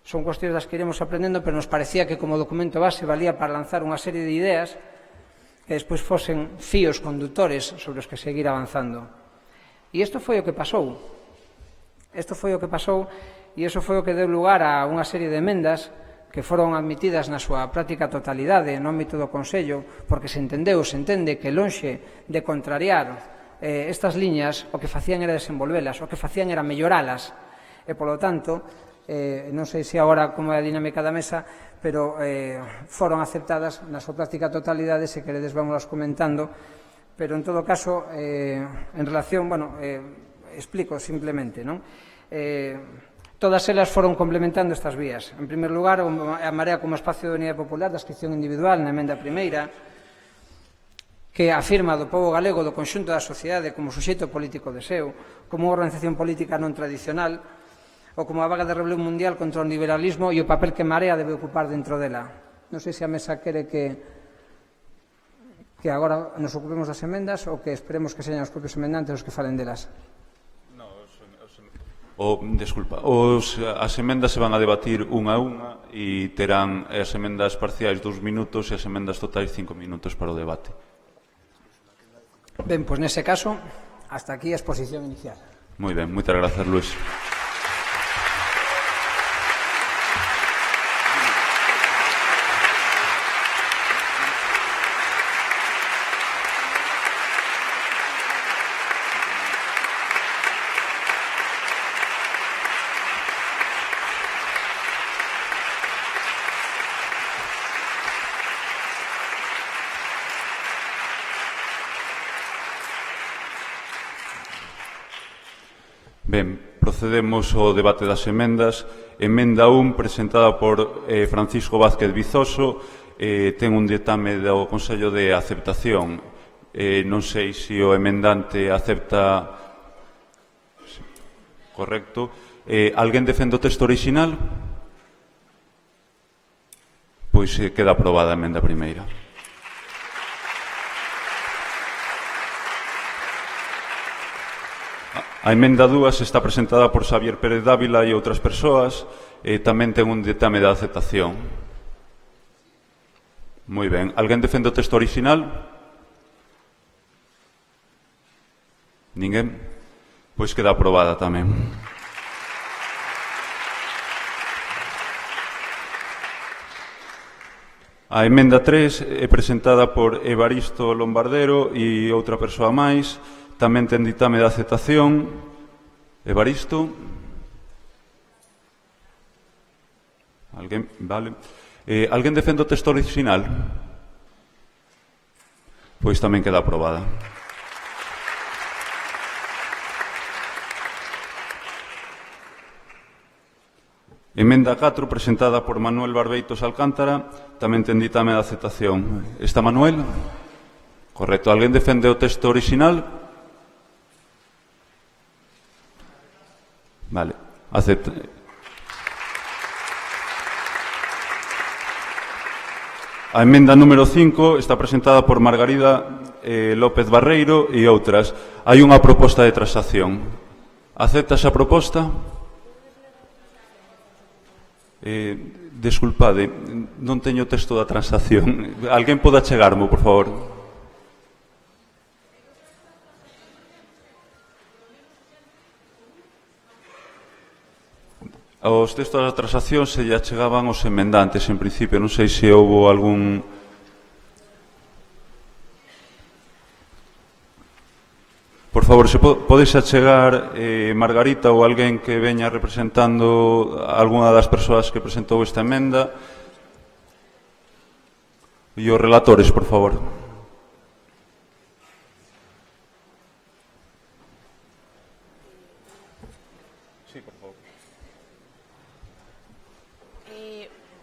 Son cuestións das que iremos aprendendo, pero nos parecía que como documento base valía para lanzar unha serie de ideas que despois fosen fíos condutores sobre os que seguir avanzando. E isto foi o que pasou. Isto foi o que pasou e iso foi o que deu lugar a unha serie de emendas que foron admitidas na súa práctica totalidade no ámbito do Consello, porque se entende que lonxe de contrariar estas liñas, o que facían era desenvolvelas, o que facían era melloralas, e, polo tanto, non sei se agora como é a dinámica da mesa, pero foron aceptadas na súa práctica totalidade, se queredes vámonos comentando, pero en todo caso, en relación, explico simplemente, non? Todas elas foron complementando estas vías. En primer lugar, a Marea como espacio de unidade popular da adscripción individual na emenda primeira, que afirma do pobo galego do conxunto da sociedade como suxeito político de seu, como unha organización política non tradicional, ou como a vaga de rebelión mundial contra o liberalismo e o papel que Marea debe ocupar dentro dela. Non sei se a mesa quere que agora nos ocupemos das emendas ou que esperemos que sean os propios emendantes os que falen delas. Desculpa, as emendas se van a debatir unha a unha e terán as emendas parciais 2 minutos e as emendas totais 5 minutos para o debate. Ben, pois nese caso, hasta aquí a exposición inicial. Moi ben, moitas grazas, Luís. Ben, procedemos ao debate das emendas. Emenda 1, presentada por Francisco Vázquez Vizoso, ten un ditame do Consello de aceptación. Non sei se o emendante acepta... Correcto. Alguén defende o texto orixinal? Pois queda aprobada a emenda primeira. A emenda 2 está presentada por Xavier Pérez Dávila e outras persoas e tamén ten un ditame de aceptación. Moi ben. Alguén defende o texto orixinal? Ninguén? Pois queda aprobada tamén. A emenda 3 é presentada por Evaristo Lombardero e outra persoa máis. Tamén ten ditame de aceptación. Evaristo. Alguén? Vale. Alguén defende o texto original? Pois tamén queda aprobada. Emenda 4, presentada por Manuel Barbeitos Alcántara, tamén ten ditame de aceptación. Está Manuel? Correcto. Alguén defende o texto original? Vale, acepta. A emenda número 5 está presentada por Margarida López Barreiro e outras. Hai unha proposta de transacción. Acepta esa proposta? Desculpade, non teño o texto da transacción. Alguén pode achegarmo, por favor? Os textos da transacción se lle achegaban os emendantes, en principio. Non sei se houve algún... Por favor, se podes achegar Margarita ou alguén que veña representando algunha das persoas que presentou esta emenda. E os relatores, por favor.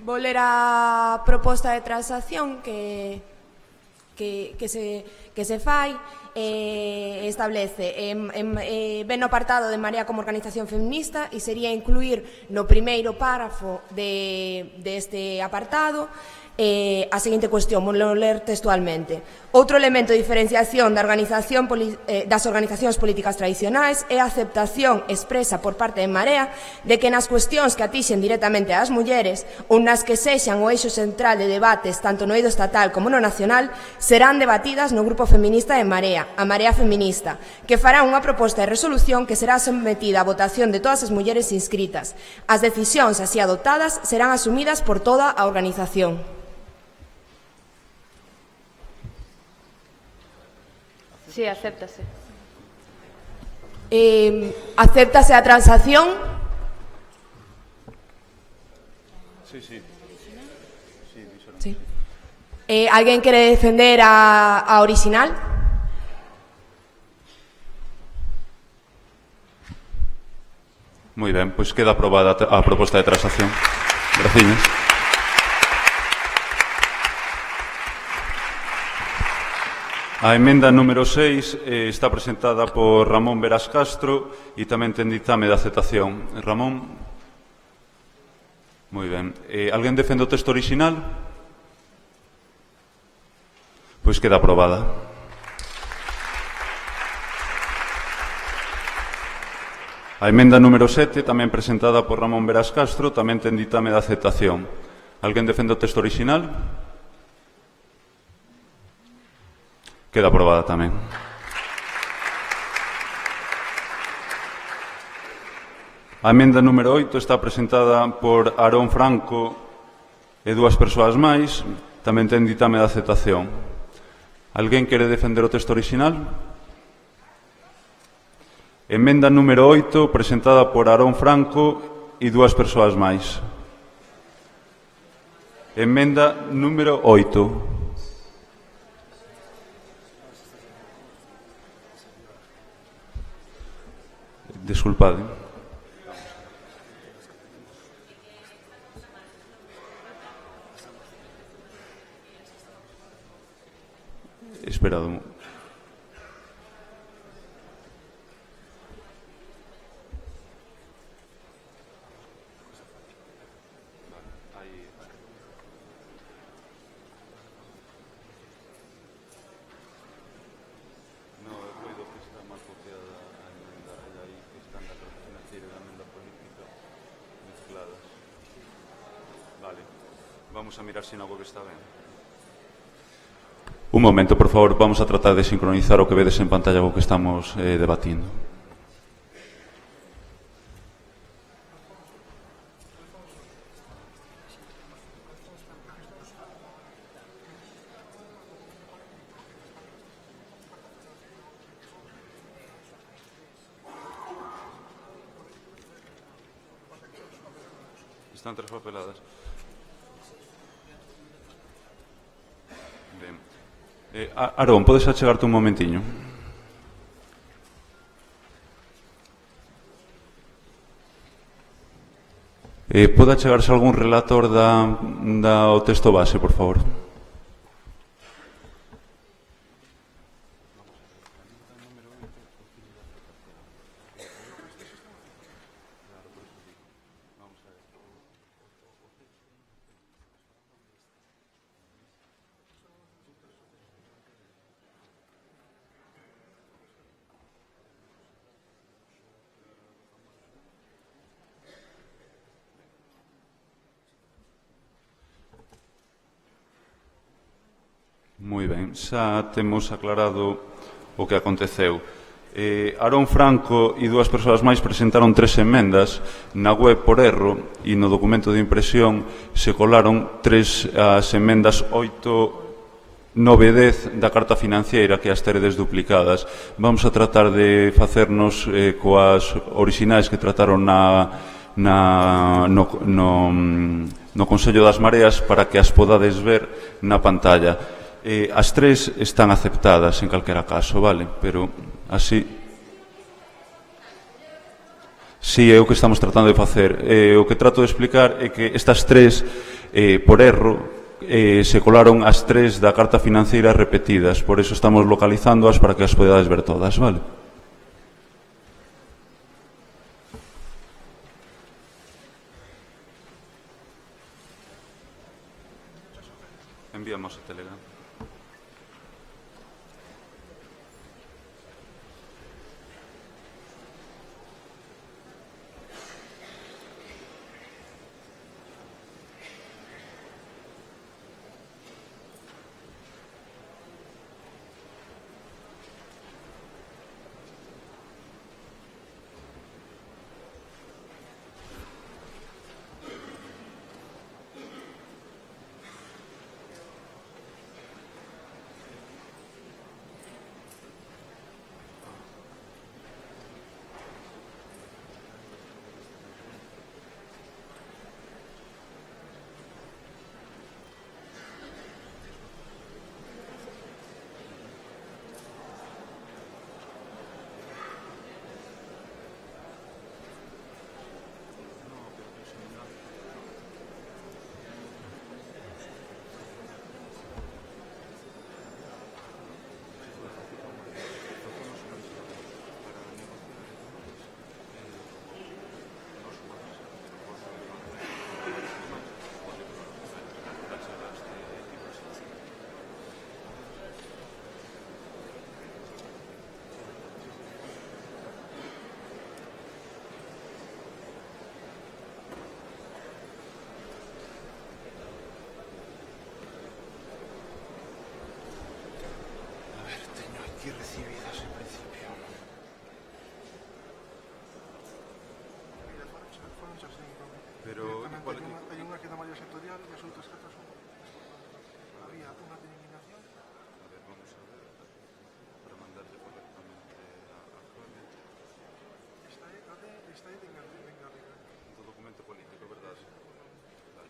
Vou ler a proposta de transacción que se fai. Establece ben no apartado de Marea como organización feminista e sería incluir no primeiro párrafo deste apartado A seguinte cuestión, vou ler textualmente. Outro elemento de diferenciación das organizacións políticas tradicionais é a aceptación expresa por parte de Marea de que nas cuestións que atixen directamente ás mulleres ou nas que sexan o eixo central de debates tanto no eido estatal como no nacional serán debatidas no grupo feminista de Marea, a Marea Feminista, que fará unha proposta de resolución que será sometida a votación de todas as mulleres inscritas. As decisións así adoptadas serán asumidas por toda a organización. Sí, acéptase. Acéptase a transacción? Sí. Alguén quere defender a original? Moi ben, pois queda aprobada a proposta de transacción. Graciñas. A emenda número 6 está presentada por Ramón Veras Castro e tamén ten ditame de aceptación. Ramón? Moi ben. Alguén defende o texto original? Pois queda aprobada. A emenda número 7, tamén presentada por Ramón Veras Castro, tamén ten ditame de aceptación. Alguén defende o texto original? Queda aprobada tamén. A emenda número 8 está presentada por Aarón Franco e dúas persoas máis. Tamén ten ditame de aceptación. Alguén quere defender o texto original? Emenda número 8, presentada por Aarón Franco e dúas persoas máis. Emenda número 8. Desculpade. Esperado. Vamos a mirar se algo que está ben. Un momento, por favor, vamos a tratar de sincronizar o que vedes en pantalla co que estamos debatindo. Están traspapeladas. Ben. Aarón, podes achegarte un momentiño? Pode achegarse algún relator do texto base, por favor? Moi ben, xa temos aclarado o que aconteceu. Aarón Franco e dúas persoas máis presentaron 3 emendas. Na web por erro e no documento de impresión se colaron as emendas 8, 9 e 10 da carta financiera, que as teredes duplicadas. Vamos a tratar de facernos coas orixinais que trataron no Consello das Mareas para que as podades ver na pantalla. As 3 están aceptadas en calquera caso, vale? Pero así... Si, é o que estamos tratando de facer. O que trato de explicar é que estas 3, por erro, se colaron as 3 da carta financiera repetidas. Por eso estamos localizándoas para que as podades ver todas, vale? aquí recibidas en principio. Pero hay una que da mayoría sectorial y las otras cartas son... Había una de eliminación. A ver, vamos a ver, para mandarle correctamente a Jaime. Esta é de Engarriga. Do documento político, verdad? Vale.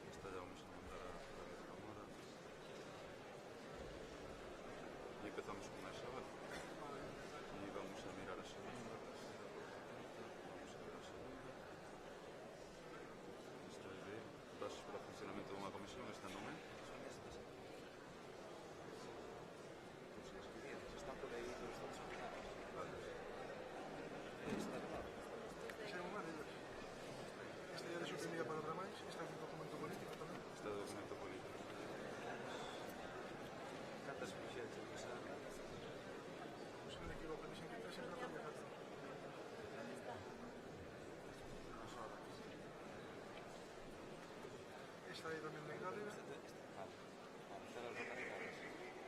Esta ya vamos a mandar a Javier Zamora. Y empezamos con esa, ¿vale? Y vamos a mirar a segunda. Vamos a ver a segunda. Esta é de bases para o funcionamento dunha comisión, esta non é? Están por aí, pero están sacadas. Vale. Esa é unha delas. Esta é de suprimir a palabra máis. Esta é un documento político tamén. Esta é o documento político. Cartas suficientes, que xa... Se non me equivoco, dixen que tres é razón de carta. Esta é tamén de Engarriga.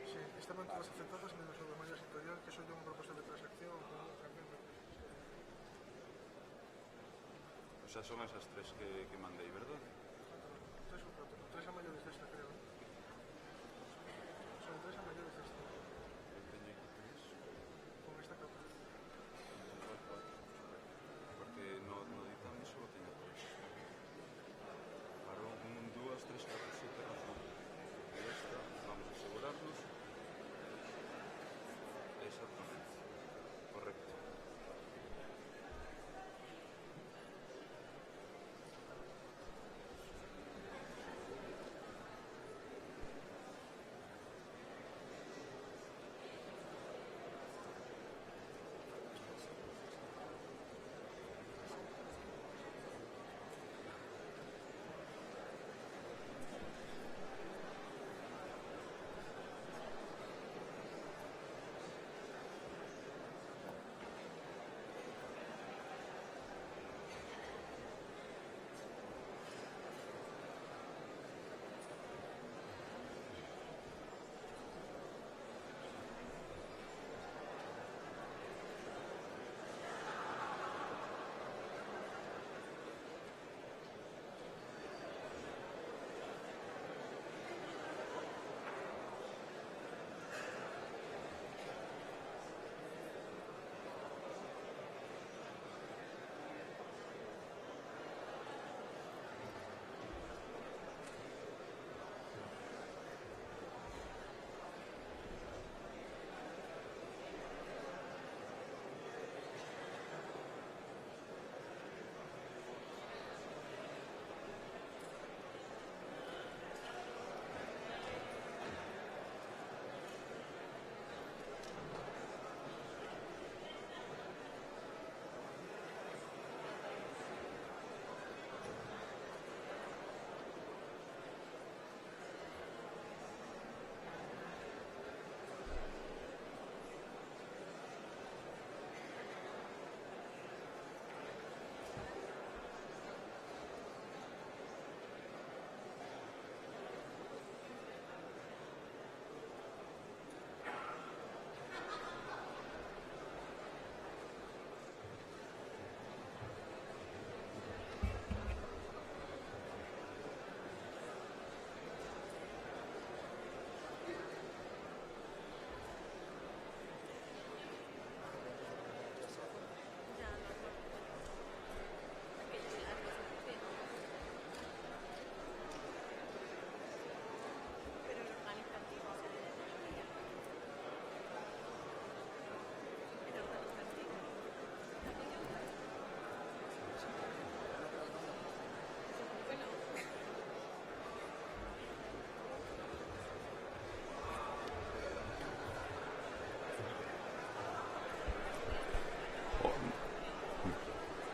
Sí, estaban todas aceptadas menos o de mayoría sectorial, que soy yo unha proposta de transacción con outra que... O sea, son esas tres que mandei, verdad? Tres ou cuatro, tres a maiores desta, creo. Son tres a maiores desta. Teño aquí tres. Con esta capa. Porque no ditame só teño tres. Para un, dúas, tres, catro, sete razón. E esta, vamos a asegurarnos. Exactamente. Correcto.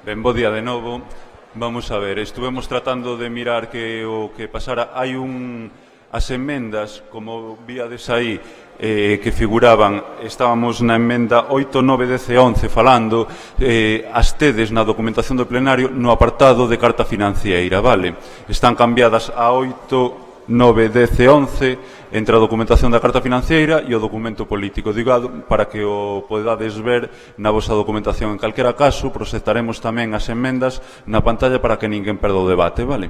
Ben, bo día de novo. Vamos a ver, estuvemos tratando de mirar que o que pasara. Hai as emendas, como víades aí, que figuraban, estábamos na emenda 8, 9, 10 e 11 falando, as tedes na documentación do plenario no apartado de carta financiera, vale? Están cambiadas a 8, 9, 10 e 11 entre a documentación da carta financiera e o documento político. Digo para que o podades ver na vosa documentación. En calquera caso, proxectaremos tamén as emendas na pantalla para que ninguén perda o debate, vale?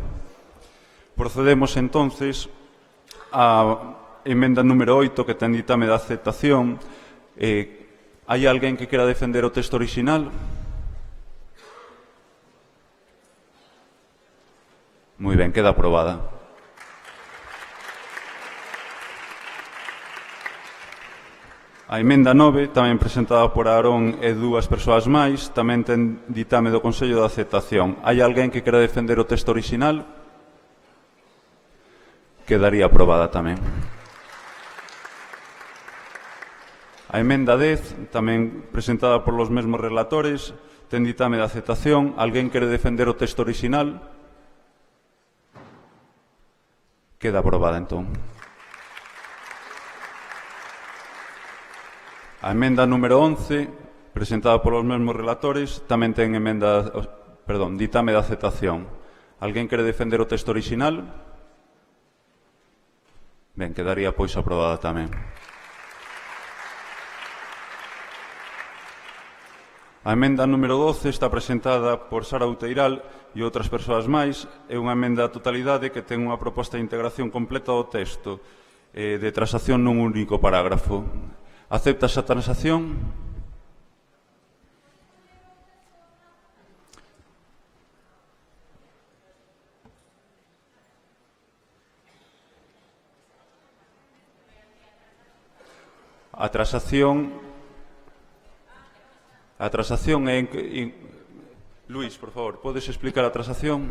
Procedemos, entonces, a emenda número 8, que ten ditame de aceptación. Hai alguén que quera defender o texto orixinal? Moi ben, queda aprobada. A emenda 9, tamén presentada por Aarón e dúas persoas máis, tamén ten ditame do Consello de Aceptación. Hai alguén que quera defender o texto orixinal? Quedaría aprobada tamén. A emenda 10, tamén presentada por los mesmos relatores, ten ditame de aceptación. Alguén quere defender o texto orixinal? Queda aprobada, entón. A emenda número 11, presentada por los mesmos relatores, tamén ten ditame de aceptación. Alguén quere defender o texto orixinal? Ben, quedaría pois aprobada tamén. A emenda número 12 está presentada por Sara Outeiral e outras persoas máis. É unha emenda a totalidade que ten unha proposta de integración completa do texto de transacción nun único parágrafo. Acepta esa transacción? A transacción é... Luís, por favor, podes explicar a transacción?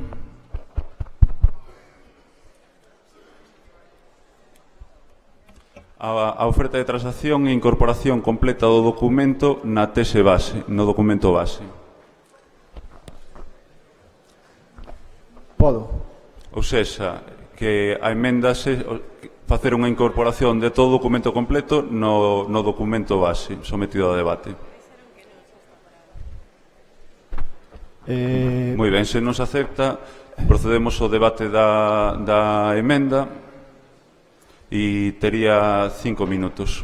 A oferta de transacción e incorporación completa do documento na tese base, no documento base. Podo. Ou seja, que a emenda facer unha incorporación de todo o documento completo no documento base sometido a debate. Moi ben, se non se acepta, procedemos ao debate da emenda e tería 5 minutos.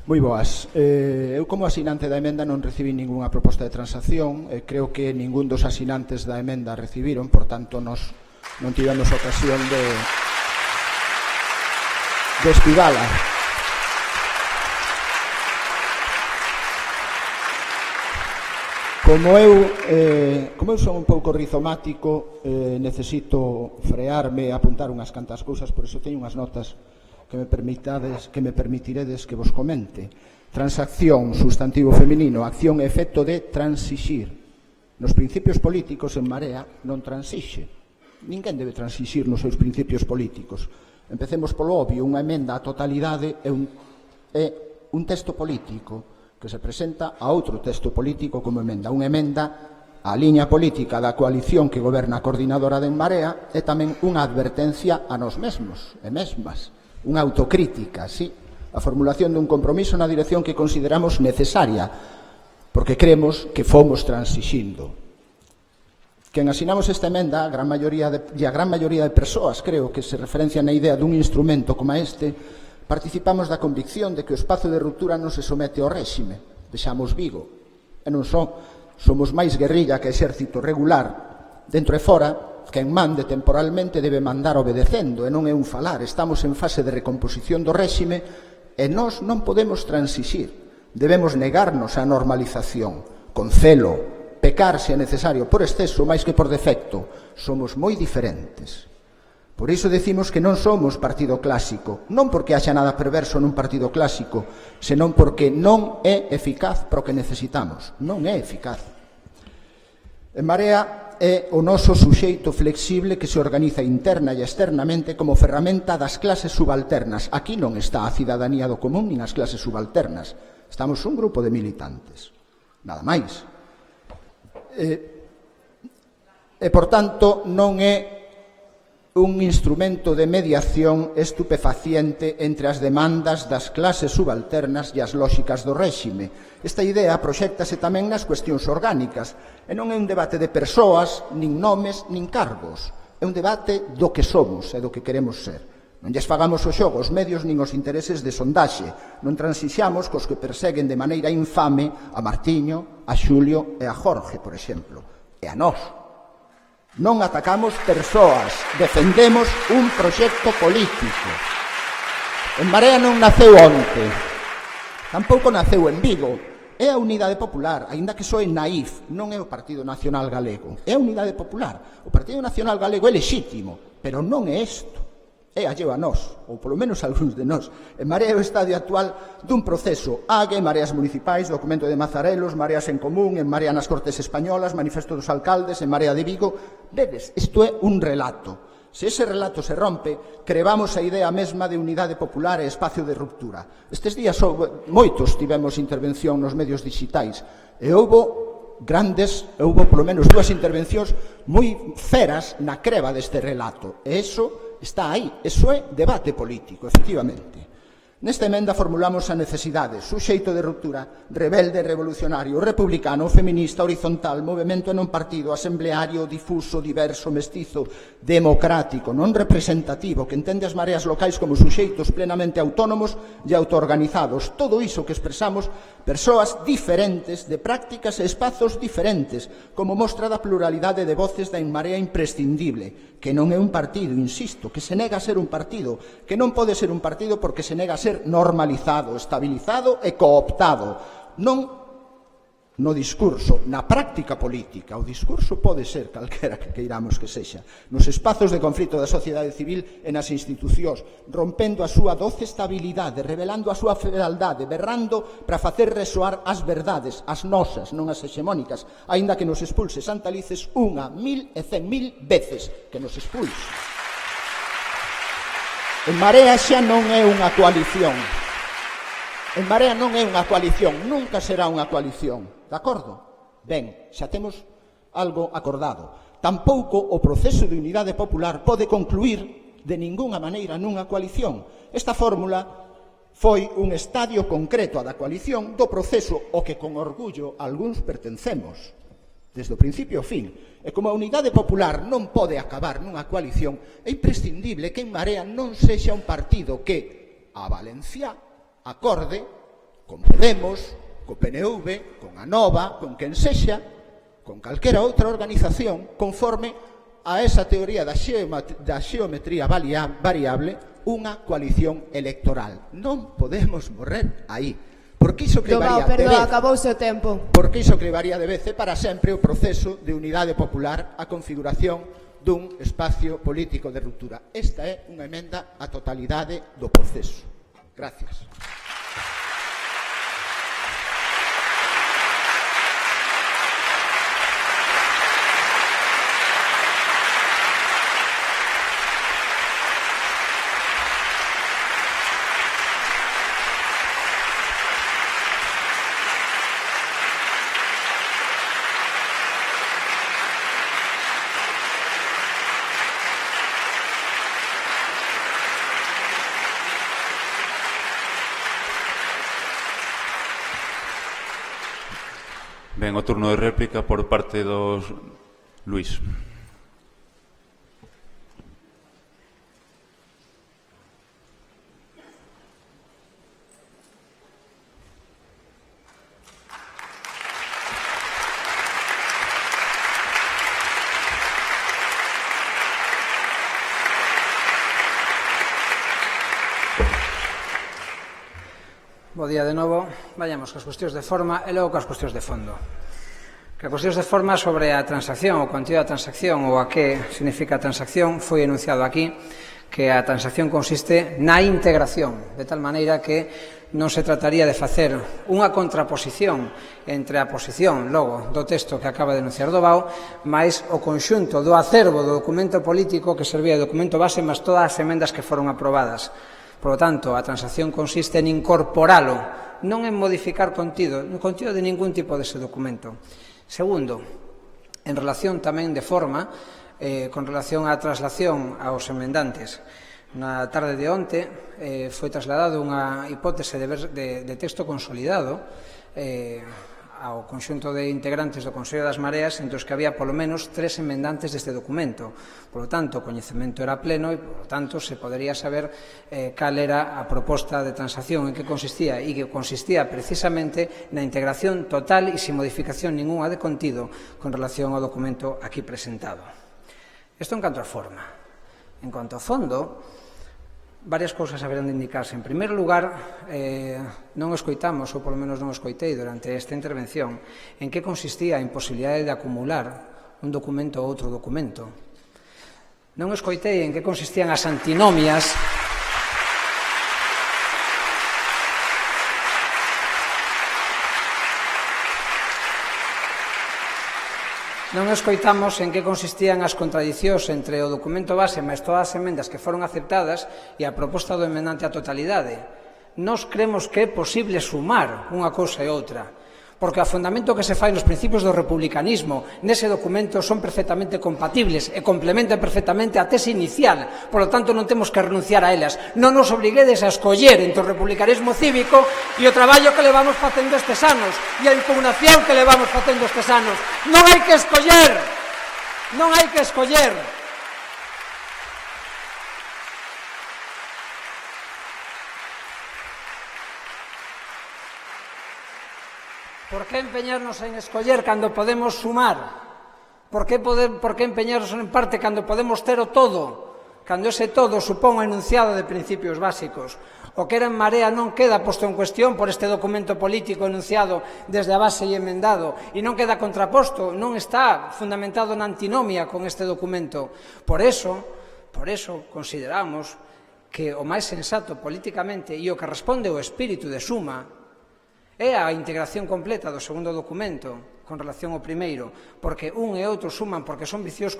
Moi boas. Eu como asinante da emenda non recibí ningunha proposta de transacción, creo que ningún dos asinantes da emenda recibiron, por tanto nos non tivemos ocasión de estudala. Como eu son un pouco rizomático, necesito frearme e apuntar unhas cantas cousas, por iso teño unhas notas que me permitiredes que vos comente. Transacción, sustantivo feminino, acción e efecto de transixir. Nos principios políticos en Marea non transixe. Ninguén debe transixir nos seus principios políticos. Empecemos polo obvio, unha emenda á totalidade é un texto político que se presenta a outro texto político como emenda. Unha emenda á liña política da coalición que goberna a coordinadora de En Marea é tamén unha advertencia a nós mesmos e mesmas, unha autocrítica, sí, a formulación dun compromiso na dirección que consideramos necesaria, porque creemos que fomos transixindo. Quen asinamos esta emenda, a gran maioría de persoas, creo, que se referencian na idea dun instrumento como este, participamos da convicción de que o espazo de ruptura non se somete ao réxime. Vexamos Vigo. E non somos máis guerrilla que exército regular. Dentro e fora, quen mande temporalmente debe mandar obedecendo, e non é un falar. Estamos en fase de recomposición do réxime e nós non podemos transixir. Debemos negarnos á normalización, con celo, pecar se é necesario por exceso máis que por defecto. Somos moi diferentes. Por iso decimos que non somos partido clásico, non porque haxa nada perverso nun partido clásico, senón porque non é eficaz para o que necesitamos. Non é eficaz. En Marea é o noso suxeito flexible que se organiza interna e externamente como ferramenta das clases subalternas. Aquí non está a cidadanía do común nin as clases subalternas. Estamos un grupo de militantes. Nada máis. E, por tanto, non é un instrumento de mediación estupefaciente entre as demandas das clases subalternas e as lóxicas do réxime. Esta idea proxéctase tamén nas cuestións orgánicas, e non é un debate de persoas, nin nomes, nin cargos. É É un debate do que somos e do que queremos ser. Non lles fagamos o xogo aos medios nin os intereses de sondaxe. Non transixamos cos que perseguen de maneira infame a Martiño, a Xulio e a Jorge, por exemplo. E a nós. Non atacamos persoas, defendemos un proxecto político. En Marea non naceu onte, tampouco naceu en Vigo. É a Unidade Popular, aínda que soe naif, non é o Partido Nacional Galego. É a Unidade Popular. O Partido Nacional Galego é lexítimo, pero non é isto. É alleo a nós, ou polo menos algúns de nós. En Marea é o estadio actual dun proceso. AGE, Mareas Municipais, Documento de Mazarelos, Mareas en Común, en Marea nas Cortes Españolas, Manifesto dos Alcaldes, en Marea de Vigo. Vedes, isto é un relato. Se ese relato se rompe, crevamos a idea mesma de unidade popular e espacio de ruptura. Estes días moitos tivemos intervención nos medios digitais e houbo polo menos 2 intervencións moi feras na creva deste relato. E iso está aí, iso é debate político, efectivamente. Nesta emenda formulamos a necesidade, suxeito de ruptura, rebelde, revolucionario, republicano, feminista, horizontal, movemento e non partido, asembleario, difuso, diverso, mestizo, democrático, non representativo, que entende as mareas locais como suxeitos plenamente autónomos e autoorganizados. Todo iso que expresamos, persoas diferentes, de prácticas e espazos diferentes, como mostra da pluralidade de voces da En Marea imprescindible, que non é un partido, insisto, que se nega a ser un partido, que non pode ser un partido porque se nega a ser normalizado, estabilizado e cooptado. Non no discurso, na práctica política. O discurso pode ser calquera que queiramos que sexa. Nos espazos de conflito da sociedade civil e nas institucións, rompendo a súa doce estabilidade, revelando a súa fealdade, berrando para facer resoar as verdades, as nosas, non as hexemónicas, aínda que nos expulse Santalices 1.000 e 100.000 veces que nos expulse. En Marea xa non é unha coalición. En Marea non é unha coalición, nunca será unha coalición, de acordo? Ben, xa temos algo acordado. Tampouco o proceso de unidade popular pode concluir de ningunha maneira nunha coalición. Esta fórmula foi un estadio concreto a da coalición do proceso ao que con orgullo algúns pertencemos, desde o principio ao fin. E como a unidade popular non pode acabar nunha coalición, é imprescindible que En Marea non sexa un partido que, a Valencia, acorde con Podemos, co PNV, con Anova, con quen sexa, con calquera outra organización, conforme a esa teoría da xeometría variable, unha coalición electoral. Non podemos morrer aí. Porque iso crevaría de vez. Acabouse o tempo. Porque iso crevaría de vez e para sempre o proceso de unidade popular, a configuración dun espacio político de ruptura. Esta é unha emenda á totalidade do proceso. Gracias. Ben, o turno de réplica por parte dos Luís. Bo día de novo. Vayamos coas cuestións de forma e logo coas cuestións de fondo. Que as cuestións de forma sobre a transacción, o contido da transacción ou a que significa a transacción, foi enunciado aquí que a transacción consiste na integración, de tal maneira que non se trataría de facer unha contraposición entre a posición, logo, do texto que acaba de enunciar Dobao, máis o conxunto do acervo do documento político que servía de documento base, máis todas as emendas que foron aprobadas. Por lo tanto, a transacción consiste en incorporalo, non en modificar contido de ningún tipo dese documento. Segundo, en relación tamén de forma, con relación á traslación aos emendantes. Na tarde de onte foi trasladado unha hipótese de texto consolidado ao conxunto de integrantes do Consello das Mareas entre os que había polo menos 3 emendantes deste documento. Por lo tanto, o coñecemento era pleno e, por lo tanto, se podería saber cal era a proposta de transacción, en que consistía, e que consistía precisamente na integración total e sin modificación ninguna de contido con relación ao documento aquí presentado. Isto en canto a forma. En cuanto ao fondo, varias cousas haberán de indicarse. En primeiro lugar, non escoitamos, ou polo menos non escoitei durante esta intervención, en que consistía a imposibilidade de acumular un documento ou outro documento. Non escoitei en que consistían as antinomias. Non escoitamos en que consistían as contradicións entre o documento base máis todas as emendas que foron aceptadas e a proposta do emendante á totalidade. Nós cremos que é posible sumar unha cousa e outra, porque o fundamento que se fai nos principios do republicanismo nese documento son perfectamente compatibles e complementan perfectamente a tese inicial, por lo tanto non temos que renunciar a elas. Non nos obriguedes a escoller entre o republicanismo cívico e o traballo que levamos facendo estes anos e a impugnación que levamos facendo estes anos. Non hai que escoller, non hai que escoller. Por que empeñarnos en escoller cando podemos sumar? Por que empeñarnos en parte cando podemos ter o todo? Cando ese todo supón o enunciado de principios básicos. O que era en Marea non queda posto en cuestión por este documento político enunciado desde a base e emendado, e non queda contraposto, non está fundamentado na antinomia con este documento. Por eso consideramos que o máis sensato políticamente e o que responde ao espírito de suma é a integración completa do segundo documento con relación ao primeiro, porque un e outro suman porque son visións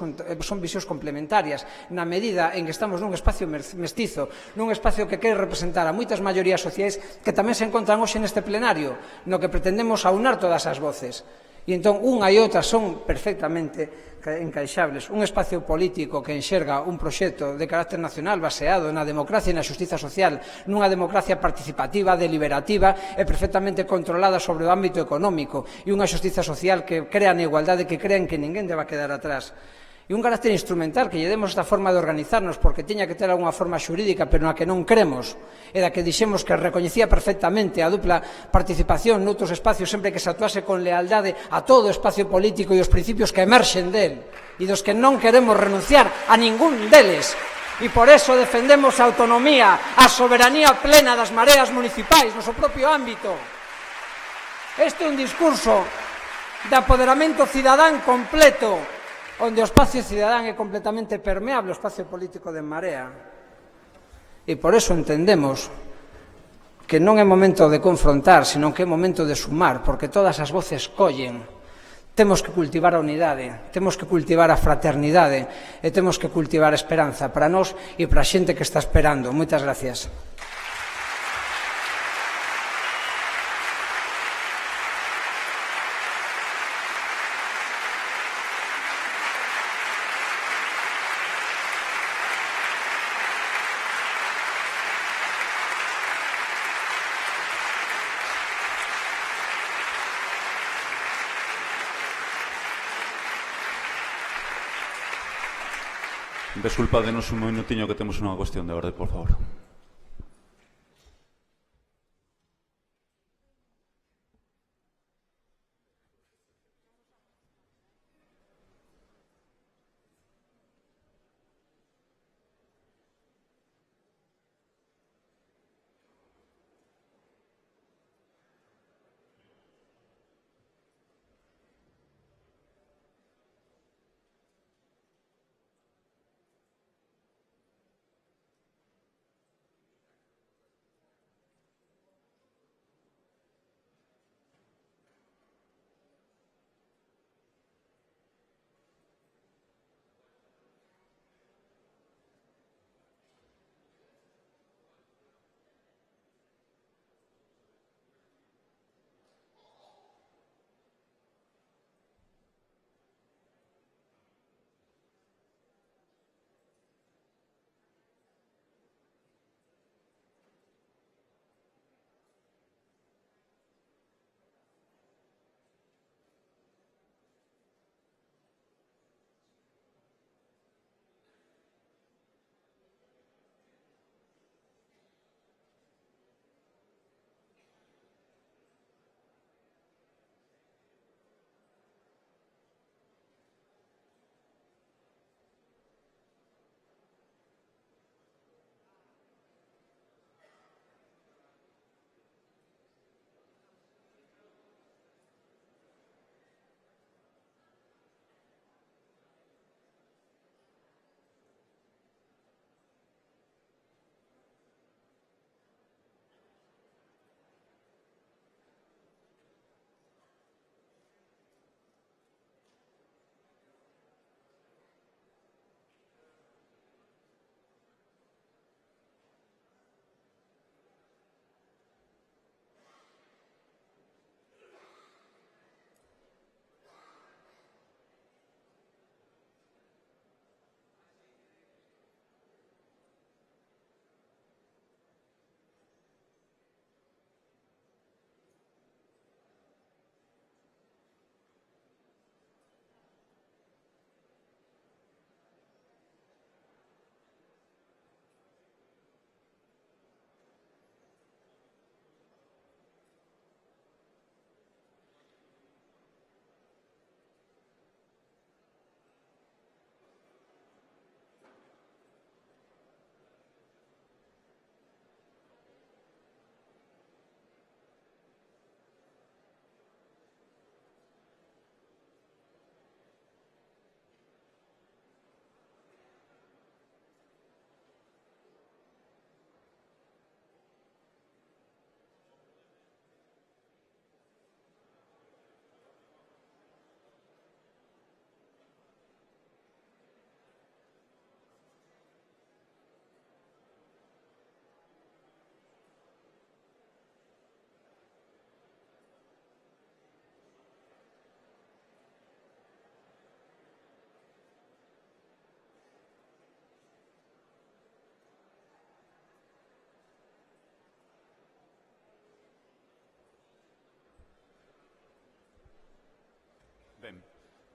complementarias na medida en que estamos nun espacio mestizo, nun espacio que quere representar a moitas maiorías sociais que tamén se encontran hoxe neste plenario, no que pretendemos aunar todas as voces. E entón, unha e outra son perfectamente encaixables. Un espacio político que enxerga un proxecto de carácter nacional baseado na democracia e na xustiza social, nunha democracia participativa, deliberativa e perfectamente controlada sobre o ámbito económico, e unha xustiza social que crea na igualdade, que crea en que ninguén deba quedar atrás. E un carácter instrumental que lle demos esta forma de organizarnos porque tiña que ter algunha forma xurídica pero na que non cremos e da que dixemos que recoñecía perfectamente a dupla participación noutros espacios sempre que se actuase con lealdade a todo o espacio político e os principios que emerxen del e dos que non queremos renunciar a ningún deles. E por eso defendemos a autonomía, a soberanía plena das mareas municipais no seu propio ámbito. Este é un discurso de apoderamento cidadán completo, onde o espacio cidadán é completamente permeable ao espacio político de Marea. E por eso entendemos que non é momento de confrontar, senón que é momento de sumar, porque todas as voces collen. Temos que cultivar a unidade, temos que cultivar a fraternidade e temos que cultivar a esperanza para nós e para a xente que está esperando. Moitas gracias. Desculpadenos un minutiño que temos unha cuestión de orde, por favor.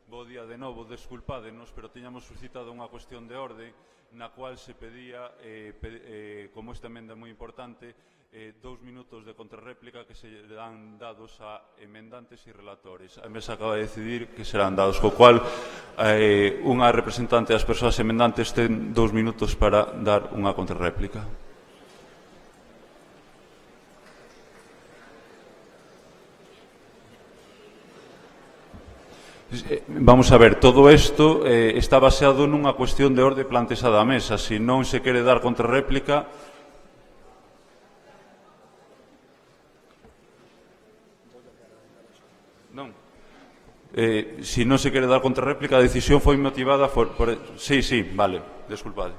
Bo día de novo, desculpádenos, pero tiñamos suscitado unha cuestión de orde na cual se pedía, como esta emenda é moi importante, 2 minutos de contrarréplica que se dan dados a emendantes e relatores. A mesa acaba de decidir que serán dados, co cual unha representante das persoas emendantes ten 2 minutos para dar unha contrarréplica. Vamos a ver, todo isto está baseado nunha cuestión de orde plantexada á mesa. Se non se quere dar contrarréplica, non. Se non se quere dar contrarréplica, a decisión foi motivada por... Sí, vale, desculpade.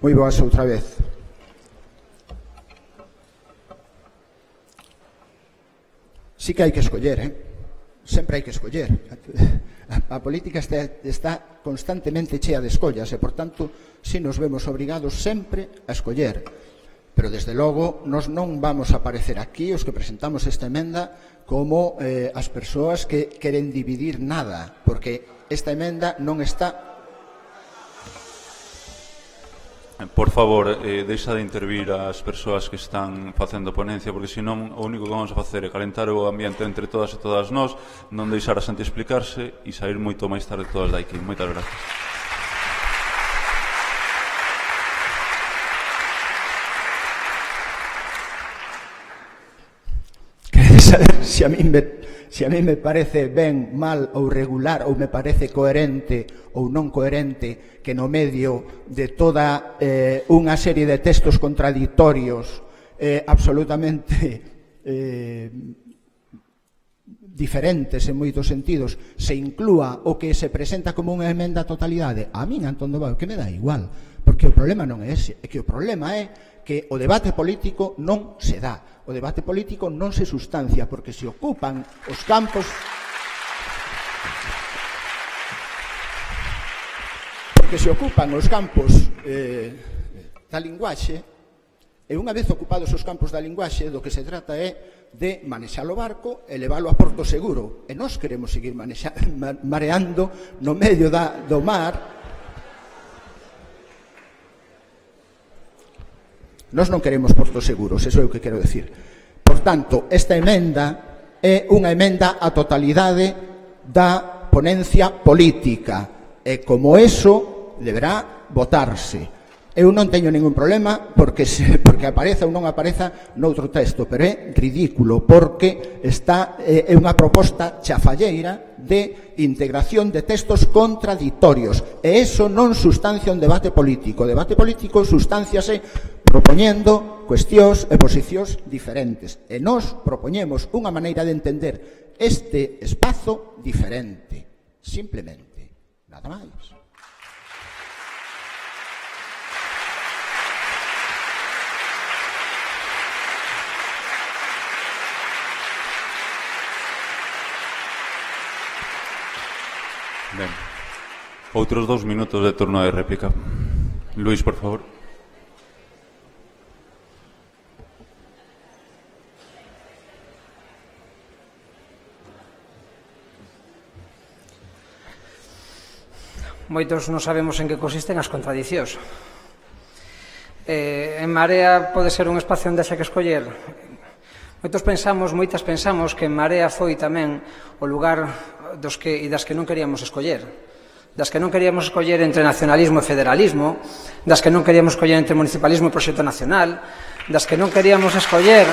Moi boas outra vez. Sí que hai que escoller, sempre hai que escoller. A política está constantemente chea de escollas e, por tanto, si nos vemos obrigados sempre a escoller. Pero, desde logo, nos non vamos a aparecer aquí, os que presentamos esta emenda, como as persoas que queren dividir nada, porque esta emenda non está... Por favor, deixa de intervir as persoas que están facendo ponencia, porque senón o único que vamos a facer é calentar o ambiente entre todas e todas nós, non deixar a xente explicarse e sair moito máis tarde todas de aquí. Moitas gracias. Queres saber se a mí me parece ben, mal ou regular, ou me parece coherente ou non coherente que no medio de toda unha serie de textos contradictorios absolutamente diferentes en moitos sentidos se inclúa o que se presenta como unha emenda a totalidade? A min, Antón Dobao, que me dá igual, porque o problema non é ese, é que o problema é que o debate político non se dá. O debate político non se sustancia porque se ocupan os campos da linguaxe, e unha vez ocupados os campos da linguaxe, do que se trata é de manexar o barco e leválo a porto seguro, e nós queremos seguir mareando no medio do mar. Nós non queremos portos seguros, eso é o que quero decir. Por tanto, esta emenda é unha emenda á totalidade da ponencia política e, como eso, deberá votarse. Eu non teño ningún problema porque apareza ou non apareza noutro texto, pero é ridículo porque é unha proposta chafalleira de integración de textos contradictorios e eso non sustancia un debate político. O debate político sustanciase propoñendo cuestións e posicións diferentes e nós propoñemos unha maneira de entender este espazo diferente, simplemente, nada máis. Ben, outros 2 minutos de turno de réplica. Luís, por favor. Moitos non sabemos en que consisten as contradicións. En Marea pode ser un espacio onde haxa que escoller. Moitas pensamos que en Marea foi tamén o lugar das que non queríamos escoller. Das que non queríamos escoller entre nacionalismo e federalismo, das que non queríamos escoller entre municipalismo e proxecto nacional, das que non queríamos escoller...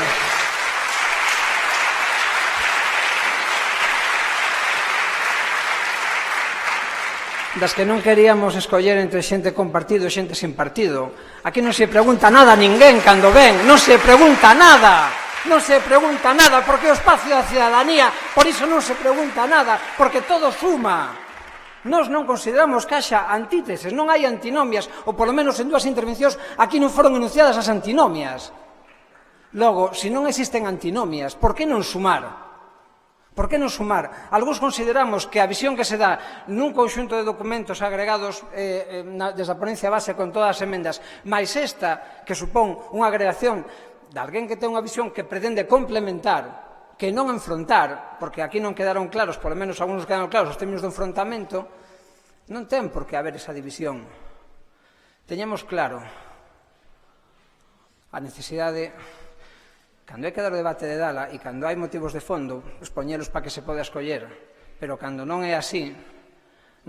das que non queríamos escoller entre xente con partido e xente sin partido. Aquí non se pregunta nada a ninguén cando ven, non se pregunta nada. Non se pregunta nada, porque o espacio da cidadanía, por iso non se pregunta nada, porque todo suma. Nós non consideramos que haxa antíteses, non hai antinomias, ou polo menos en dúas intervencións aquí non foron enunciadas as antinomias. Logo, se non existen antinomias, por que non sumar? Por que non sumar? Algúns consideramos que a visión que se dá nun conxunto de documentos agregados desde a ponencia base con todas as emendas, máis esta, que supón unha agregación de alguén que ten unha visión que pretende complementar, que non enfrontar, porque aquí non quedaron claros, polo menos algunos quedaron claros os términos do enfrontamento, non ten por que haber esa división. Teñemos claro a necesidade, cando hai que dar o debate de dala e cando hai motivos de fondo, expoñelos para que se poda escoller, pero cando non é así,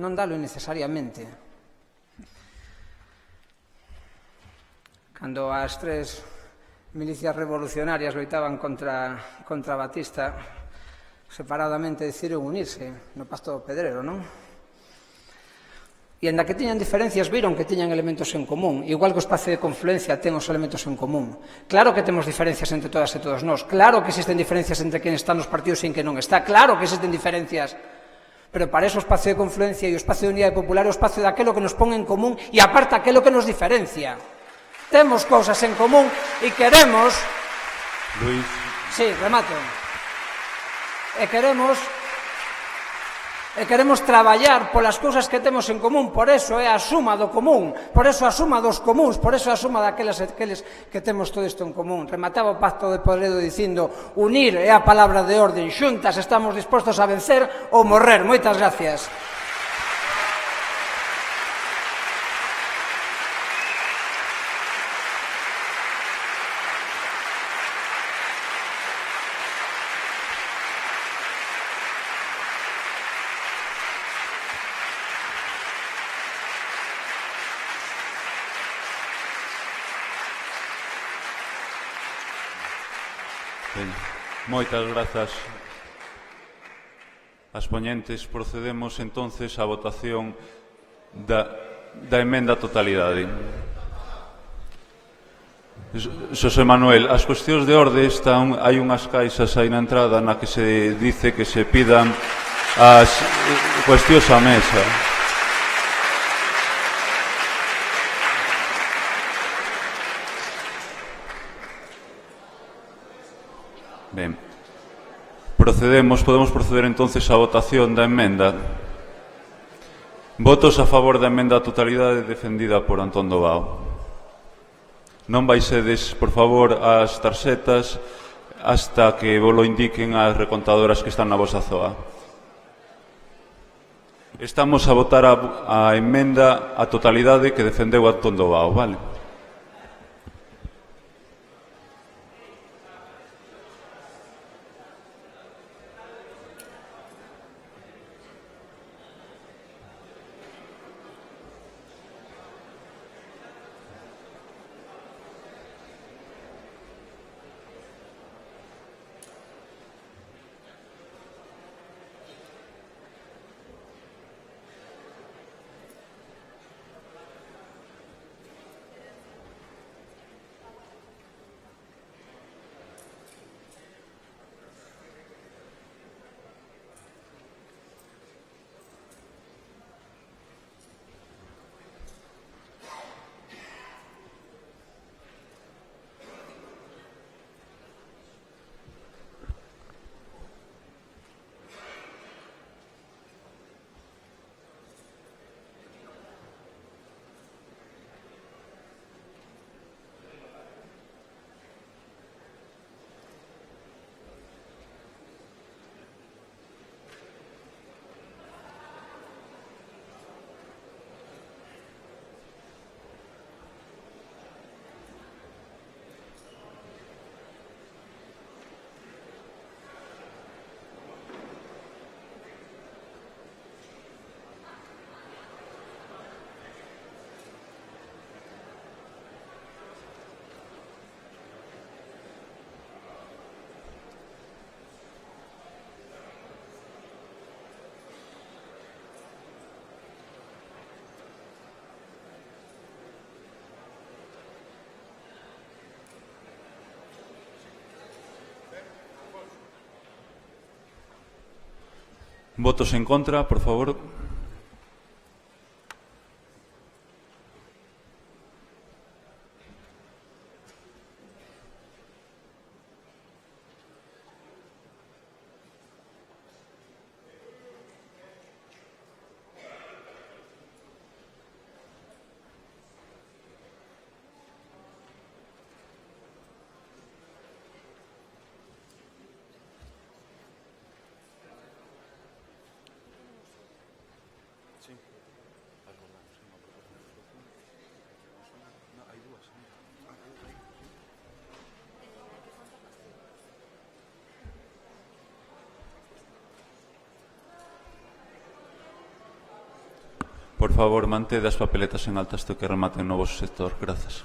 non dalo innecesariamente. Cando as tres milicias revolucionarias loitaban contra Batista, separadamente decidiron unirse no Pacto do Pedrero, non? E ainda que tiñan diferencias, viron que tiñan elementos en común, igual que o espacio de confluencia ten os elementos en común. Claro que temos diferencias entre todas e todos nós, claro que existen diferencias entre quen está nos partidos e quen non está, claro que existen diferencias, pero para eso o espacio de confluencia e o espacio de unidade popular é o espacio daquelo que nos pon en común e aparte aquelo que nos diferencia. Temos cousas en común e queremos... Luís... Sí, remato. E queremos traballar polas cousas que temos en común, por eso é a suma do común, por eso a suma dos comuns, por eso a suma daqueles que temos todo isto en común. Remataba o Pacto de Podredo dicindo: unir é a palabra de orden, xuntas estamos dispostos a vencer ou morrer. Moitas gracias. Moitas grazas ás poñentes. Procedemos entonces á votación da emenda á totalidade. Xosé Manuel, as cuestións de orde hai unhas caixas aí na entrada na que se dice que se pidan as cuestións á mesa. Ben, podemos proceder entonces á votación da emenda. Votos a favor da emenda á totalidade defendida por Antón Dobao. Non baixedes, por favor, as tarxetas hasta que vos lo indiquen as recontadoras que están na vosa zoa. Estamos a votar a emenda á totalidade que defendeu Antón Dobao, vale? Votos en contra, por favor. Por favor, mantede as papeletas en alta hasta que rematen no voso sector. Grazas.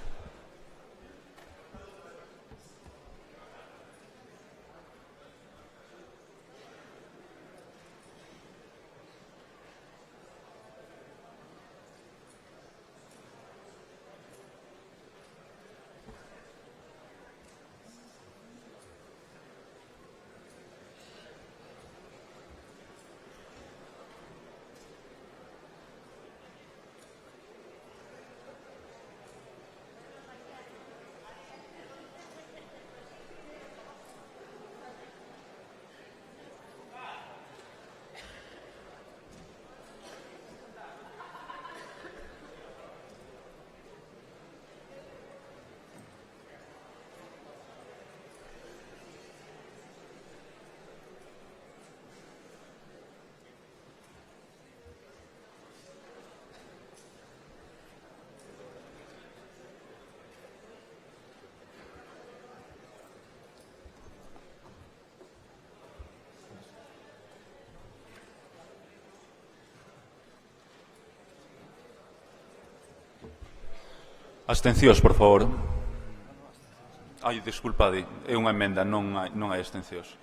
Abstencións, por favor. Ai, desculpade, é unha emenda, non hai abstencións.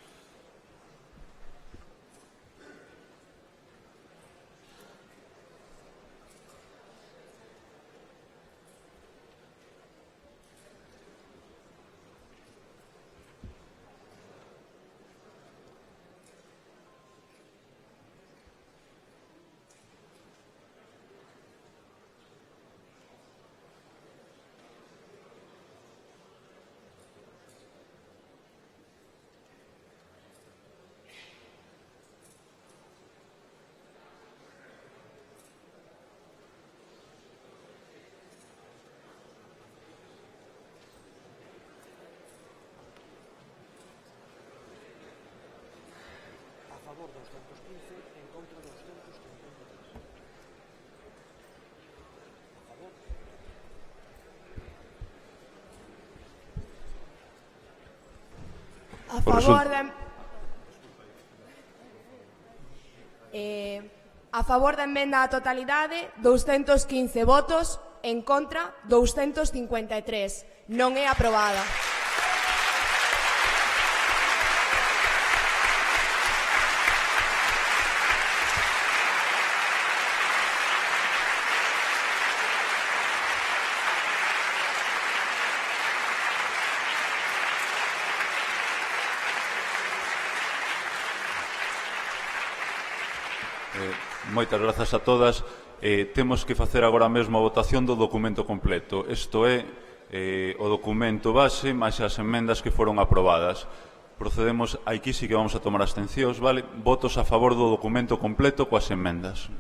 favor 215, en contra 253. A favor da emenda á totalidade, 215 votos, en contra 253. Non é aprobada. Moitas grazas a todas. Temos que facer agora mesmo a votación do documento completo. Isto é o documento base máis as emendas que foron aprobadas. Procedemos, aquí sí que vamos a tomar abstencións, vale? Votos a favor do documento completo coas emendas.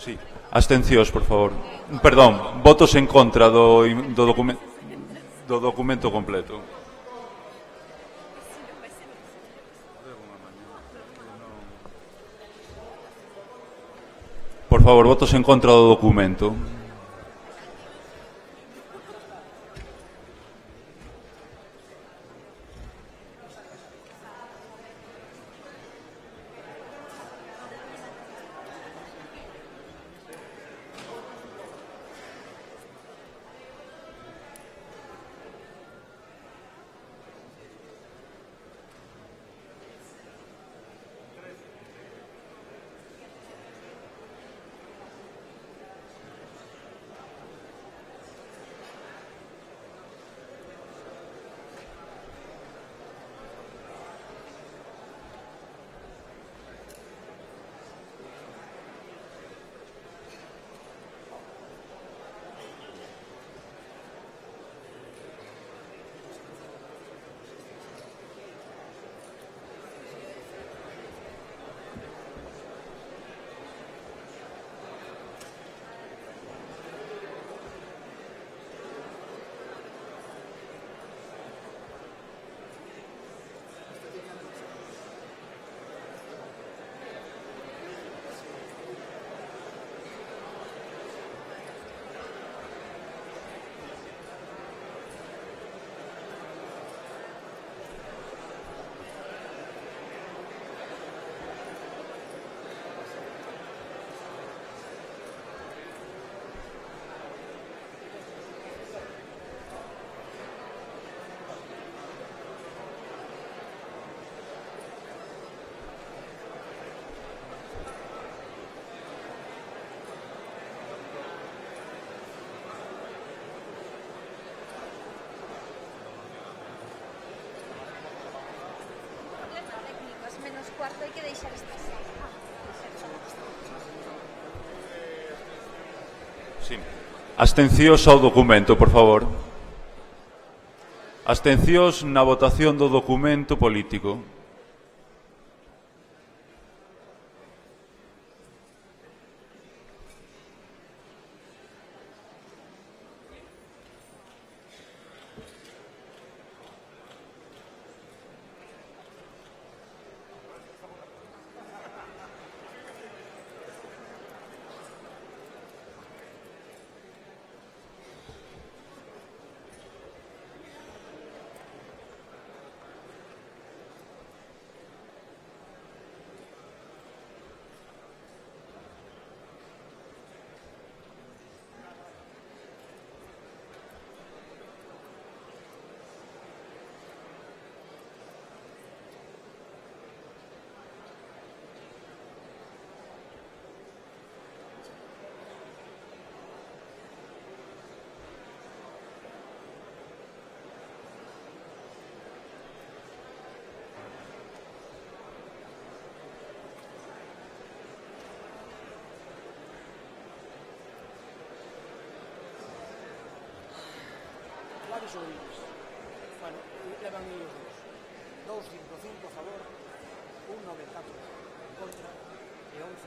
Sí. Abstencións, por favor. Perdón, votos en contra do documento completo. Por favor, votos en contra do documento. Menos cuarto, hai que deixar esta sala. Sí. Abstencións ao documento, por favor. Abstencións na votación do documento político. Claves ou libres? Bueno, levan ellos dos. 2, 5, 5 a favor, 1, 9, 4 en contra e 11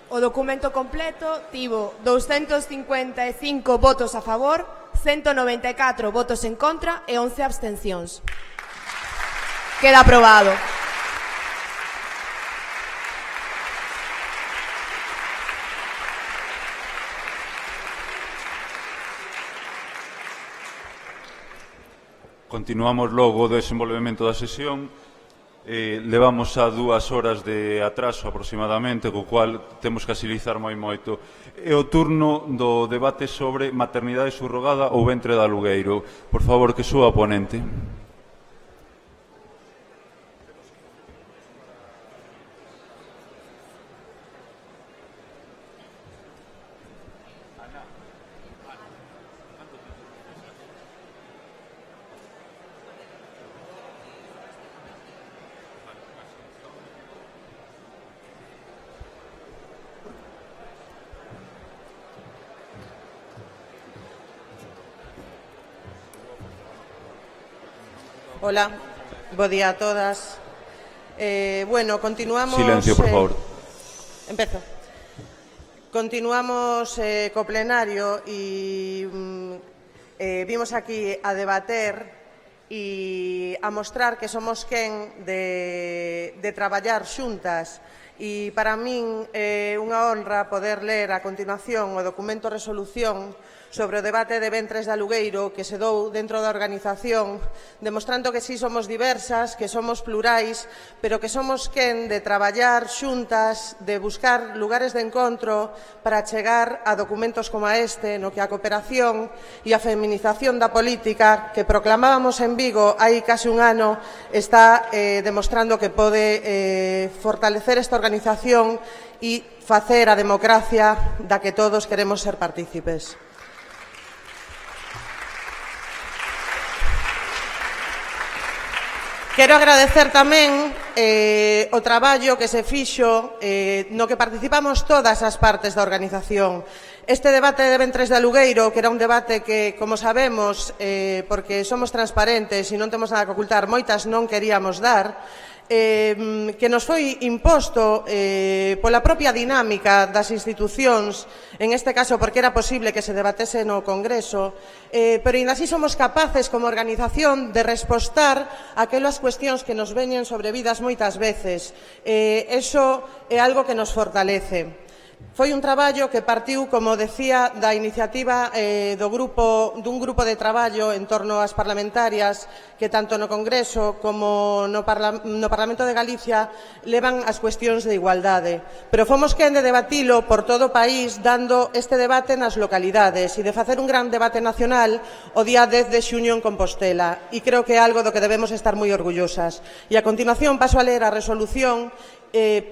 O documento completo tivo 255 votos a favor, 194 votos en contra e 11 abstencións. Queda aprobado. Continuamos logo o desenvolvemento da sesión. Levamos a 2 horas de atraso aproximadamente, co cual temos que agilizar moito. É o turno do debate sobre maternidade subrogada ou ventre de alugueiro. Por favor, que suba a ponente. Hola, bo día a todas. Bueno, continuamos... Silencio, por favor. Empezo. Continuamos co plenario e vimos aquí a debater e a mostrar que somos quen de traballar xuntas. E para min é unha honra poder ler a continuación o documento de resolución sobre o debate de ventres de alugueiro que se dou dentro da organización, demostrando que sí somos diversas, que somos plurais, pero que somos quen de traballar xuntas, de buscar lugares de encontro para chegar a documentos como este, no que a cooperación e a feminización da política que proclamábamos en Vigo hai case un ano está demostrando que pode fortalecer esta organización e facer a democracia da que todos queremos ser partícipes. Quero agradecer tamén o traballo que se fixo no que participamos todas as partes da organización. Este debate de ventres de alugueiro, que era un debate que, como sabemos, porque somos transparentes e non temos nada que ocultar, moitas non queríamos dar, que nos foi imposto pola propia dinámica das institucións, en este caso porque era posible que se debatese no Congreso, pero ainda así somos capaces como organización de respostar aquelas cuestións que nos veñen sobrevidas moitas veces. Eso é algo que nos fortalece. Foi un traballo que partiu, como decía, da iniciativa dun grupo de traballo en torno ás parlamentarias que tanto no Congreso como no Parlamento de Galicia levan as cuestións de igualdade. Pero fomos quen de debatilo por todo o país dando este debate nas localidades e de facer un gran debate nacional o día 10 de xuño en Compostela. E creo que é algo do que debemos estar moi orgullosas. E a continuación paso a ler a resolución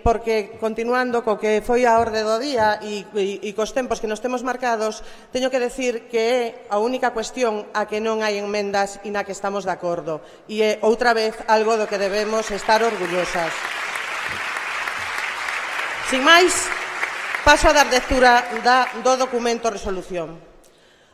porque, continuando co que foi a orde do día e cos tempos que nos temos marcados, teño que decir que é a única cuestión a que non hai enmendas e na que estamos de acordo. E é, outra vez, algo do que debemos estar orgullosas. Sin máis, paso a dar lectura do documento resolución.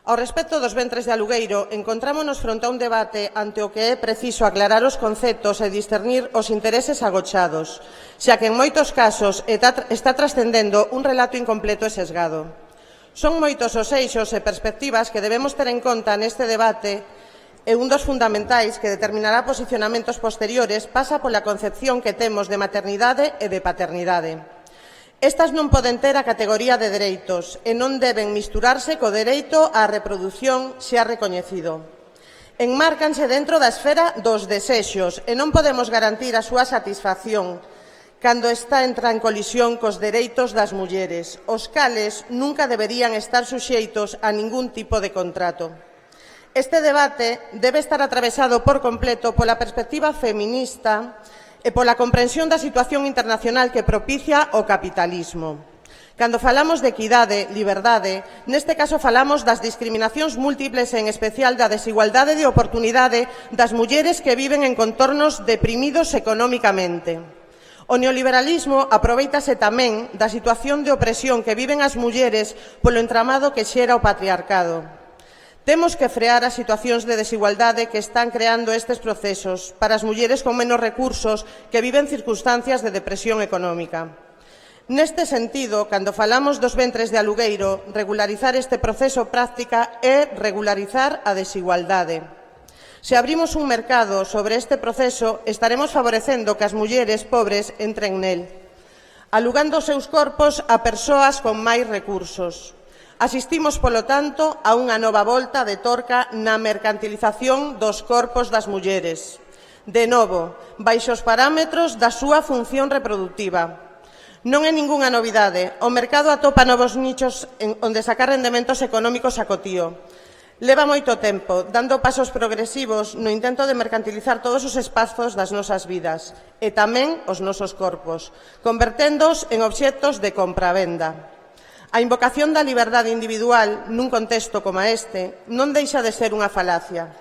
Ao respecto dos ventres de alugueiro, encontrámonos fronte a un debate ante o que é preciso aclarar os conceptos e discernir os intereses agochados, xa que en moitos casos está trascendendo un relato incompleto e sesgado. Son moitos os eixos e perspectivas que debemos ter en conta neste debate e un dos fundamentais que determinará posicionamentos posteriores pasa pola concepción que temos de maternidade e de paternidade. Estas non poden ter a categoría de dereitos e non deben misturarse co dereito á reprodución xa recoñecido. Enmárcanse dentro da esfera dos desexos e non podemos garantir a súa satisfacción cando entra en colisión cos dereitos das mulleres, os cales nunca deberían estar suxeitos a ningún tipo de contrato. Este debate debe estar atravesado por completo pola perspectiva feminista e pola comprensión da situación internacional que propicia o capitalismo. Cando falamos de equidade, liberdade, neste caso falamos das discriminacións múltiples e en especial da desigualdade de oportunidade das mulleres que viven en contornos deprimidos económicamente. O neoliberalismo aproveitase tamén da situación de opresión que viven as mulleres polo entramado que xera o patriarcado. Temos que frear as situacións de desigualdade que están creando estes procesos para as mulleres con menos recursos que viven circunstancias de depresión económica. Neste sentido, cando falamos dos ventres de alugueiro, regularizar este proceso práctica é regularizar a desigualdade. Se abrimos un mercado sobre este proceso, estaremos favorecendo que as mulleres pobres entren nel, alugando os seus corpos a persoas con máis recursos. Asistimos, polo tanto, a unha nova volta de torca na mercantilización dos corpos das mulleres. De novo, baixo os parámetros da súa función reproductiva. Non é ningunha novidade. O mercado atopa novos nichos onde sacar rendementos económicos a cotío. Leva moito tempo, dando pasos progresivos no intento de mercantilizar todos os espazos das nosas vidas e tamén os nosos corpos, converténdoos en obxectos de compra-venda. A invocación da liberdade individual nun contexto como este non deixa de ser unha falacia.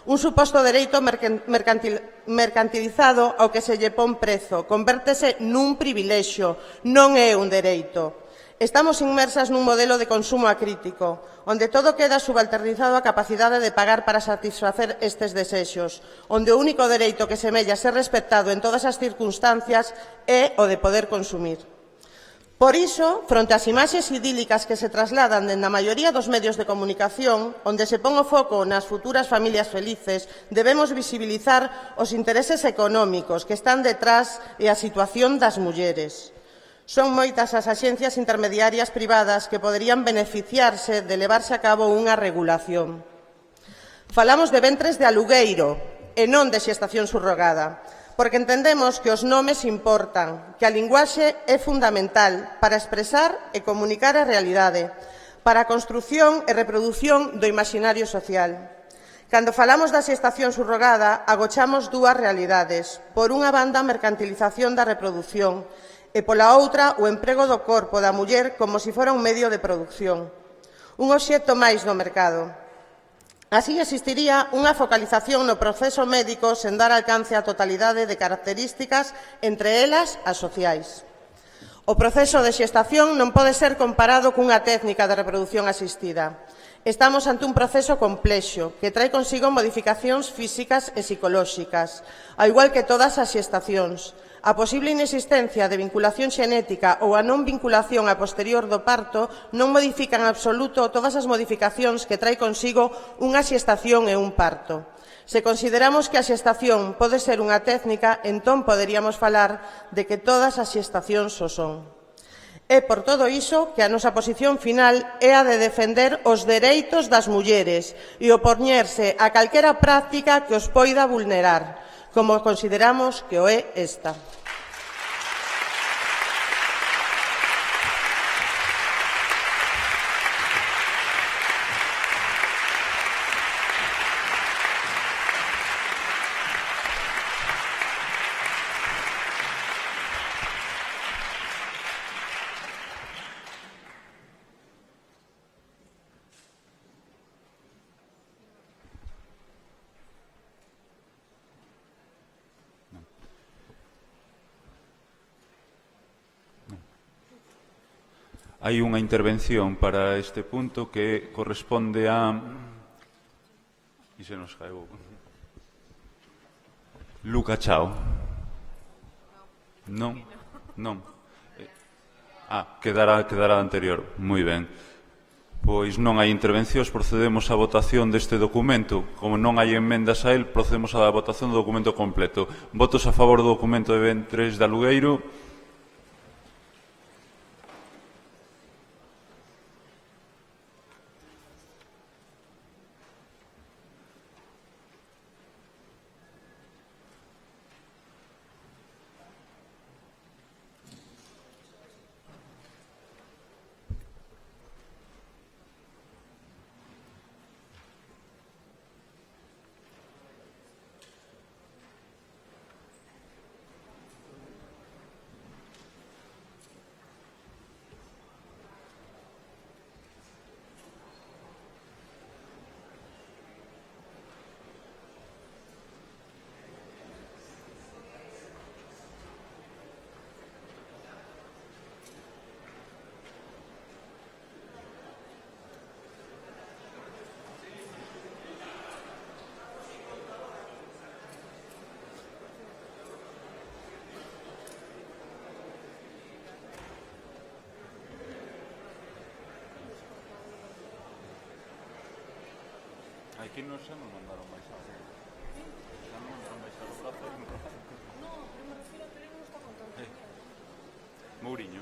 Un suposto dereito mercantilizado ao que se lle pon prezo, convértese nun privilexio, non é un dereito. Estamos inmersas nun modelo de consumo acrítico, onde todo queda subalternizado á capacidade de pagar para satisfacer estes desexos, onde o único dereito que semella ser respectado en todas as circunstancias é o de poder consumir. Por iso, fronte ás imaxes idílicas que se trasladan dende a maioría dos medios de comunicación, onde se pon o foco nas futuras familias felices, debemos visibilizar os intereses económicos que están detrás e a situación das mulleres. Son moitas as axencias intermediarias privadas que poderían beneficiarse de levarse a cabo unha regulación. Falamos de ventres de alugueiro e non de xestación subrogada, porque entendemos que os nomes importan, que a linguaxe é fundamental para expresar e comunicar a realidade, para a construción e reprodución do imaxinario social. Cando falamos da xestación subrogada, agochamos dúas realidades. Por unha banda, a mercantilización da reprodución, e pola outra o emprego do corpo da muller como se fora un medio de produción, un obxecto máis no mercado. Así existiría unha focalización no proceso médico sen dar alcance á totalidade de características, entre elas as sociais. O proceso de xestación non pode ser comparado cunha técnica de reproducción asistida. Estamos ante un proceso complexo que trae consigo modificacións físicas e psicolóxicas, ao igual que todas as xestacións. A posible inexistencia de vinculación xenética ou a non vinculación a posterior do parto non modifican en absoluto todas as modificacións que trae consigo unha xestación e un parto. Se consideramos que a xestación pode ser unha técnica, entón poderíamos falar de que todas as xestacións o son. É por todo iso que a nosa posición final é a de defender os dereitos das mulleres e opoñerse a calquera práctica que os poida vulnerar, como consideramos que o é esta. Hai unha intervención para este punto que corresponde a... E se nos caeu... Luca Chao. Non? Non. Quedará anterior. Moi ben. Pois non hai intervencións, procedemos á votación deste documento. Como non hai enmendas a él, procedemos á votación do documento completo. Votos a favor do documento de ventres de alugueiro. Aquí non se nos mandaron máis algo. Xa non mandaron máis algo. No, pero me refiero a que non está contando. Mouriño.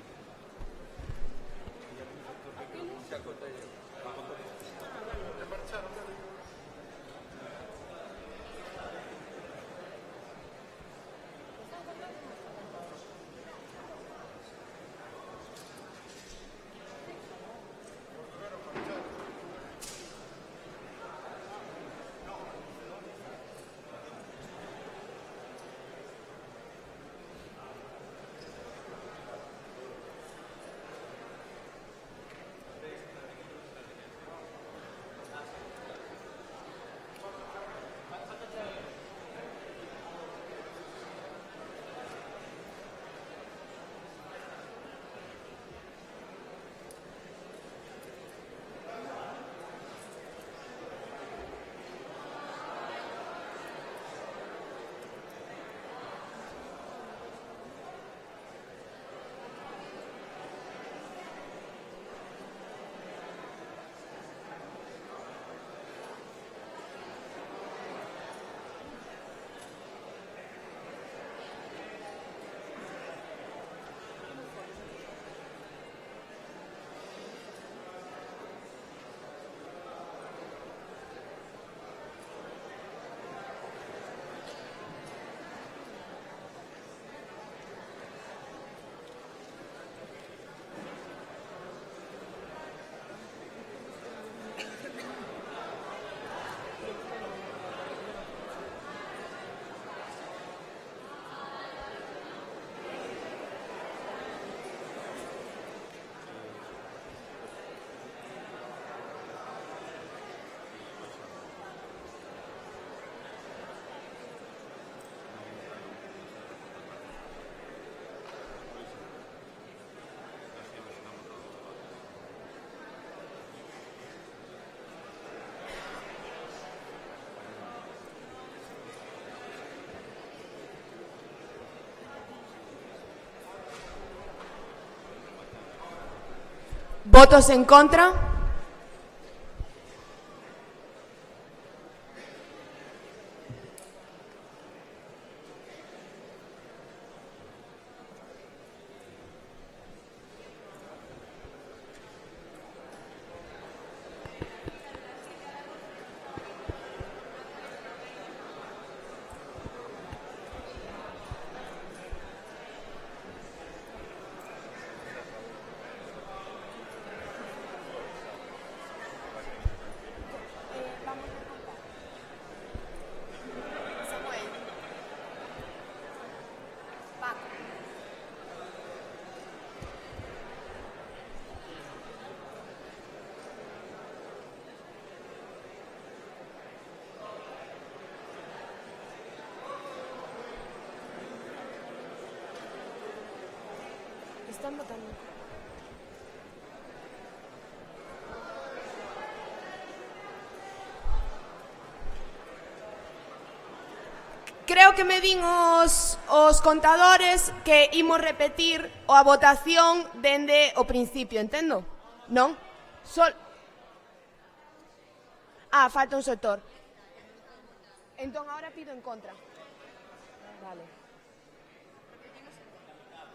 ¿Votos en contra? Están votando. Creo que me din os contadores que imos repetir a votación dende o principio, entendo? Non? Falta un sector. Entón, agora pido en contra. Vale.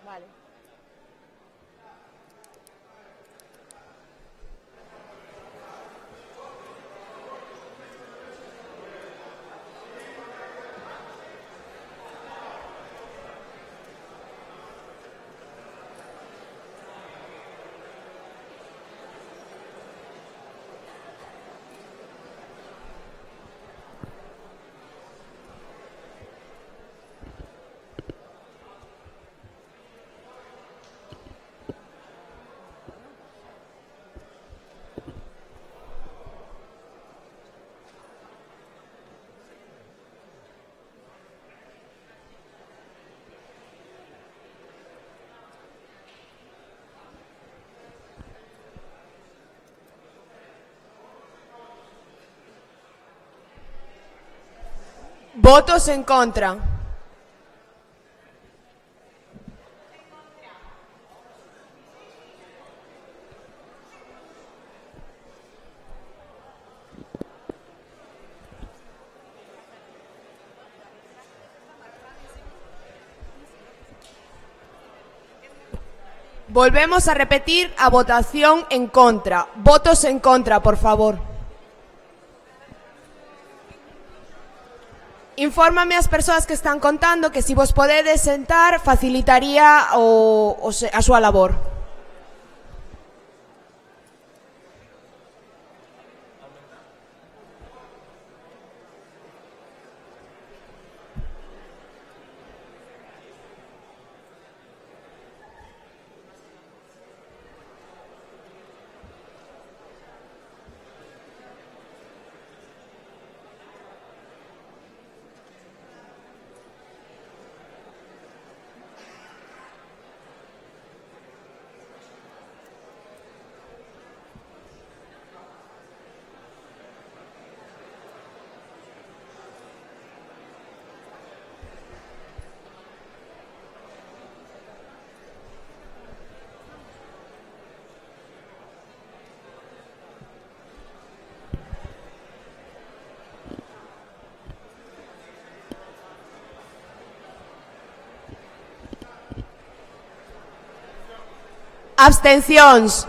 Vale. Votos en contra. Volvemos a repetir a votación en contra. Votos en contra, por favor. Infórmame as persoas que están contando que se vos podedes sentar facilitaría a súa labor. Abstencións.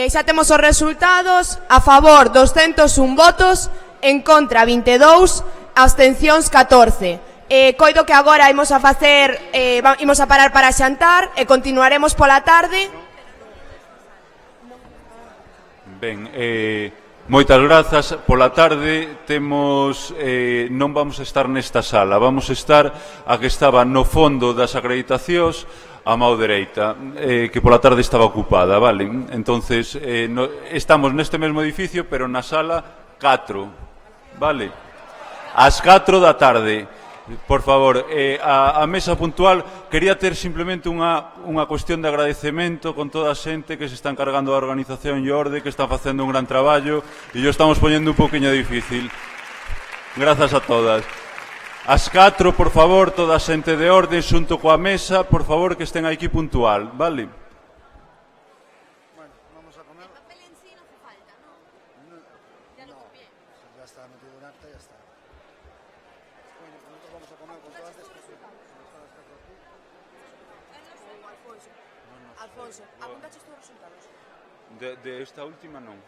Xa temos os resultados. A favor 201 votos, en contra 22, abstencións 14. Coido que agora imos a parar para xantar e continuaremos pola tarde. Ben, moitas grazas. Pola tarde temos non vamos a estar nesta sala, vamos a estar a que estaba no fondo das acreditacións, a mão dereita, que pola tarde estaba ocupada, vale? Entonces, estamos neste mesmo edificio, pero na sala 4, vale? Ás 4 da tarde. Por favor, a mesa puntual, quería ter simplemente unha cuestión de agradecemento con toda a xente que se está encargando da organización e orde, que está facendo un gran traballo, e yo estamos poñendo un poquinho difícil. Grazas a todas. Ás 4, por favor, toda a xente de orde xunto coa mesa, por favor, que estén aquí puntual, vale? Alfonso, apuntaches os resultados? De esta última non.